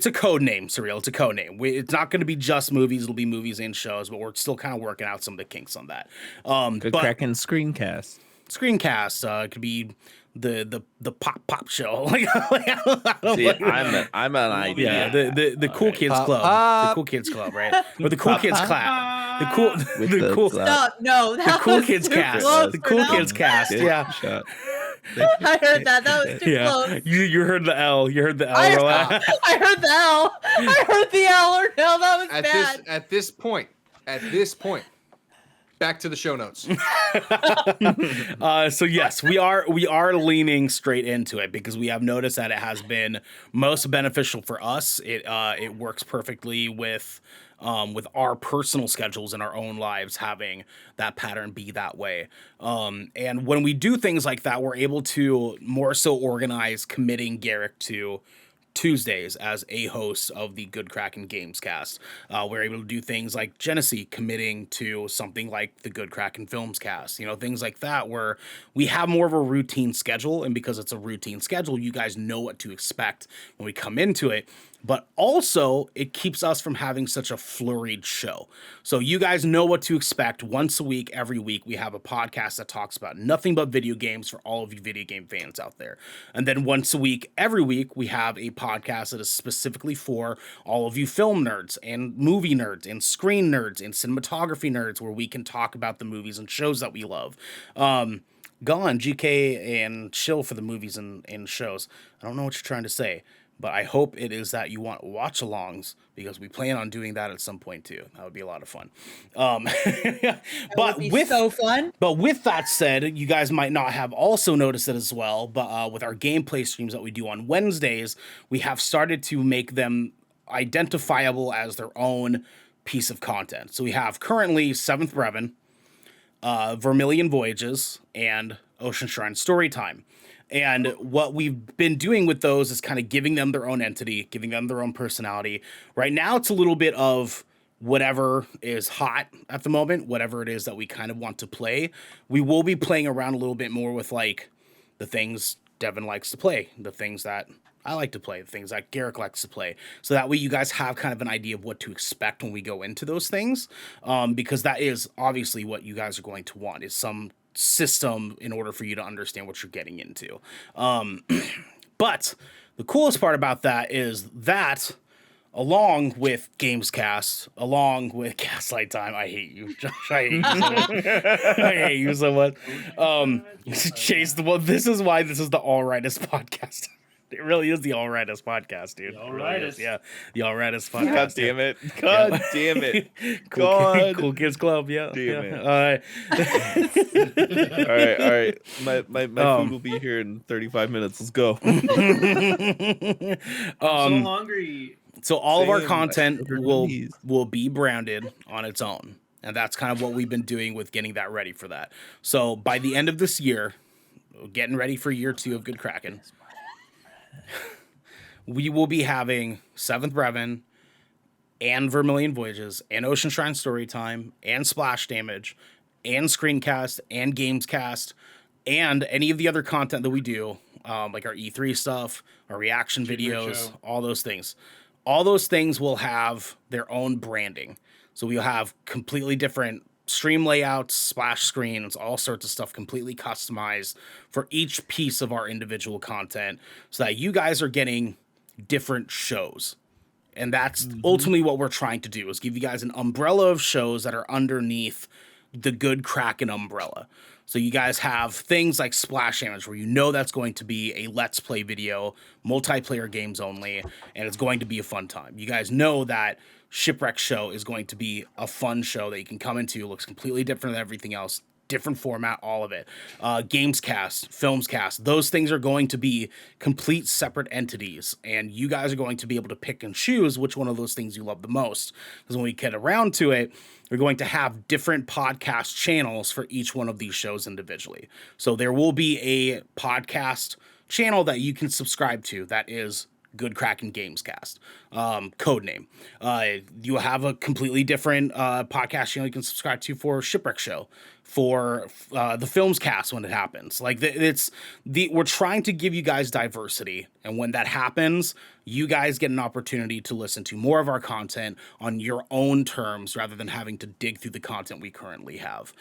a code name, Surreal. It's a code name. It's not going to be just movies. It'll be movies and shows, but we're still kind of working out some of the kinks on that. Good Kraken screencast. Screencast. It could be the pop show. See, I'm an idea. Yeah, the cool kids club. The cool kids club, right? Or the cool kids clap. The cool No, the that cool was kids too cast. close The for cool that. kids cast. Yeah. Shut. I heard that. That was too close. You heard the L. You heard the L. I roll out. heard the L. I heard the L or no. That was bad. At this point, back to the show notes. So yes, we are leaning straight into it because we have noticed that it has been most beneficial for us. It works perfectly with our personal schedules and our own lives, having that pattern be that way. And when we do things like that, we're able to more so organize committing Garrick to Tuesdays as a host of the Good Kraken Games Cast. We're able to do things like Genesee committing to something like the Good Kraken Films Cast, things like that, where we have more of a routine schedule. And because it's a routine schedule, you guys know what to expect when we come into it. But also, it keeps us from having such a flurried show. So you guys know what to expect. Once a week, every week, we have a podcast that talks about nothing but video games for all of you video game fans out there. And then once a week, every week, we have a podcast that is specifically for all of you film nerds and movie nerds and screen nerds and cinematography nerds, where we can talk about the movies and shows that we love. Go on, GK and chill for the movies and shows. I don't know what you're trying to say, but I hope it is that you want watch-alongs, because we plan on doing that at some point too. That would be a lot of fun. But with so fun. But with that said, you guys might not have also noticed it as well, but with our gameplay streams that we do on Wednesdays, we have started to make them identifiable as their own piece of content. So we have currently Seventh Brevin, Vermilion Voyages, and Ocean Shrine Storytime. And what we've been doing with those is kind of giving them their own entity, giving them their own personality. Right now, it's a little bit of whatever is hot at the moment, whatever it is that we kind of want to play. We will be playing around a little bit more with like the things Devin likes to play, the things that I like to play, the things that Garrick likes to play. So that way you guys have kind of an idea of what to expect when we go into those things. Because that is obviously what you guys are going to want, is some system in order for you to understand what you're getting into. But the coolest part about that is that, along with Gamescast, along with Gaslight Time, I hate you, Josh. I hate you so much. I hate you so much. Chase, this is why this is the All Rightest podcast. It really is the All Rightest podcast, dude. All Really is. Rightest. Yeah, the All Rightest podcast. God damn it. God damn it. Cool Kids Club, yeah. Damn Yeah. All right. My food will be here in 35 minutes. Let's go. I'm so hungry. So all of our Same. content Sugar will cookies. be branded on its own. And that's kind of what we've been doing with getting that ready for that. So by the end of this year, getting ready for year 2 of Good Kraken, we will be having Seventh Brevin and Vermilion Voyages and Ocean Shrine Storytime and Splash Damage and Screencast and Gamescast and any of the other content that we do, like our E3 stuff, our reaction videos, show. all those things. All those things will have their own branding. So we'll have completely different stream layouts, splash screens, all sorts of stuff completely customized for each piece of our individual content, so that you guys are getting different shows. And that's ultimately what we're trying to do, is give you guys an umbrella of shows that are underneath the Good Kraken umbrella. So you guys have things like Splash Damage, where you know that's going to be a Let's Play video, multiplayer games only, and it's going to be a fun time. You guys know that Shipwreck Show is going to be a fun show that you can come into. It looks completely different than everything else. Different format, all of it. Gamescast, Filmscast, those things are going to be complete separate entities, and you guys are going to be able to pick and choose which one of those things you love the most. Because when we get around to it, we're going to have different podcast channels for each one of these shows individually. So there will be a podcast channel that you can subscribe to that is Good Kraken Gamescast, code name. You have a completely different podcast channel you can subscribe to for Shipwreck Show, for the Films Cast when it happens. Like we're trying to give you guys diversity, and when that happens, you guys get an opportunity to listen to more of our content on your own terms, rather than having to dig through the content we currently have.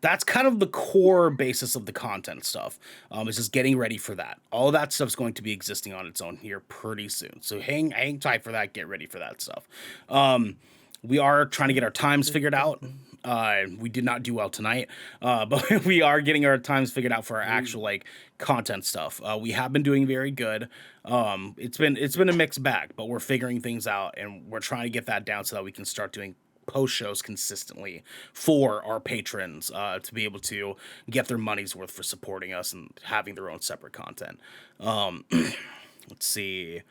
That's kind of the core basis of the content stuff, is just getting ready for that. All of that stuff's going to be existing on its own here pretty soon. So hang tight for that. Get ready for that stuff. We are trying to get our times figured out. We did not do well tonight, but we are getting our times figured out for our actual content stuff. We have been doing very good. It's been a mixed bag, but we're figuring things out, and we're trying to get that down so that we can start doing post shows consistently for our patrons to be able to get their money's worth for supporting us and having their own separate content. Let's see.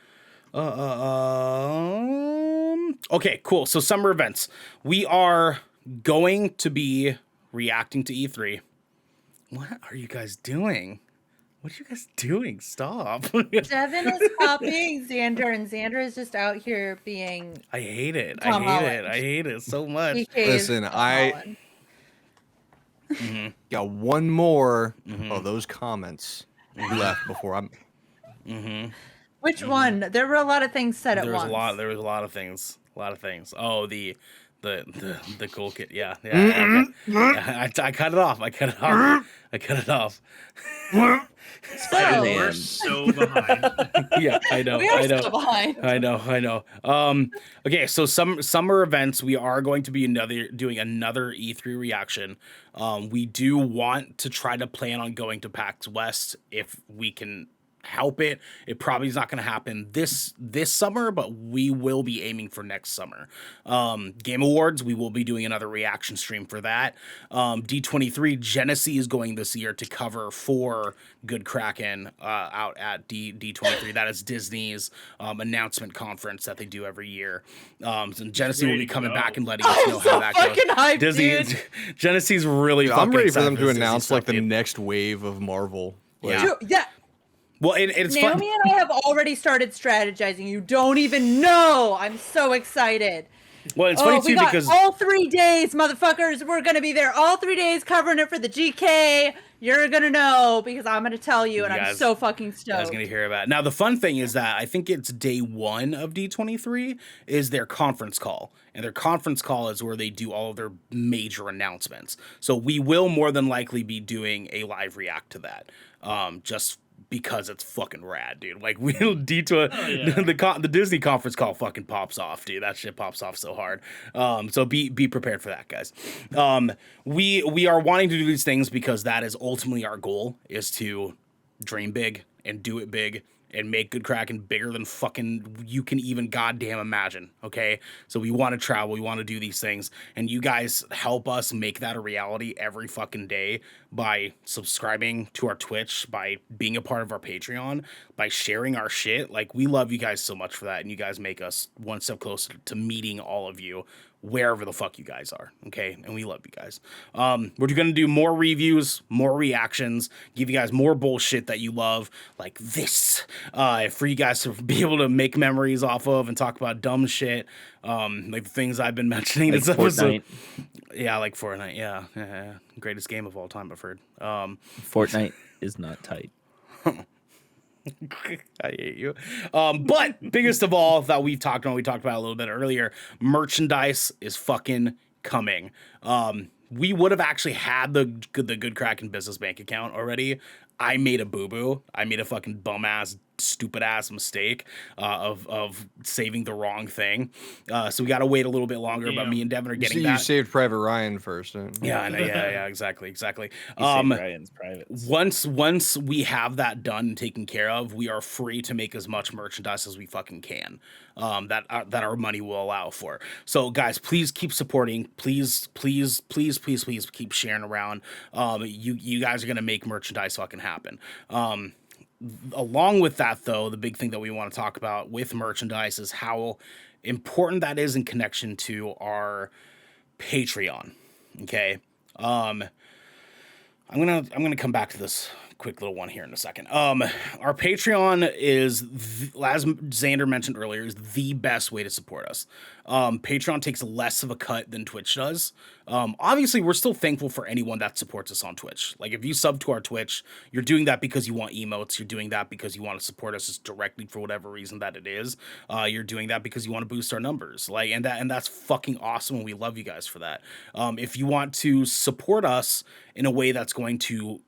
Okay, cool. So summer events. We are going to be reacting to E3. What are you guys doing? What are you guys doing? Stop. Devin is copying Xander, and Xander is just out here being I hate it. Tom I hate Holland. it. I hate it so much. DK's Listen, Tom I Holland. got one more of those comments left before I'm. Which one? There were a lot of things said at There was once. There was a lot of things. A lot of things. Oh, the cool kid. Yeah. Okay. Yeah, I cut it off. I cut it off. We're so behind. Yeah, I know. We are I know. so behind. I know. Okay, so summer events, we are going to be doing another E3 reaction. We do want to try to plan on going to PAX West if we can help it. It probably is not going to happen this summer, but we will be aiming for next summer. Game Awards, we will be doing another reaction stream for that. D23 Genesee is going this year to cover for Good Kraken out at D23. That is Disney's announcement conference that they do every year. So Genesee will be coming back and letting us know how that goes. Fucking hyped, Disney, dude. Genesee's really Dude, fucking I'm ready for excited them to this Disney announce like stuff, the dude. next wave of Marvel. Like, Yeah. Yeah. Well, it's fun. Naomi and I have already started strategizing. You don't even know. I'm so excited. Well, it's funny we too got because all 3 days, motherfuckers. We're gonna be there all 3 days covering it for the GK. You're gonna know because I'm gonna tell you, and You I'm guys- so fucking I was stoked. going to hear about it. Now, the fun thing is that I think it's day 1 of D23 is their conference call. And their conference call is where they do all of their major announcements. So we will more than likely be doing a live react to that. Just because it's fucking rad, dude. Like we'll the Disney conference call fucking pops off, dude. That shit pops off so hard. So be prepared for that, guys. We are wanting to do these things because that is ultimately our goal, is to dream big and do it big and make Good Kraken bigger than fucking you can even goddamn imagine, okay? So we want to travel, we want to do these things, and you guys help us make that a reality every fucking day by subscribing to our Twitch, by being a part of our Patreon, by sharing our shit. Like, we love you guys so much for that, and you guys make us one step closer to meeting all of you wherever the fuck you guys are, okay? And we love you guys. We're gonna do more reviews, more reactions, give you guys more bullshit that you love, like this, for you guys to be able to make memories off of and talk about dumb shit, like the things I've been mentioning Like this episode. Fortnite. Yeah, like Fortnite. Yeah. Greatest game of all time, I've heard. Fortnite is not tight. I hate you. But biggest of all that we talked about a little bit earlier, merchandise is fucking coming. We would have actually had the Good Kraken business bank account already. I made a boo-boo. I made a fucking bum-ass, stupid-ass mistake of saving the wrong thing. So we got to wait a little bit longer, but me and Devin are getting you that. saved Private Ryan first. Yeah, I know, yeah, exactly. He saved Ryan's privates. Once we have that done and taken care of, we are free to make as much merchandise as we fucking can. That our money will allow for. So guys, please keep supporting. Please keep sharing around. You guys are gonna make merchandise fucking happen. Along with that, though, the big thing that we want to talk about with merchandise is how important that is in connection to our Patreon. Okay. I'm gonna come back to this quick little one here in a second. Our Patreon is, as Xander mentioned earlier, is the best way to support us. Patreon takes less of a cut than Twitch does. Obviously, we're still thankful for anyone that supports us on Twitch. Like, if you sub to our Twitch, you're doing that because you want emotes. You're doing that because you want to support us just directly for whatever reason that it is. You're doing that because you want to boost our numbers. Like, and that's fucking awesome, and we love you guys for that. If you want to support us in a way that's going to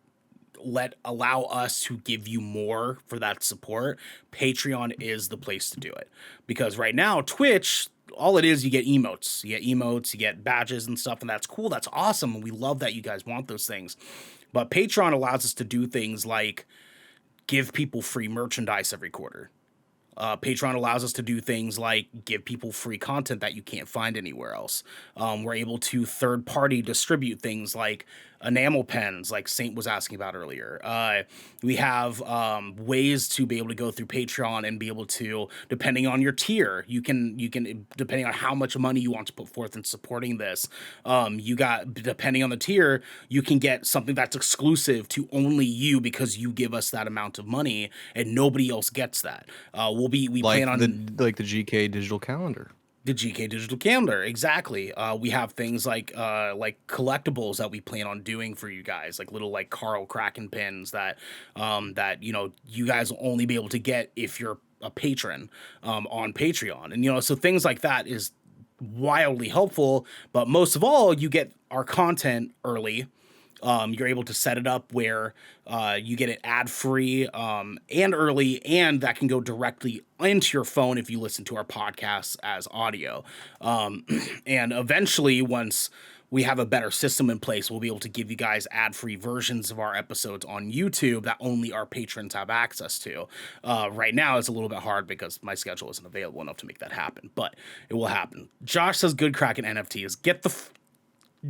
allow us to give you more for that support, Patreon is the place to do it. Because right now, Twitch, all it is, you get emotes. You get badges and stuff, and that's cool. That's awesome. And we love that you guys want those things. But Patreon allows us to do things like give people free merchandise every quarter. Patreon allows us to do things like give people free content that you can't find anywhere else. We're able to third-party distribute things like enamel pens, like Saint was asking about earlier. We have ways to be able to go through Patreon and be able to, depending on your tier, you can depending on how much money you want to put forth in supporting this, depending on the tier, you can get something that's exclusive to only you because you give us that amount of money, and nobody else gets that. We like plan on the GK digital calendar. the GK digital calendar, exactly. We have things like collectibles that we plan on doing for you guys, like little like Carl Kraken pins that you guys will only be able to get if you're a patron on Patreon, and so things like that is wildly helpful. But most of all, you get our content early. You're able to set it up where you get it ad-free and early, and that can go directly into your phone if you listen to our podcasts as audio. And eventually, once we have a better system in place, we'll be able to give you guys ad-free versions of our episodes on YouTube that only our patrons have access to. Right now, it's a little bit hard because my schedule isn't available enough to make that happen, but it will happen. Josh says Good Kraken NFTs. Get the...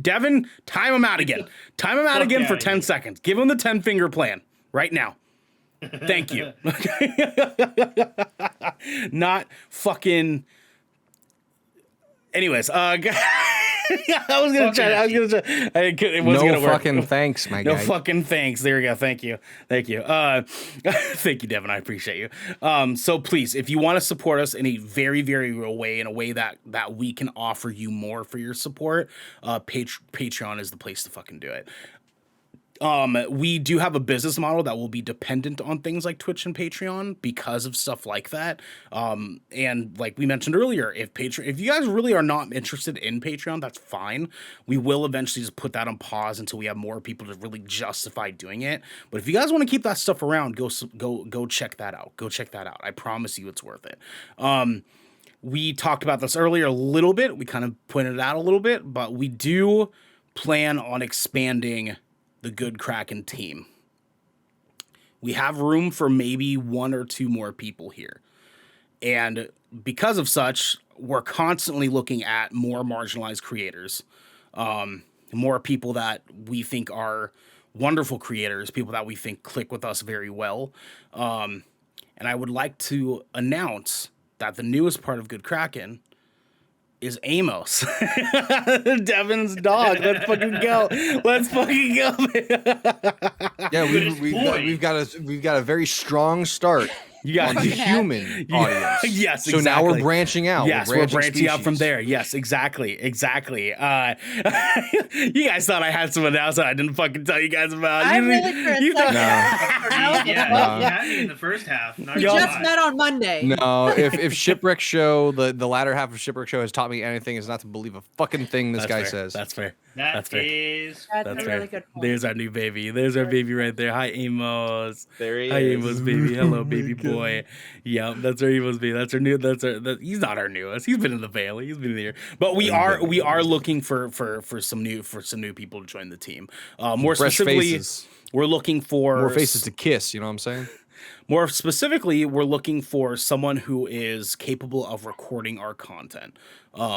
Devin, time him out again. Time him out again for 10 seconds. Give him the 10-finger plan right now. Thank you. Not fucking... Anyways, I was gonna try. It wasn't gonna work. Fucking thanks, my guy. No fucking thanks. There we go. Thank you. Thank you, Devin. I appreciate you. So please, if you want to support us in a very, very real way, in a way that we can offer you more for your support, Patreon is the place to fucking do it. We do have a business model that will be dependent on things like Twitch and Patreon because of stuff like that. And like we mentioned earlier, if you guys really are not interested in Patreon, that's fine. We will eventually just put that on pause until we have more people to really justify doing it. But if you guys want to keep that stuff around, go check that out. Go check that out. I promise you it's worth it. We talked about this earlier a little bit. We kind of pointed it out a little bit, but we do plan on expanding the Good Kraken team. We have room for maybe 1 or 2 more people here. And because of such, we're constantly looking at more marginalized creators, more people that we think are wonderful creators, people that we think click with us very well. And I would like to announce that the newest part of Good Kraken is Amos, Devin's dog. Let's fucking go. Let's fucking go. Yeah, we've got a very strong start. You got on the human audience. Yes, so exactly. now we're branching out. Yes, we're branching out from there. Yes, exactly. You guys thought I had some announcement I didn't fucking tell you guys about. I really for a second. You had me in the first half. We just met on Monday. No, if Shipwreck Show, the latter half of Shipwreck Show has taught me anything, is not to believe a fucking thing this guy says. That's fair. That's fair. That's a really good point. There's our new baby. There's our baby right there. Hi, Amos. There he Hi, is. Amos, baby. Hello, baby boy. Yep, that's our Amos baby. That's our new. He's not our newest. He's been in the family. He's been here. But we are looking for some new people to join the team. More Fresh specifically, faces. we're looking for More faces to kiss. You know what I'm saying? More specifically, we're looking for someone who is capable of recording our content,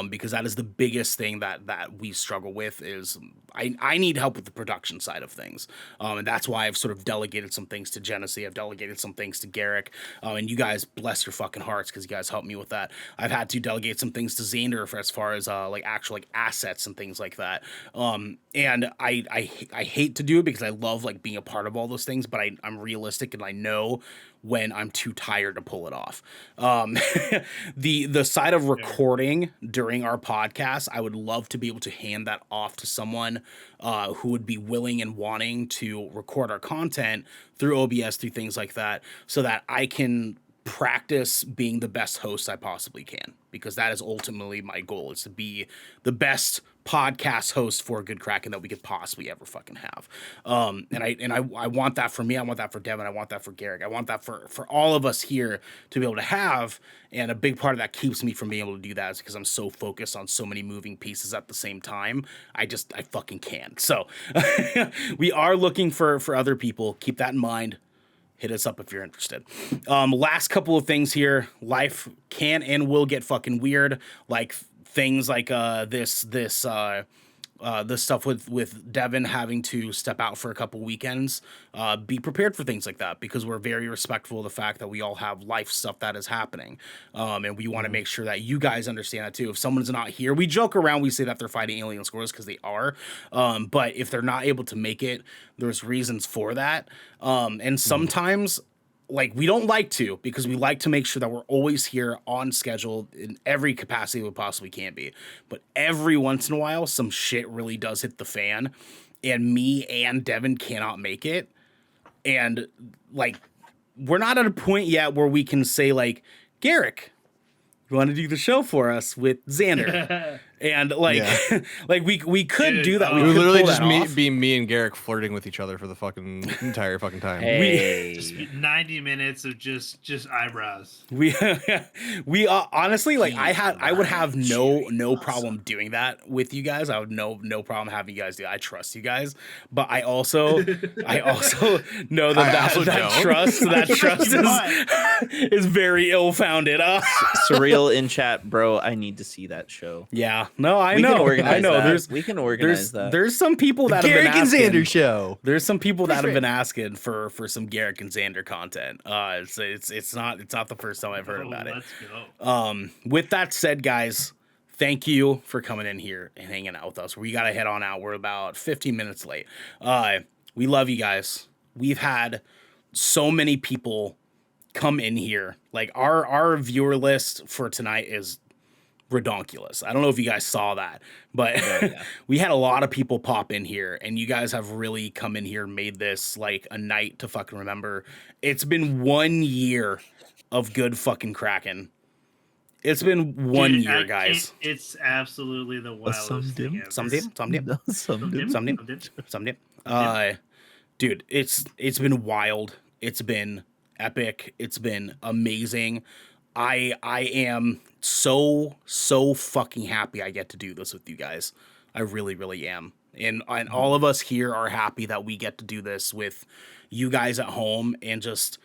because that is the biggest thing that we struggle with. Is I need help with the production side of things, and that's why I've sort of delegated some things to Genesee. I've delegated some things to Garrick, and you guys bless your fucking hearts because you guys helped me with that. I've had to delegate some things to Zander for as far as actual assets and things like that. And I hate to do it because I love being a part of all those things, but I'm realistic and I know when I'm too tired to pull it off. The side of recording during our podcast, I would love to be able to hand that off to someone who would be willing and wanting to record our content through OBS, through things like that, so that I can practice being the best host I possibly can, because that is ultimately my goal, is to be the best podcast host for Good Kraken that we could possibly ever fucking have. And I want that for me. I want that for Devin. I want that for Garrick. I want that for all of us here to be able to have. And a big part of that keeps me from being able to do that is because I'm so focused on so many moving pieces at the same time. I fucking can't. So we are looking for other people. Keep that in mind. hit us up if you're interested. Last couple of things here. Life can and will get fucking weird. Like things like this stuff with Devin having to step out for a couple weekends. Be prepared for things like that because we're very respectful of the fact that we all have life stuff that is happening. And we want to make sure that you guys understand that too. If someone's not here, we joke around, we say that they're fighting alien squirrels because they are. But if they're not able to make it, there's reasons for that. And sometimes like we don't like to because we like to make sure that we're always here on schedule in every capacity we possibly can be. But every once in a while, some shit really does hit the fan and me and Devin cannot make it. And like, we're not at a point yet where we can say like, Garrick, you want to do the show for us with Xander? And like, like we could do that. It We would could literally pull just that off. be me and Garrick flirting with each other for the fucking entire fucking time. Hey. Just 90 minutes of just eyebrows. We honestly like I would have no problem doing that with you guys. I would no problem having you guys do it. I trust you guys, but I also know that trust is very ill-founded. Surreal in chat, bro. I need to see that show. Yeah, no, I We can know. organize I know. that. We can organize that. There's some people that have been Garrick and asking. Xander show. There's some people that have been asking for some Garrick and Xander content. It's not the first time I've heard about it. Let's go. With that said, guys, thank you for coming in here and hanging out with us. We gotta head on out. We're about 15 minutes late. We love you guys. We've had so many people come in here. Like our viewer list for tonight is redonkulous. I don't know if you guys saw that, but we had a lot of people pop in here and you guys have really come in here and made this like a night to fucking remember. It's been 1 year of Good fucking Kraken. It's been one Dude, year, guys. It's absolutely the wildest thing ever. Some dip. Dude, it's been wild. It's been epic. It's been amazing. I am so fucking happy I get to do this with you guys. I really, really am. And all of us here are happy that we get to do this with you guys at home and just,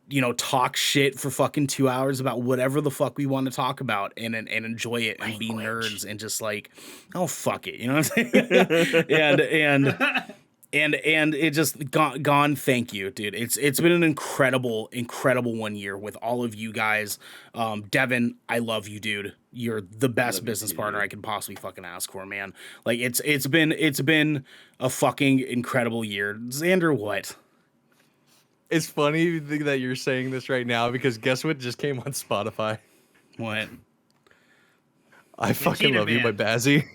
you know, talk shit for fucking 2 hours about whatever the fuck we want to talk about and enjoy it and be nerds and just like, oh, fuck it. You know what I'm saying? and it just gone. Thank you, dude. It's been an incredible 1 year with all of you guys. Devin, I love you, dude. You're the best business partner I can possibly fucking ask for, man. Like it's been a fucking incredible year. Xander, what? It's funny that you're saying this right now because guess what just came on Spotify? What? I fucking Cheetah love you by Man. Bazzy.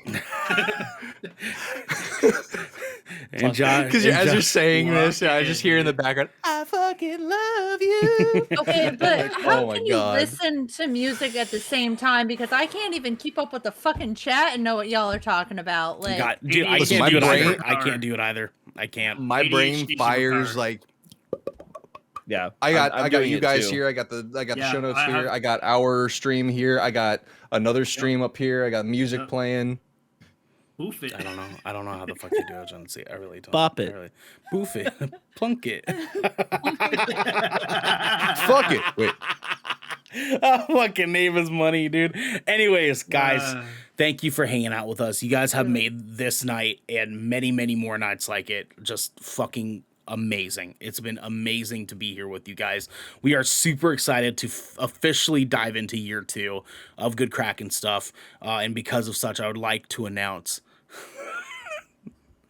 And John, Because and as John- you're saying this, I Lock just in, hear in the dude. background, I fucking love you. Okay, but how oh my can you God. listen to music at the same time? Because I can't even keep up with the fucking chat and know what y'all are talking about. Like, God, dude, I Listen, can't my do it brain- either. I can't do it either. I can't. My brain ADHD fires superpower. like Yeah, I got I'm doing you it guys too. here. I got the Yeah, show notes I here. have- I got our stream here. I got another stream up here. I got music Yep. playing. Oof it. I don't know how the fuck you do it, John. See, I really don't. Bop I it. really, boof it. Plunk it. Fuck it. Wait. Oh, fucking name is money, dude. Anyways, guys, Uh. thank you for hanging out with us. You guys have made this night and many, many more nights like it just fucking amazing. It's been amazing to be here with you guys. We are super excited to officially dive into year 2 of Good Kraken stuff. And because of such, I would like to announce.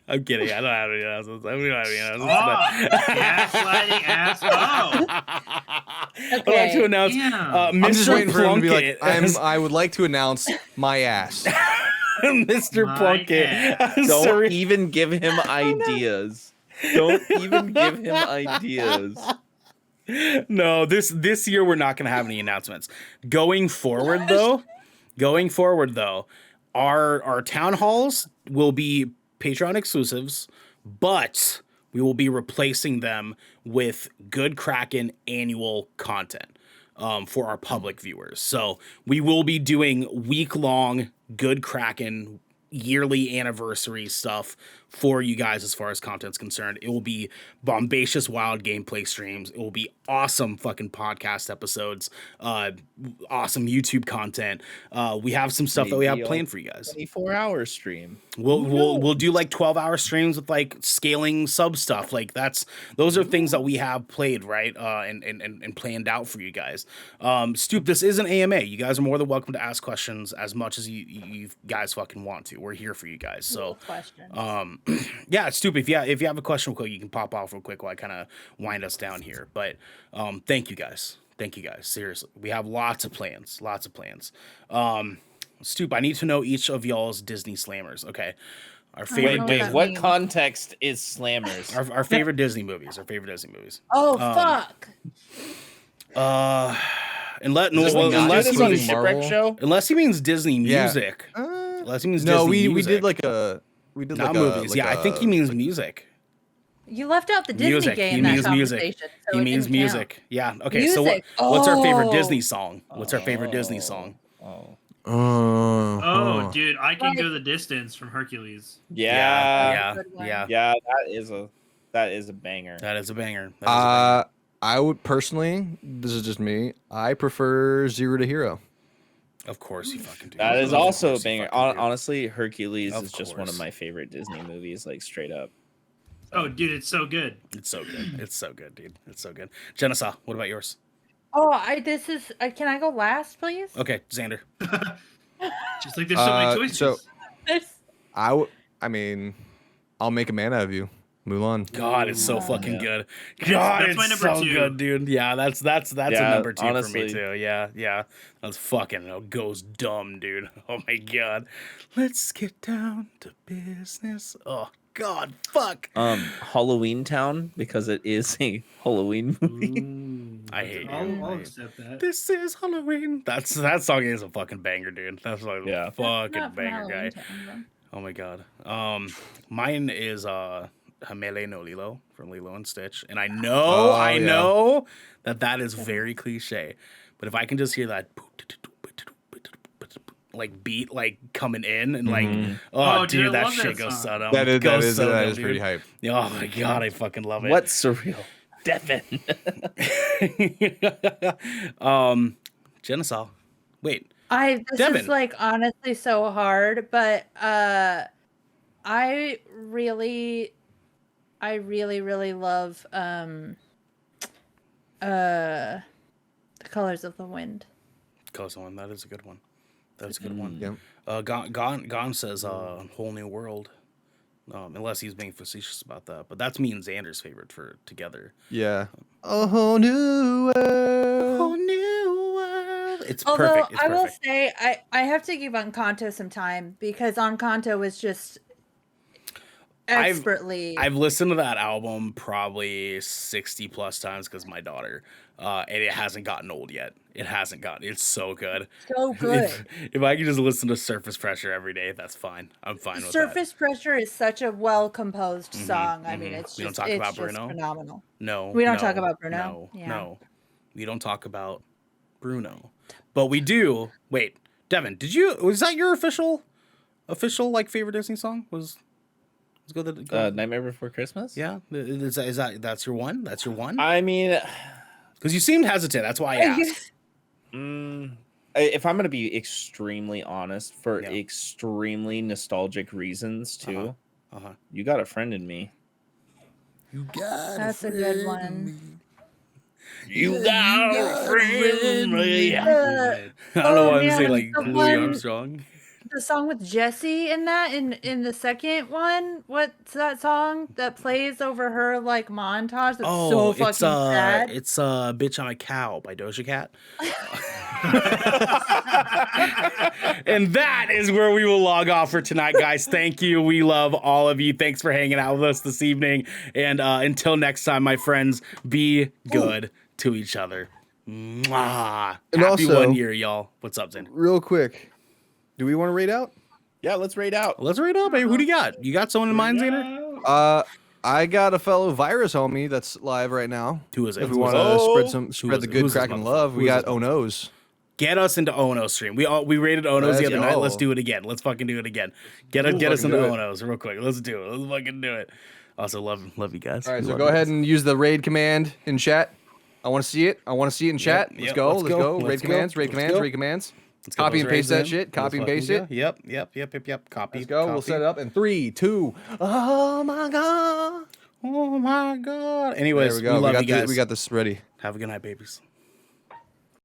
I'm kidding. I don't have any announcements. I don't have any announcements. Gaslighting ass. Oh, I'd like to announce damn. Mr. I'm just waiting for him to be like, Plunkett. I would like to announce my ass. Mr. My Plunkett. ass. Don't Sorry. even give him ideas. Don't even give him ideas. No, this year we're not going to have any announcements. Going forward though, our town halls will be Patreon exclusives, but we will be replacing them with Good Kraken annual content for our public viewers. So we will be doing week-long Good Kraken yearly anniversary stuff for you guys as far as content's concerned. It will be bombacious wild gameplay streams. It will be awesome fucking podcast episodes, awesome YouTube content. We have some stuff that we have Maybe planned for you guys. 24-hour stream. We'll do like 12-hour streams with like scaling sub stuff. Like those are things that we have played, right? And planned out for you guys. Stoop, this is an AMA. You guys are more than welcome to ask questions as much as you guys fucking want to. We're here for you guys. So Questions. yeah, Stoop, if you have a question real quick, you can pop off real quick while I kind of wind us down here. But thank you guys. Seriously. We have lots of plans. Stoop, I need to know each of y'all's Disney slammers. Okay. Our favorite know what What means. context is slammers? our favorite Disney movies. Oh fuck! Unless Unless just it's on including Shipwreck Marvel? Show. unless he means Disney Yeah. music. Unless he means No, Disney we music. did like a not movies. I think he means music. You left out the Disney Music. game. He in that means music. conversation, He so it means didn't count. music. Yeah. Okay. So Music. what's our favorite Oh. Disney song? What's our favorite Disney song? Oh. Oh, dude, I can go the distance from Hercules. Yeah. Good one. Yeah, that is a banger. That is a banger. I would personally, this is just me, I prefer Zero to Hero. Of course you fucking do. That is Of also a course you banger. fucking do. Honestly, Hercules Of is just one of course. my favorite Disney movies, like straight up. Oh, dude, it's so good. It's so good. It's so good, dude. It's so good. Jenna, what about yours? This is. Can I go last, please? Okay, Xander. Just like there's so many choices. so- This- I mean, I'll make a man out of you. Mulan. God, it's so fucking Yeah. good. That's God, my it's number so 2. good, dude. Yeah, that's a Yeah, number 2 for me honestly. too. Yeah. That's fucking goes dumb, dude. Oh my god. Let's get down to business. Oh God, fuck. Halloween Town, because it is a Halloween movie. I hate you. I'll accept that. This is Halloween. That song is a fucking banger, dude. That's like Yeah. fucking Not from banger guy. Halloween Town, Oh my god. Mine is Hamele no Lilo from Lilo and Stitch, and I know Oh, yeah. know that is very cliche, but if I can just hear that like beat like coming in and like Oh, dude, dude, I that love shit that goes song. so dumb. That is Goes so dumb, pretty dude. hype. Oh my god, I fucking love it. What's surreal? Devin. Genesaw. Wait. This Devin. is like honestly so hard, but I really love The Colors of the Wind. Close one. That is a good one. That's a good one. Yep. Gon says Whole New World. Unless he's being facetious about that. But that's me and Xander's favorite for together. Yeah. A whole new world. Whole New World. It's Although perfect. It's I will perfect. say I have to give Encanto some time because Encanto was just expertly. I've listened to that album probably 60 plus times because my daughter, and it hasn't gotten old yet. It's so good. so good. If I can just listen to Surface Pressure every day, that's fine. I'm fine with that. Surface Pressure is such a well composed song. I mean, it's We don't just talk it's about just Bruno? phenomenal. No. We don't no, talk about Bruno? No. Yeah. No. We don't talk about Bruno. But we do. Wait, Devin, was that your official like favorite Disney song? Was go the Nightmare Before Christmas? yeah? Is that's your one? That's your one? I mean, Because you seemed hesitant. That's why I asked. if I'm going to be extremely honest, for Yeah. extremely nostalgic reasons too, Uh-huh. You Got a Friend in Me. You got That's a good one. You got a friend in me. Uh, I don't know why I'm man, saying like the Louis one- Armstrong. The song with Jessie in that in the second one. What's that song that plays over her like montage? That's so fucking sad. it's Bitch I'm a Cow by Doja Cat. And that is where we will log off for tonight, guys. Thank you. We love all of you. Thanks for hanging out with us this evening. And until next time, my friends, be good to each other. Mwah. And Happy also- 1 year, y'all. What's up, Xander? Real quick, do we want to rate out? Yeah, let's rate out. Let's read up, baby. Who do you got? You got someone in mind, Xander? I got a fellow virus homie that's live right now. Who is it? If we want to Oh. spread the is good this Kraken motherfucker? love, Who we is got this Oh No's. Get us into Ono's stream. We rated Ono's the Let's other night. Let's go. do it again. Let's fucking do it again. Get us fucking into do it. Ono's real quick. Let's do it. Let's fucking do it. Also, love you guys. All right, so Love go you ahead guys. and use the raid command in chat. I want to see it. I want to see it in chat. Let's yep, go. let's Let's go, go. let's Raid go, commands. Raid let's commands. go. Raid commands. Let's get Copy those and paste raids that in. shit. Copy and Let's paste fucking it. go. Yep. Copy. Let's go. We'll copy. set it up in 3, 2. Oh my god. Oh my god. Anyways, There we go. love you We guys. got this ready. Have a good night, babies.